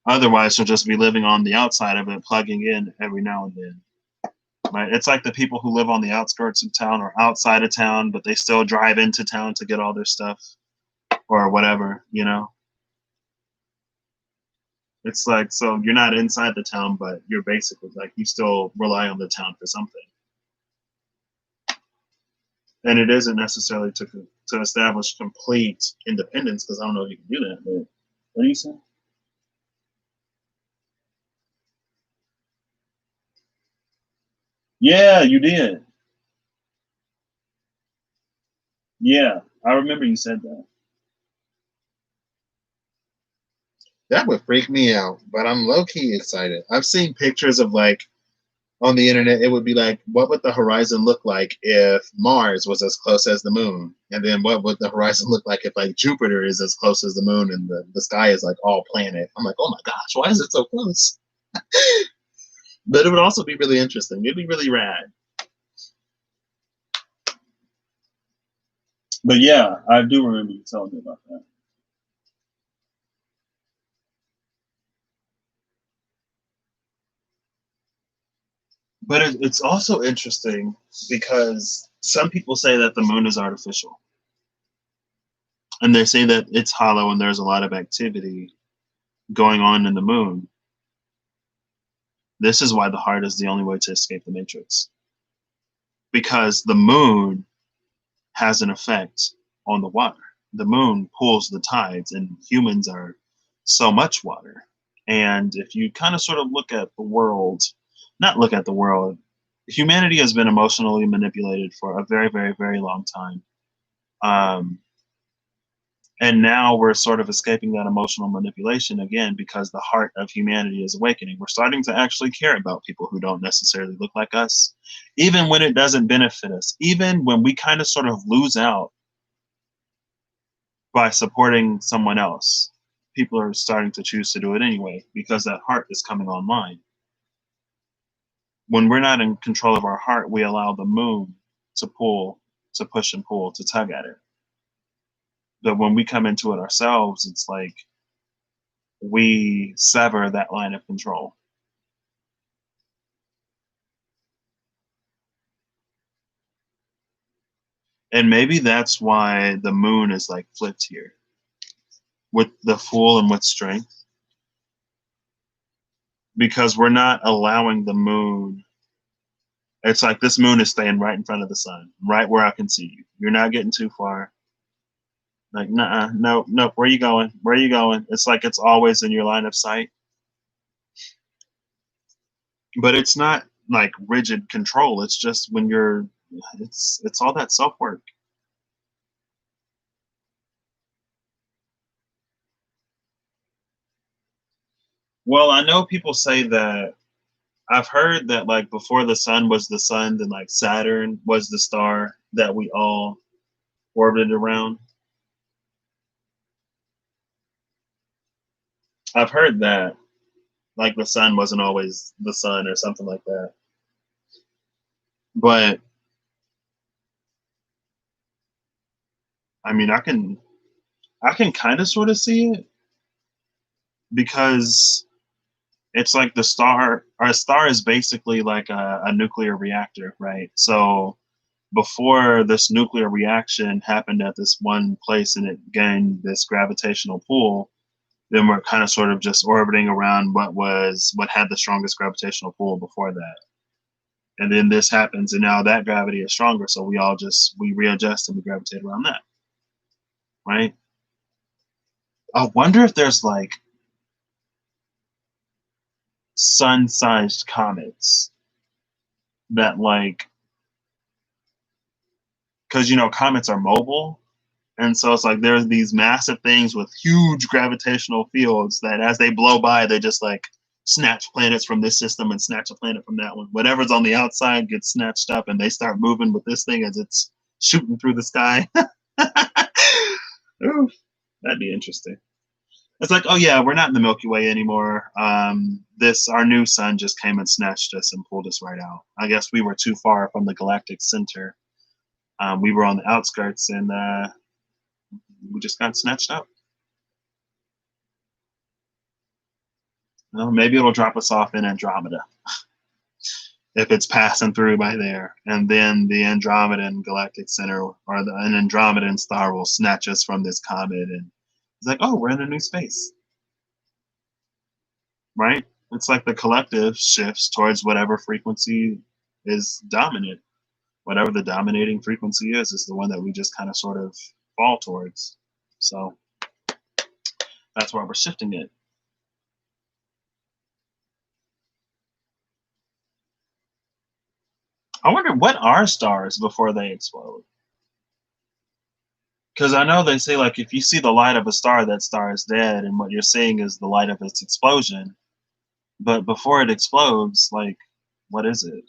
Otherwise, you'll just be living on the outside of it, plugging in every now and then, right? It's like the people who live on the outskirts of town or outside of town, but they still drive into town to get all their stuff or whatever, you know? It's like, so you're not inside the town, but you're basically like, you still rely on the town for something. And it isn't necessarily to establish complete independence, because I don't know if you can do that, but what do you say? Yeah, you did. Yeah, I remember you said that. That would freak me out, but I'm low key excited. I've seen pictures of like on the internet, it would be like, what would the horizon look like if Mars was as close as the moon? And then what would the horizon look like if like Jupiter is as close as the moon and the sky is like all planet? I'm like, oh my gosh, why is it so close? But it would also be really interesting. It'd be really rad. But yeah, I do remember you telling me about that. But it's also interesting because some people say that the moon is artificial, and they say that it's hollow and there's a lot of activity going on in the moon. This is why the heart is the only way to escape the matrix, because the moon has an effect on the water. The moon pulls the tides, and humans are so much water. And if you kind of sort of look at the world, not look at the world, humanity has been emotionally manipulated for a very, very, very long time. Um, and now we're sort of escaping that emotional manipulation again, because the heart of humanity is awakening. We're starting to actually care about people who don't necessarily look like us, even when it doesn't benefit us, even when we kind of sort of lose out by supporting someone else. People are starting to choose to do it anyway because that heart is coming online. When we're not in control of our heart, we allow the moon to pull, to push and pull, to tug at it. But when we come into it ourselves, it's like we sever that line of control. And maybe that's why the moon is like flipped here with the fool and with strength, because we're not allowing the moon. It's like this moon is staying right in front of the sun, right where I can see you. You're not getting too far. Like, nah, no, no. Where are you going? Where are you going? It's like it's always in your line of sight, but it's not like rigid control. It's just when you're, it's all that self work. Well, I know people say that. I've heard that like before the sun was the sun, then like Saturn was the star that we all orbited around. I've heard that like the sun wasn't always the sun or something like that. But I mean, I can kind of sort of see it, because it's like the star, our star is basically like a nuclear reactor, right? So before this nuclear reaction happened at this one place and it gained this gravitational pull, then we're kind of sort of just orbiting around what had the strongest gravitational pull before that. And then this happens and now that gravity is stronger, so we readjust and we gravitate around that, right? I wonder if there's like sun-sized comets that like, because comets are mobile, and so it's like there's these massive things with huge gravitational fields that as they blow by, they just like snatch planets from this system and snatch a planet from that one. Whatever's on the outside gets snatched up, and they start moving with this thing as it's shooting through the sky. Ooh, that'd be interesting. It's like, oh yeah, we're not in the Milky Way anymore. This our new sun just came and snatched us and pulled us right out. I guess we were too far from the galactic center. We were on the outskirts, and we just got snatched up. Well, maybe it'll drop us off in Andromeda if it's passing through by there, and then the Andromedan Galactic Center or an Andromedan star will snatch us from this comet, and it's like, oh, we're in a new space, right? It's like the collective shifts towards whatever frequency is dominant. Whatever the dominating frequency is the one that we just kind of sort of fall towards. So that's why we're shifting it. I wonder what are stars before they explode? Because I know they say, like, if you see the light of a star, that star is dead, and what you're seeing is the light of its explosion. But before it explodes, like, what is it?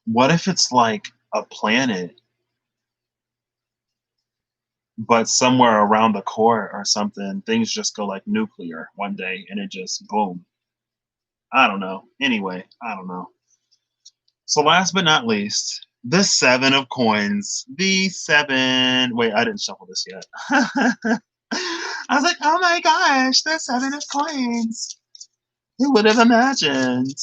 What if it's like a planet, but somewhere around the core or something, things just go like nuclear one day and it just boom. I don't know. Anyway, I don't know. So last but not least, the seven of coins. The seven. Wait, I didn't shuffle this yet. I was like, oh my gosh, the seven of coins. Who would have imagined?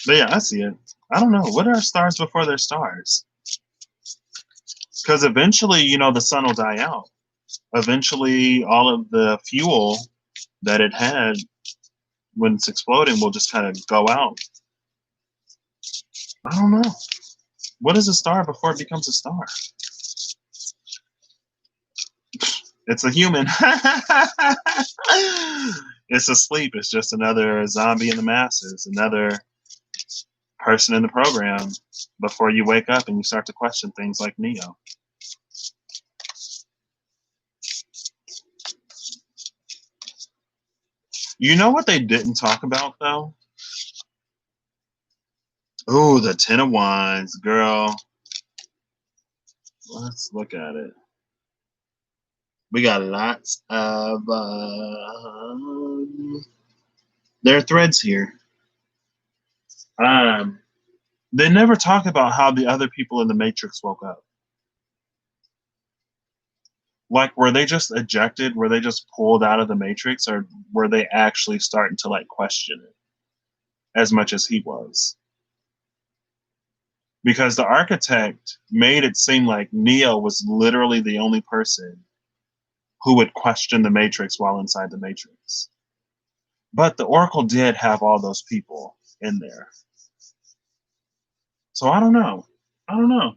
But yeah, I see it. I don't know. What are stars before they're stars? Because eventually, the sun will die out. Eventually, all of the fuel that it had when it's exploding will just kind of go out. I don't know. What is a star before it becomes a star? It's a human. It's asleep. It's just another zombie in the masses, another person in the program before you wake up and you start to question things like Neo. You know what they didn't talk about, though? Oh, the Ten of Wands, girl. Let's look at it. We got lots of there are threads here. They never talk about how the other people in the Matrix woke up. Like, were they just ejected? Were they just pulled out of the Matrix, or were they actually starting to like question it as much as he was? Because the architect made it seem like Neo was literally the only person who would question the Matrix while inside the Matrix. But the Oracle did have all those people in there. So I don't know. I don't know.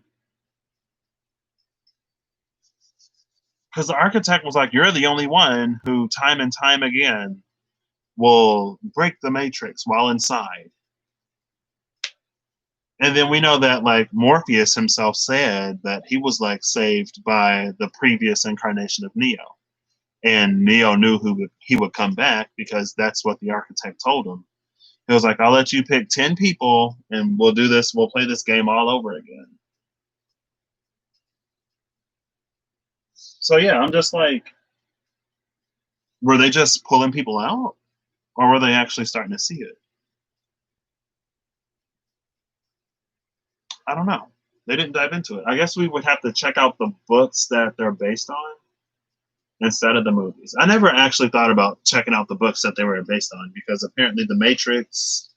Because the architect was like, you're the only one who, time and time again, will break the Matrix while inside. And then we know that, like, Morpheus himself said that he was, like, saved by the previous incarnation of Neo. And Neo knew he would come back because that's what the architect told him. He was like, I'll let you pick 10 people and we'll do this. We'll play this game all over again. So, yeah, I'm just like, were they just pulling people out? Or were they actually starting to see it? I don't know. They didn't dive into it. I guess we would have to check out the books that they're based on instead of the movies. I never actually thought about checking out the books that they were based on because apparently The Matrix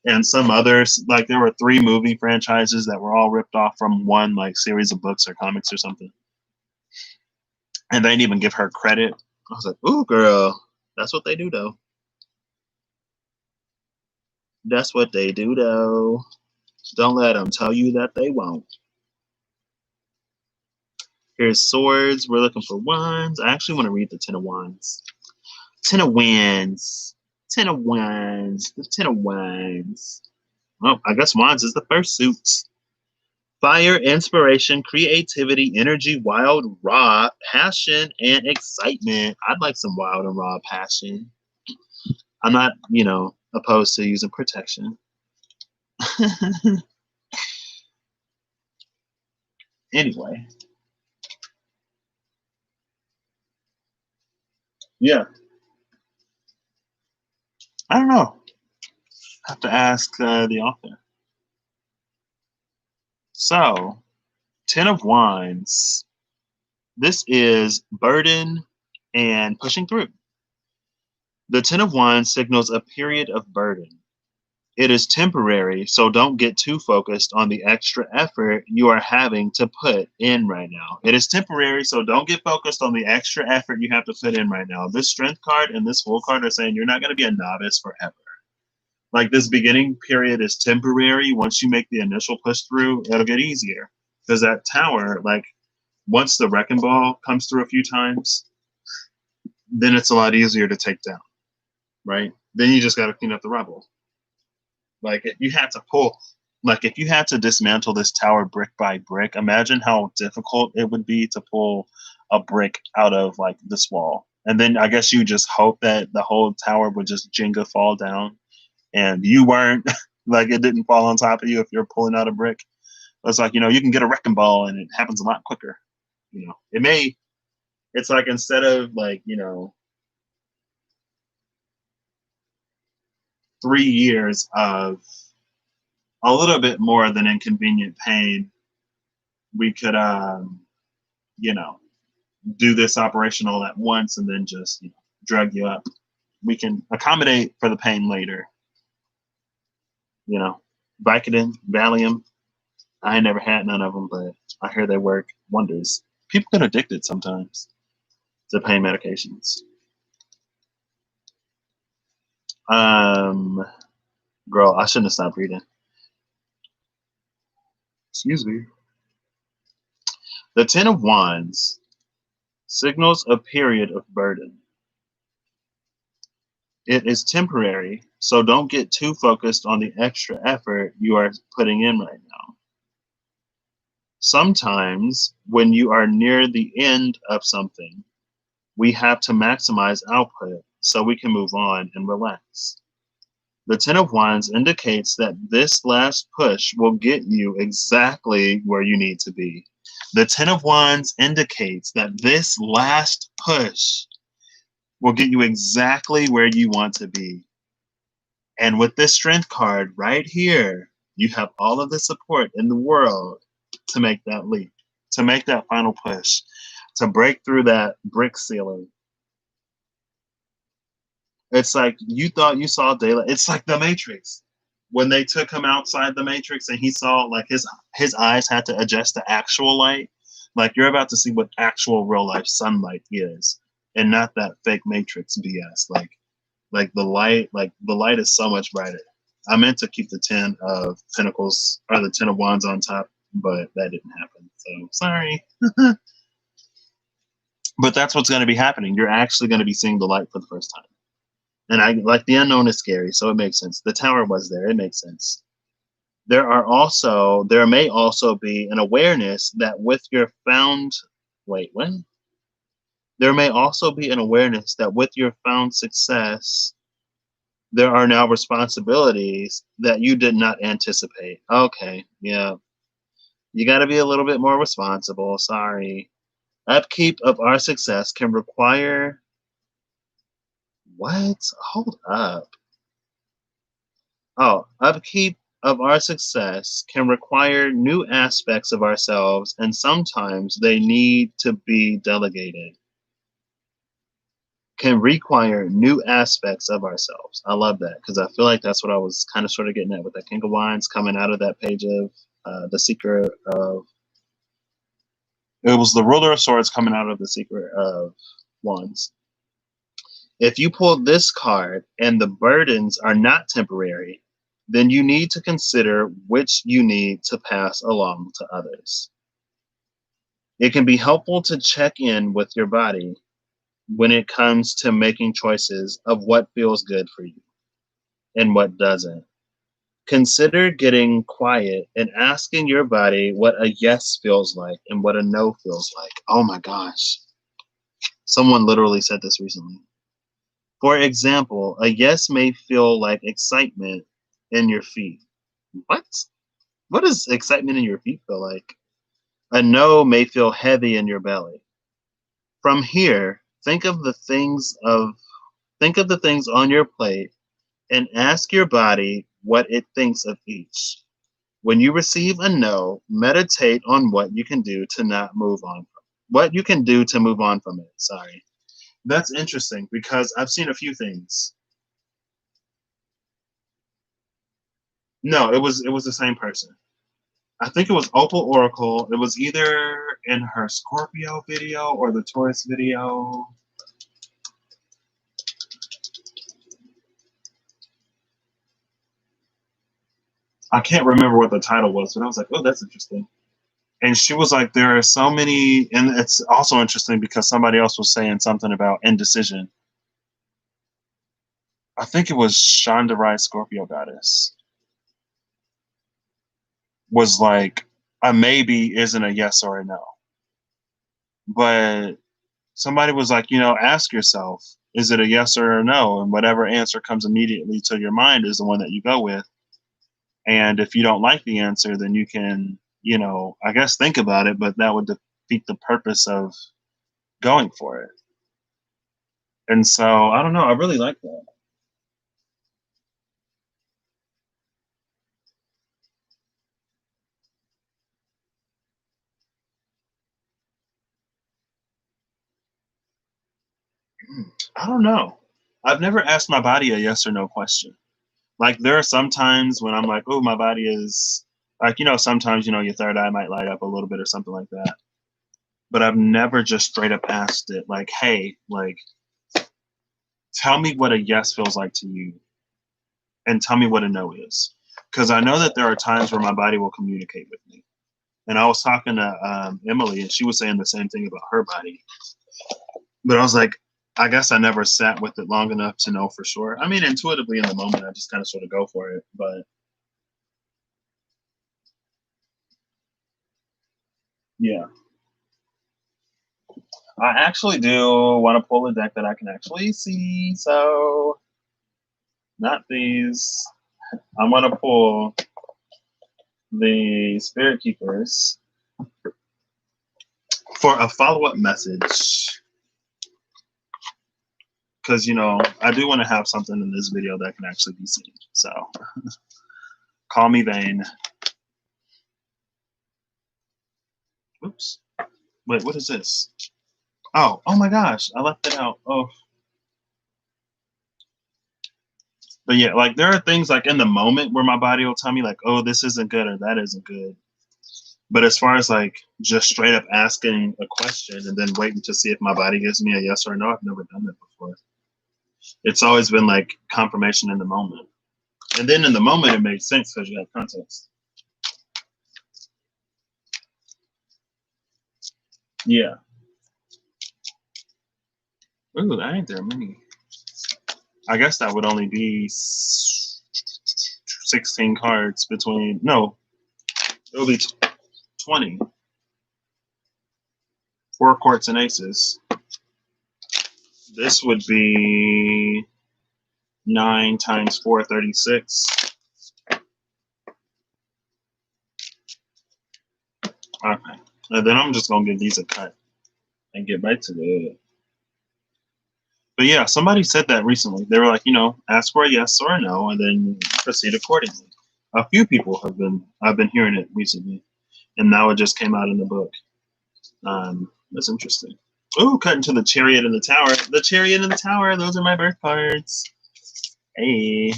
and some others, like there were 3 movie franchises that were all ripped off from one like series of books or comics or something. And they didn't even give her credit. I was like, ooh, girl, that's what they do though. That's what they do though. Don't let them tell you that they won't. Here's swords. We're looking for wands. I actually want to read the Ten of Wands. Ten of Wands. Ten of Wands. The Ten of Wands. Oh, I guess Wands is the first suit. Fire, inspiration, creativity, energy, wild, raw, passion, and excitement. I'd like some wild and raw passion. I'm not, opposed to using protection. Anyway, yeah, I don't know. I have to ask the author. So, Ten of Wands. This is burden and pushing through. The Ten of Wands signals a period of burden. It is temporary, so don't get too focused on the extra effort you are having to put in right now. It is temporary, so don't get focused on the extra effort you have to put in right now. This Strength card and this Fool card are saying you're not going to be a novice forever. Like, this beginning period is temporary. Once you make the initial push through, it'll get easier. Because that Tower, like, once the Wrecking Ball comes through a few times, then it's a lot easier to take down, right? Then you just got to clean up the rubble. Like, if you had to pull, like, if you had to dismantle this tower brick by brick, imagine how difficult it would be to pull a brick out of, like, this wall. And then I guess you just hope that the whole tower would just Jenga fall down and you weren't, like, it didn't fall on top of you if you're pulling out a brick. It's like, you can get a Wrecking Ball and it happens a lot quicker. It's like, instead of, like, 3 years of a little bit more than inconvenient pain, we could, you know, do this operation all at once and then just drug you up. We can accommodate for the pain later. Vicodin, Valium. I ain't never had none of them, but I hear they work wonders. People get addicted sometimes to pain medications. Girl, I shouldn't have stopped reading. Excuse me. The Ten of Wands signals a period of burden. It is temporary, so don't get too focused on the extra effort you are putting in right now. Sometimes, when you are near the end of something, we have to maximize output so we can move on and relax. The Ten of Wands indicates that this last push will get you exactly where you need to be. The Ten of Wands indicates that this last push will get you exactly where you want to be. And with this Strength card right here, you have all of the support in the world to make that leap, to make that final push, to break through that brick ceiling. It's like you thought you saw daylight. It's like the Matrix. When they took him outside the Matrix and he saw, like, his eyes had to adjust to actual light. Like, you're about to see what actual real life sunlight is, and not that fake Matrix BS. Like the light is so much brighter. I meant to keep the 10 of Pentacles or the 10 of Wands on top, but that didn't happen. So sorry. But that's what's going to be happening. You're actually going to be seeing the light for the first time. And I like, the unknown is scary, so it makes sense. The Tower was there. It makes sense. There may also be an awareness that with your There may also be an awareness that with your found success, there are now responsibilities that you did not anticipate. Okay, yeah. You got to be a little bit more responsible. Sorry. Upkeep of our success can require... What? Hold up. Oh, upkeep of our success can require new aspects of ourselves, and sometimes they need to be delegated. Can require new aspects of ourselves. I love that, because I feel like that's what I was kind of sort of getting at with that King of Wands coming out of that page of the Secret of... It was the Ruler of Swords coming out of the Secret of Wands. If you pull this card and the burdens are not temporary, then you need to consider which you need to pass along to others. It can be helpful to check in with your body when it comes to making choices of what feels good for you and what doesn't. Consider getting quiet and asking your body what a yes feels like and what a no feels like. Oh my gosh. Someone literally said this recently. For example, a yes may feel like excitement in your feet. What? What does excitement in your feet feel like? A no may feel heavy in your belly. From here, think of the things on your plate and ask your body what it thinks of each. When you receive a no, meditate on what you can do to not move on. What you can do to move on from it. Sorry. That's interesting because I've seen a few things. No, it was the same person. I think it was Opal Oracle. It was either in her Scorpio video or the Taurus video. I can't remember what the title was, but I was like, oh, that's interesting. And she was like, there are so many, and it's also interesting because somebody else was saying something about indecision. I think it was Shonda Rhimes, Scorpio Goddess, was like, a maybe isn't a yes or a no. But somebody was like, ask yourself, is it a yes or a no? And whatever answer comes immediately to your mind is the one that you go with. And if you don't like the answer, then you can, I guess think about it, but that would defeat the purpose of going for it. And so I don't know. I really like that. I don't know. I've never asked my body a yes or no question. Like there are some times when I'm like, oh, my body is like, sometimes, your third eye might light up a little bit or something like that. But I've never just straight up asked it like, hey, like, tell me what a yes feels like to you and tell me what a no is. Because I know that there are times where my body will communicate with me. And I was talking to Emily and she was saying the same thing about her body. But I was like, I guess I never sat with it long enough to know for sure. I mean, intuitively in the moment, I just kind of sort of go for it. But yeah, I actually do want to pull a deck that I can actually see. So not these. I'm going to pull the Spirit Keepers for a follow-up message. Because, I do want to have something in this video that can actually be seen. So call me vain. Oops. Wait, what is this? Oh my gosh, I left it out. Oh. But yeah, like there are things like in the moment where my body will tell me like, oh, this isn't good or that isn't good. But as far as like just straight up asking a question and then waiting to see if my body gives me a yes or a no, I've never done that before. It's always been like confirmation in the moment. And then in the moment it makes sense because you have context. Yeah. Ooh, that ain't there many. I guess that would only be 16 cards between, no, it would be 20. 4 courts and aces. This would be 9 times 4, 36. Okay. And then I'm just going to give these a cut and get back to it. But yeah, somebody said that recently. They were like, ask for a yes or a no and then proceed accordingly. A few people I've been hearing it recently. And now it just came out in the book. That's interesting. Ooh, cut into the Chariot in the Tower. The Chariot in the Tower, those are my birth cards. Hey.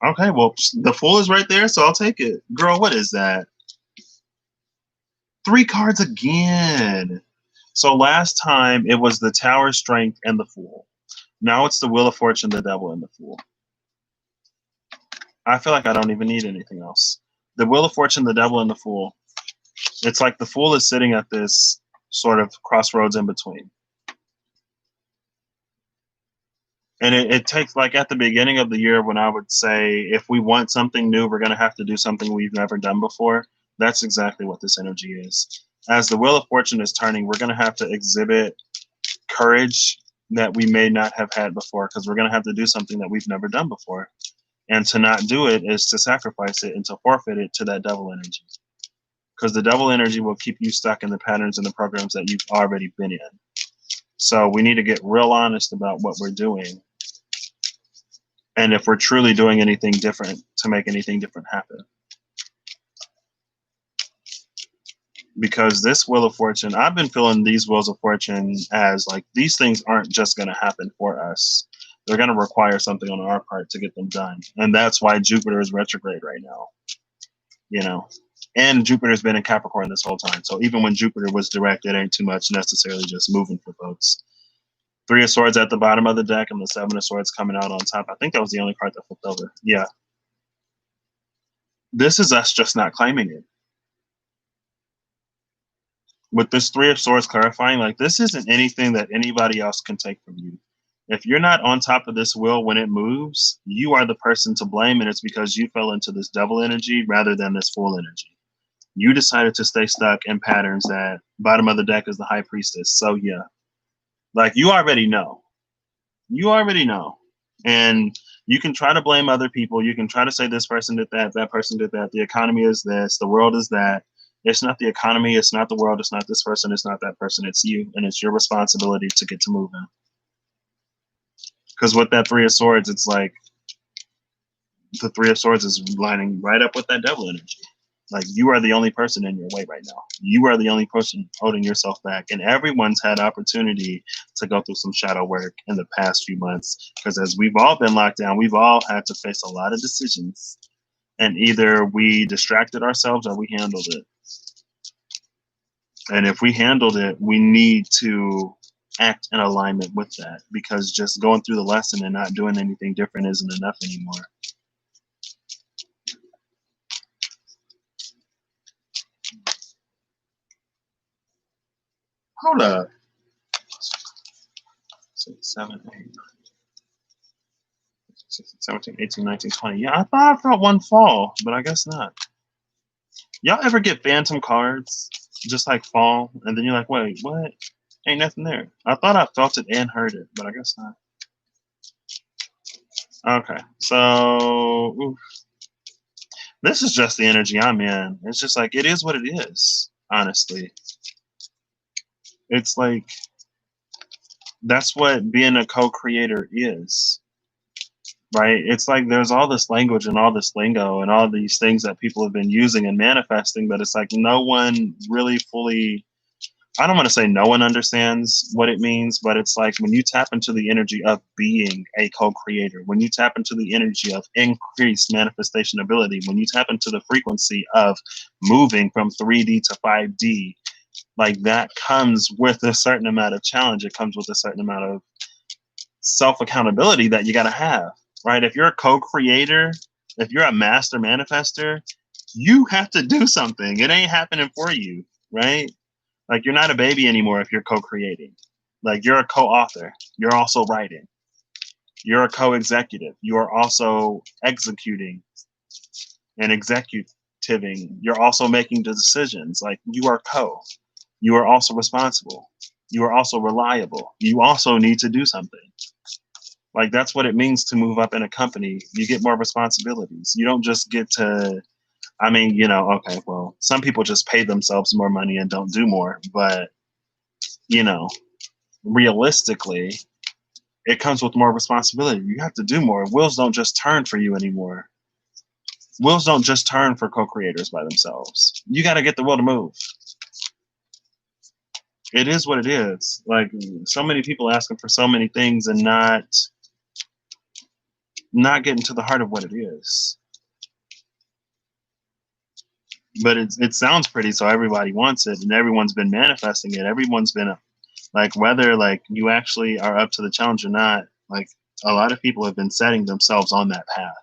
Okay, well, the Fool is right there, so I'll take it. Girl, what is that? 3 cards again. So last time it was the Tower, Strength, and the Fool. Now it's the Wheel of Fortune, the Devil, and the Fool. I feel like I don't even need anything else. The Wheel of Fortune, the Devil, and the Fool. It's like the Fool is sitting at this sort of crossroads in between. And it takes, like at the beginning of the year when I would say, if we want something new, we're going to have to do something we've never done before. That's exactly what this energy is. As the Wheel of Fortune is turning, we're going to have to exhibit courage that we may not have had before because we're going to have to do something that we've never done before. And to not do it is to sacrifice it and to forfeit it to that devil energy. because the devil energy will keep you stuck in the patterns and the programs that you've already been in. So we need to get real honest about what we're doing, and if we're truly doing anything different to make anything different happen. Because this Wheel of Fortune, I've been feeling these Wheels of Fortune as like, these things aren't just going to happen for us. They're going to require something on our part to get them done. And that's why Jupiter is retrograde right now, you know. And Jupiter's been in Capricorn this whole time. So even when Jupiter was direct, it ain't too much necessarily just moving for folks. Three of Swords at the bottom of the deck and the Seven of Swords coming out on top. I think that was the only card that flipped over. Yeah. This is us just not claiming it. With this Three of Swords clarifying, like, this isn't anything that anybody else can take from you. If you're not on top of this wheel when it moves, you are the person to blame, and it's because you fell into this devil energy rather than this Fool energy. You decided to stay stuck in patterns that bottom of the deck is the High Priestess. So yeah, like, you already know. You already know. And you can try to blame other people. You can try to say this person did that, that person did that. The economy is this, the world is that. It's not the economy, it's not the world, it's not this person, it's not that person, it's you. And it's your responsibility to get to moving. Because with that Three of Swords, it's like the Three of Swords is lining right up with that devil energy. Like, you are the only person in your way right now. You are the only person holding yourself back. And everyone's had opportunity to go through some shadow work in the past few months. Because as we've all been locked down, we've all had to face a lot of decisions. And either we distracted ourselves or we handled it. And if we handled it, we need to act in alignment with that, because just going through the lesson and not doing anything different isn't enough anymore. Hold up. 6, 7, 8, 16, 17, 18, 19, 20. Yeah, I thought I felt one fall, but I guess not. Y'all ever get phantom cards just like fall, and then you're like, wait, what? Ain't nothing there. I thought I felt it and heard it, but I guess not. Okay, so oof. This is just the energy I'm in. It's just like, it is what it is, honestly. It's like, that's what being a co-creator is, right? It's like there's all this language and all this lingo and all these things that people have been using and manifesting, but it's like no one really fully, I don't want to say no one understands what it means, but it's like when you tap into the energy of being a co-creator, when you tap into the energy of increased manifestation ability, when you tap into the frequency of moving from 3D to 5D, like, that comes with a certain amount of challenge. It comes with a certain amount of self-accountability that you got to have, right? If you're a co-creator, if you're a master manifester, you have to do something. It ain't happening for you, right? Like, you're not a baby anymore if you're co-creating. Like, you're a co-author. You're also writing. You're a co-executive. You are also executing and executiving. You're also making the decisions. Like, you are co. You are also responsible. You are also reliable. You also need to do something. Like, that's what it means to move up in a company. You get more responsibilities. You don't just get to, I mean, you know, okay, well, some people just pay themselves more money and don't do more. But, you know, realistically, it comes with more responsibility. You have to do more. Wheels don't just turn for you anymore. Wheels don't just turn for co-creators by themselves. You got to get the wheel to move. It is what it is. Like, so many people asking for so many things and not getting to the heart of what it is. But it sounds pretty, so everybody wants it, and everyone's been manifesting it. Everyone's been, like, whether like you actually are up to the challenge or not, like, a lot of people have been setting themselves on that path.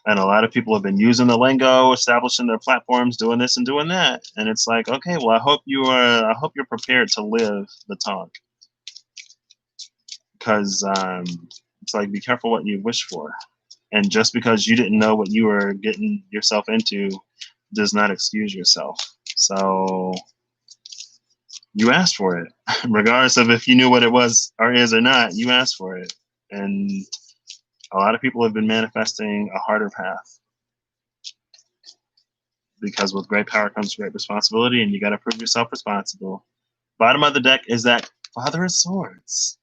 And a lot of people have been using the lingo, establishing their platforms, doing this and doing that. And it's like, okay, well, I hope you're prepared to live the talk. Because it's like, be careful what you wish for. And just because you didn't know what you were getting yourself into does not excuse yourself. So you asked for it. Regardless of if you knew what it was or is or not, you asked for it. And a lot of people have been manifesting a harder path. because with great power comes great responsibility, and you got to prove yourself responsible. Bottom of the deck is that Father of Swords.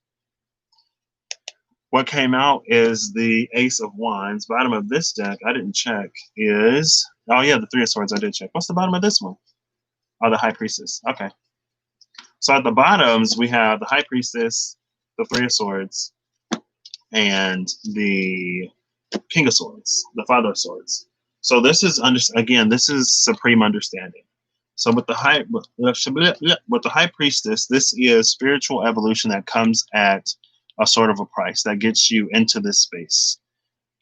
What came out is the Ace of Wands. Bottom of this deck, I didn't check, is, oh yeah, the Three of Swords, I did check. What's the bottom of this one? Oh, the High Priestess. Okay. So at the bottoms, we have the High Priestess, the Three of Swords, and the King of Swords, the Father of Swords. So this is, again, this is supreme understanding. So with the High Priestess, this is spiritual evolution that comes at a sort of a price that gets you into this space.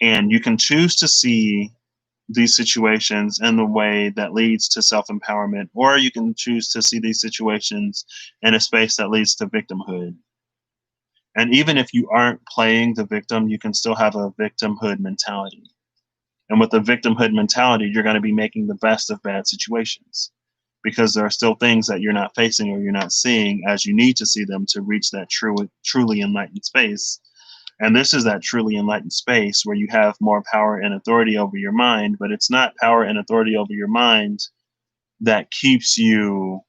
And you can choose to see these situations in the way that leads to self-empowerment, or you can choose to see these situations in a space that leads to victimhood. And even if you aren't playing the victim, you can still have a victimhood mentality. And with the victimhood mentality, you're going to be making the best of bad situations, because there are still things that you're not facing or you're not seeing as you need to see them to reach that truly enlightened space. And this is that truly enlightened space where you have more power and authority over your mind, but it's not power and authority over your mind that keeps you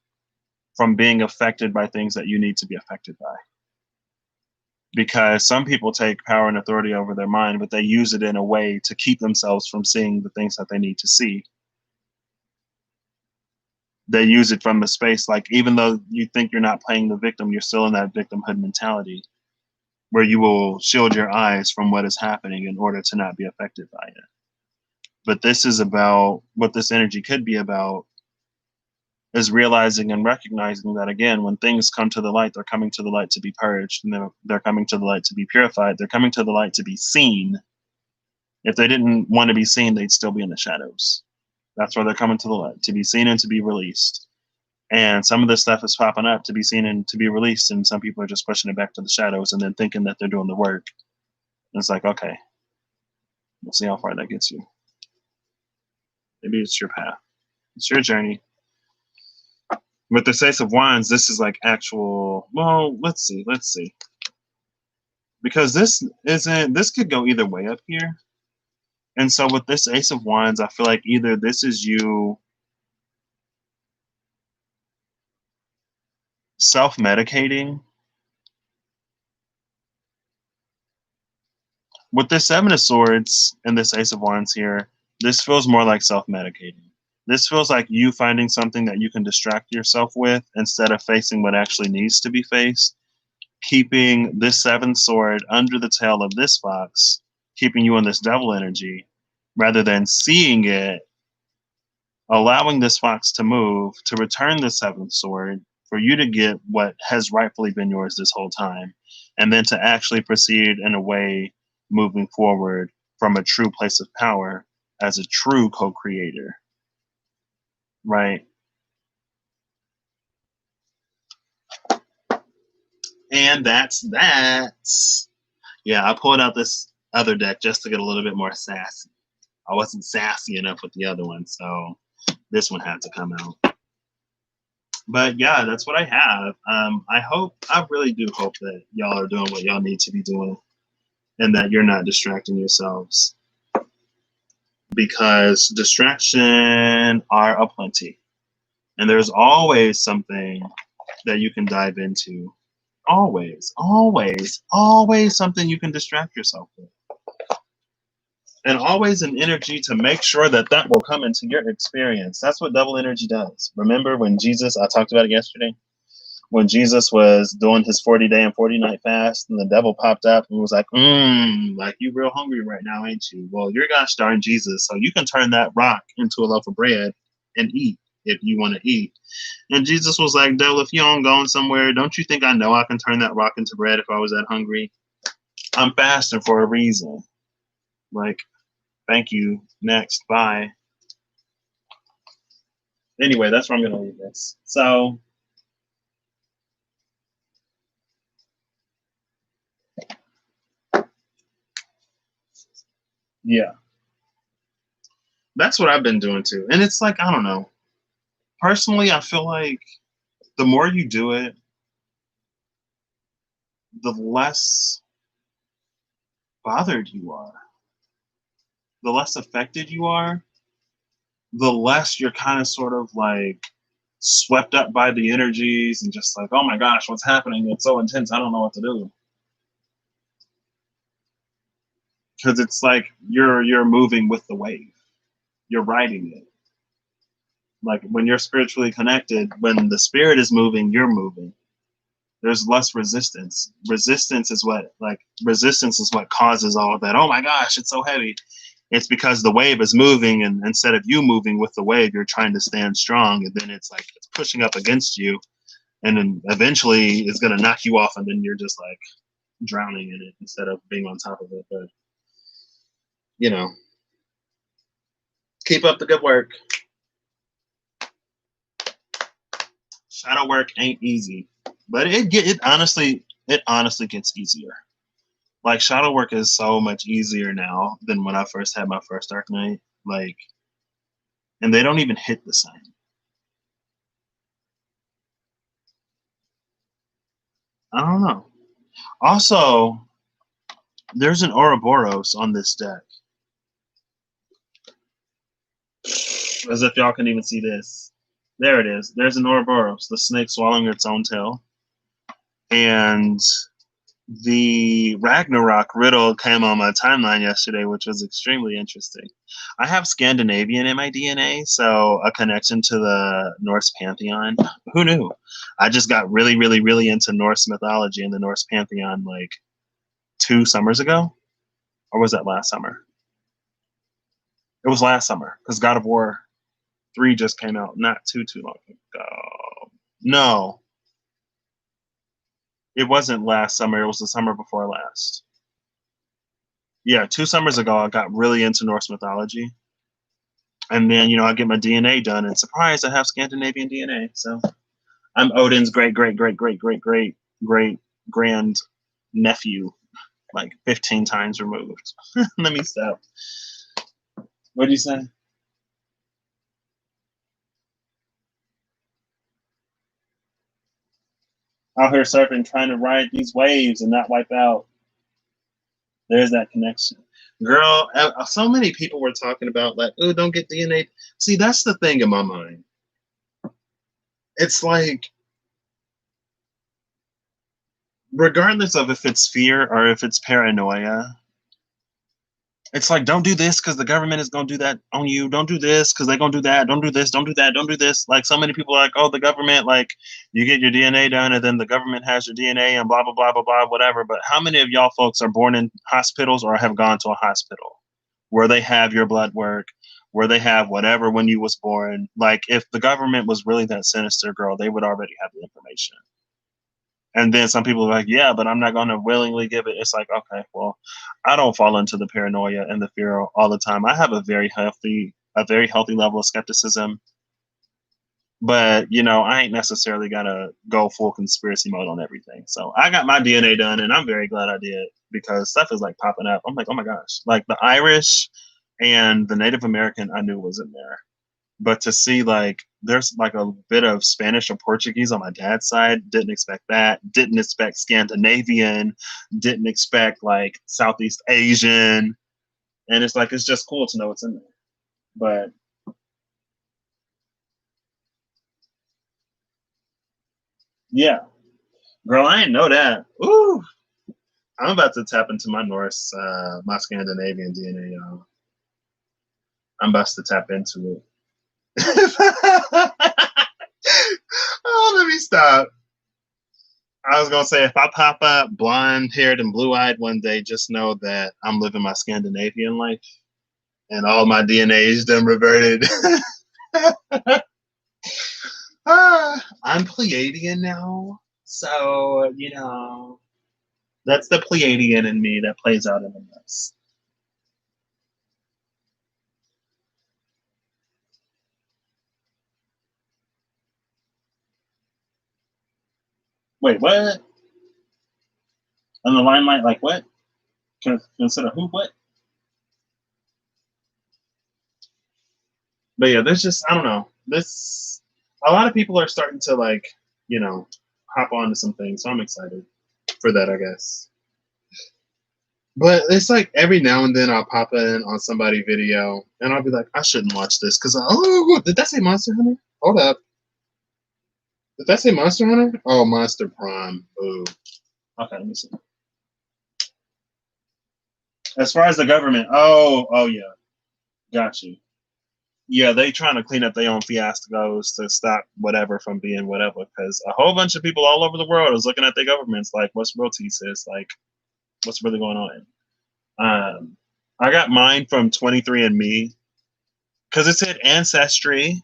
from being affected by things that you need to be affected by. Because some people take power and authority over their mind, but they use it in a way to keep themselves from seeing the things that they need to see. They use it from the space, like, even though you think you're not playing the victim, you're still in that victimhood mentality, where you will shield your eyes from what is happening in order to not be affected by it. But this is about, what this energy could be about is realizing and recognizing that, again, when things come to the light, they're coming to the light to be purged, and they're coming to the light to be purified. They're coming to the light to be seen. If they didn't want to be seen, they'd still be in the shadows. That's why they're coming to the light, to be seen and to be released. And some of this stuff is popping up to be seen and to be released, and some people are just pushing it back to the shadows and then thinking that they're doing the work. And it's like, okay, we'll see how far that gets you. Maybe it's your path. It's your journey. With the Ace of Wands, this is like actual, well, let's see. Because this could go either way up here. And so with this Ace of Wands, I feel like either this is you self-medicating. With this Seven of Swords and this Ace of Wands here, this feels more like self-medicating. This feels like you finding something that you can distract yourself with instead of facing what actually needs to be faced. Keeping this seventh sword under the tail of this fox, keeping you in this devil energy, rather than seeing it, allowing this fox to move, to return the seventh sword, for you to get what has rightfully been yours this whole time, and then to actually proceed in a way moving forward from a true place of power as a true co-creator. Right? And that's that. Yeah, I pulled out this other deck just to get a little bit more sassy. I wasn't sassy enough with the other one, so this one had to come out. But yeah, that's what I have. I really do hope that y'all are doing what y'all need to be doing, and that you're not distracting yourselves, because distraction are aplenty, and there's always something that you can dive into. Always something you can distract yourself with. And always an energy to make sure that that will come into your experience. That's what double energy does. Remember when Jesus, I talked about it yesterday, when Jesus was doing his 40-day and 40-night fast, and the devil popped up and was like, like, you real hungry right now, ain't you? Well, you're gosh darn Jesus, so you can turn that rock into a loaf of bread and eat if you want to eat. And Jesus was like, devil, if you don't going somewhere, don't you think I know I can turn that rock into bread if I was that hungry? I'm fasting for a reason. Like, thank you. Next. Bye. Anyway, that's where I'm going to leave this. So, yeah, that's what I've been doing too. And it's like, I don't know. Personally, I feel like the more you do it, the less bothered you are, the less affected you are. the less you're kind of sort of like swept up by the energies and just like, oh my gosh, what's happening? It's so intense. I don't know what to do. Because it's like you're moving with the wave. You're riding it. Like when you're spiritually connected, when the spirit is moving, you're moving. There's less resistance. Resistance is what causes all of that. Oh my gosh, it's so heavy. It's because the wave is moving, and instead of you moving with the wave, you're trying to stand strong, and then it's like it's pushing up against you, and then eventually it's gonna knock you off, and then you're just like drowning in it instead of being on top of it. But you know, keep up the good work. Shadow work ain't easy, but it honestly gets easier. Like shadow work is so much easier now than when I first had my first Dark Knight. Like, and they don't even hit the same. I don't know. Also, there's an Ouroboros on this deck. As if y'all can even see this. There it is. There's an Ouroboros, the snake swallowing its own tail. And the Ragnarok riddle came on my timeline yesterday, which was extremely interesting. I have Scandinavian in my DNA, so a connection to the Norse pantheon. Who knew? I just got really, really, really into Norse mythology and the Norse pantheon like 2 summers ago. Or was that last summer? It was last summer because God of War 3 just came out not too long ago. No, it wasn't last summer. It was the summer before last. Yeah, 2 summers ago, I got really into Norse mythology. And then, I get my DNA done, and surprise, I have Scandinavian DNA. So I'm Odin's great, great, great, great, great, great, great grand nephew, like 15 times removed. Let me stop. What'd you say? Out here surfing, trying to ride these waves and not wipe out. There's that connection. Girl, so many people were talking about like, oh, don't get DNA. See, that's the thing in my mind. It's like, regardless of if it's fear or if it's paranoia, it's like, don't do this because the government is going to do that on you. Don't do this because they're going to do that. Don't do this. Don't do that. Don't do this. Like, so many people are like, oh, the government, like, you get your DNA done and then the government has your DNA and blah, blah, blah, blah, blah, whatever. But how many of y'all folks are born in hospitals or have gone to a hospital where they have your blood work, where they have whatever when you was born? Like, if the government was really that sinister, girl, they would already have the information. And then some people are like, yeah, but I'm not going to willingly give it. It's like, okay, well, I don't fall into the paranoia and the fear all the time. I have a very healthy level of skepticism. But, I ain't necessarily going to go full conspiracy mode on everything. So I got my DNA done and I'm very glad I did because stuff is like popping up. I'm like, oh my gosh, like the Irish and the Native American I knew was in there. But to see like there's like a bit of Spanish or Portuguese on my dad's side, didn't expect that. Didn't expect Scandinavian. Didn't expect like Southeast Asian. And it's like it's just cool to know what's in there. But yeah, girl, I didn't know that. Ooh, I'm about to tap into my Norse, my Scandinavian DNA, y'all. I'm about to tap into it. Oh, let me stop. I was gonna say if I pop up blonde haired and blue eyed one day, just know that I'm living my Scandinavian life and all my DNA is done reverted. I'm Pleiadian now. So, that's the Pleiadian in me that plays out in the mess. Wait, what? On the limelight, like what? Consider who what? But yeah, there's just I don't know. This a lot of people are starting to like, you know, hop onto some things. So I'm excited for that, I guess. But it's like every now and then I'll pop in on somebody's video and I'll be like, I shouldn't watch this because did that say Monster Hunter? Hold up. Did that say Monster Hunter? Oh, Monster Prime. Ooh. Okay, let me see. As far as the government, oh yeah, got you. Yeah, they trying to clean up their own fiascos to stop whatever from being whatever. Because a whole bunch of people all over the world is looking at their governments like, "What's real, sis? Like, what's really going on?" I got mine from 23andMe because it said Ancestry,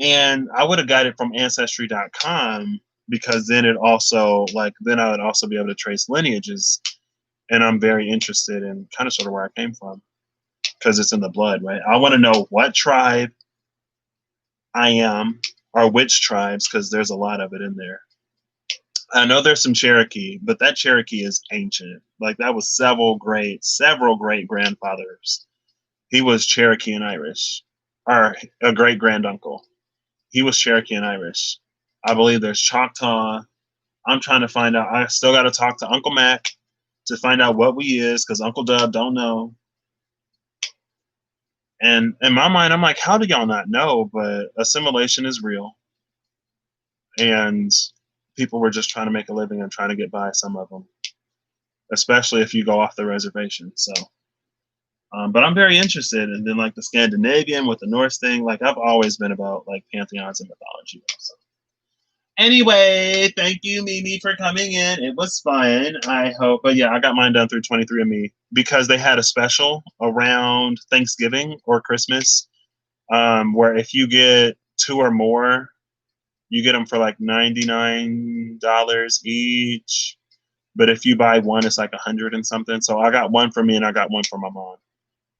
and I would have got it from Ancestry.com because then it also then I would also be able to trace lineages, and I'm very interested in kind of sort of where I came from because it's in the blood, right? I want to know what tribe I am or which tribes because there's a lot of it in there. I know there's some Cherokee, but that Cherokee is ancient. Like that was several great grandfathers. He was Cherokee and Irish, or a great granduncle. He was Cherokee and Irish. I believe there's Choctaw. I'm trying to find out. I still got to talk to Uncle Mac to find out what we is because Uncle Dub don't know. And in my mind, I'm like, how do y'all not know? But assimilation is real. And people were just trying to make a living and trying to get by, some of them, especially if you go off the reservation. So, but I'm very interested. And then like the Scandinavian with the Norse thing, like I've always been about like pantheons and mythology. So. Anyway, thank you, Mimi, for coming in. It was fun. I hope, but yeah, I got mine done through 23andMe because they had a special around Thanksgiving or Christmas, where if you get 2 or more, you get them for like $99 each. But if you buy one, it's like 100 and something. So I got one for me and I got one for my mom,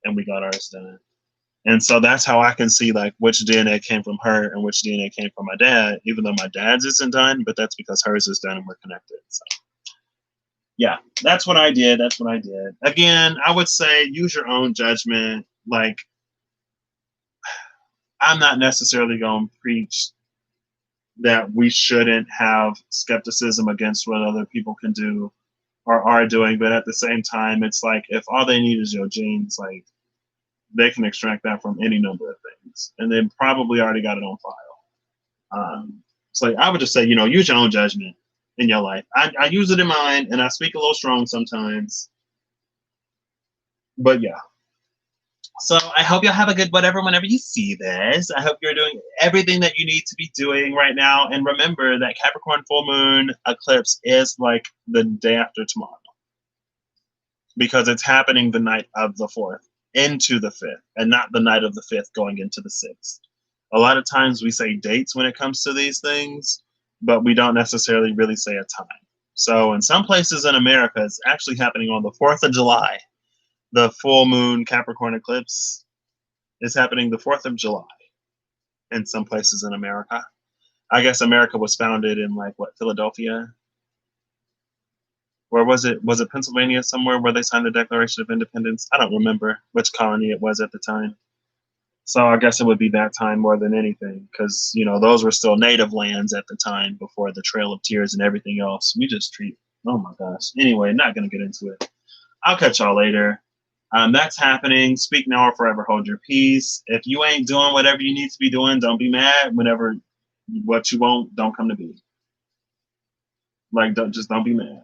and we got ours done. And so that's how I can see like which DNA came from her and which DNA came from my dad, even though my dad's isn't done, but that's because hers is done and we're connected. So yeah, that's what I did. That's what I did. Again, I would say use your own judgment. Like I'm not necessarily going to preach that we shouldn't have skepticism against what other people can do or are doing, but at the same time, it's like if all they need is your genes, like they can extract that from any number of things, and they probably already got it on file. So I would just say, use your own judgment in your life. I use it in mine, and I speak a little strong sometimes, but yeah. So I hope y'all have a good whatever whenever you see this. I hope you're doing everything that you need to be doing right now. And remember that Capricorn full moon eclipse is like the day after tomorrow because it's happening the night of the 4th into the 5th and not the night of the 5th going into the 6th. A lot of times we say dates when it comes to these things, but we don't necessarily really say a time. So in some places in America, it's actually happening on the 4th of July. The full moon Capricorn eclipse is happening the 4th of July in some places in America. I guess America was founded in Philadelphia? Or was it Pennsylvania somewhere where they signed the Declaration of Independence? I don't remember which colony it was at the time. So I guess it would be that time more than anything because, those were still native lands at the time before the Trail of Tears and everything else. We just treat, oh my gosh. Anyway, not going to get into it. I'll catch y'all later. That's happening. Speak now or forever hold your peace. If you ain't doing whatever you need to be doing, don't be mad. Whenever what you want don't come to be. Don't be mad.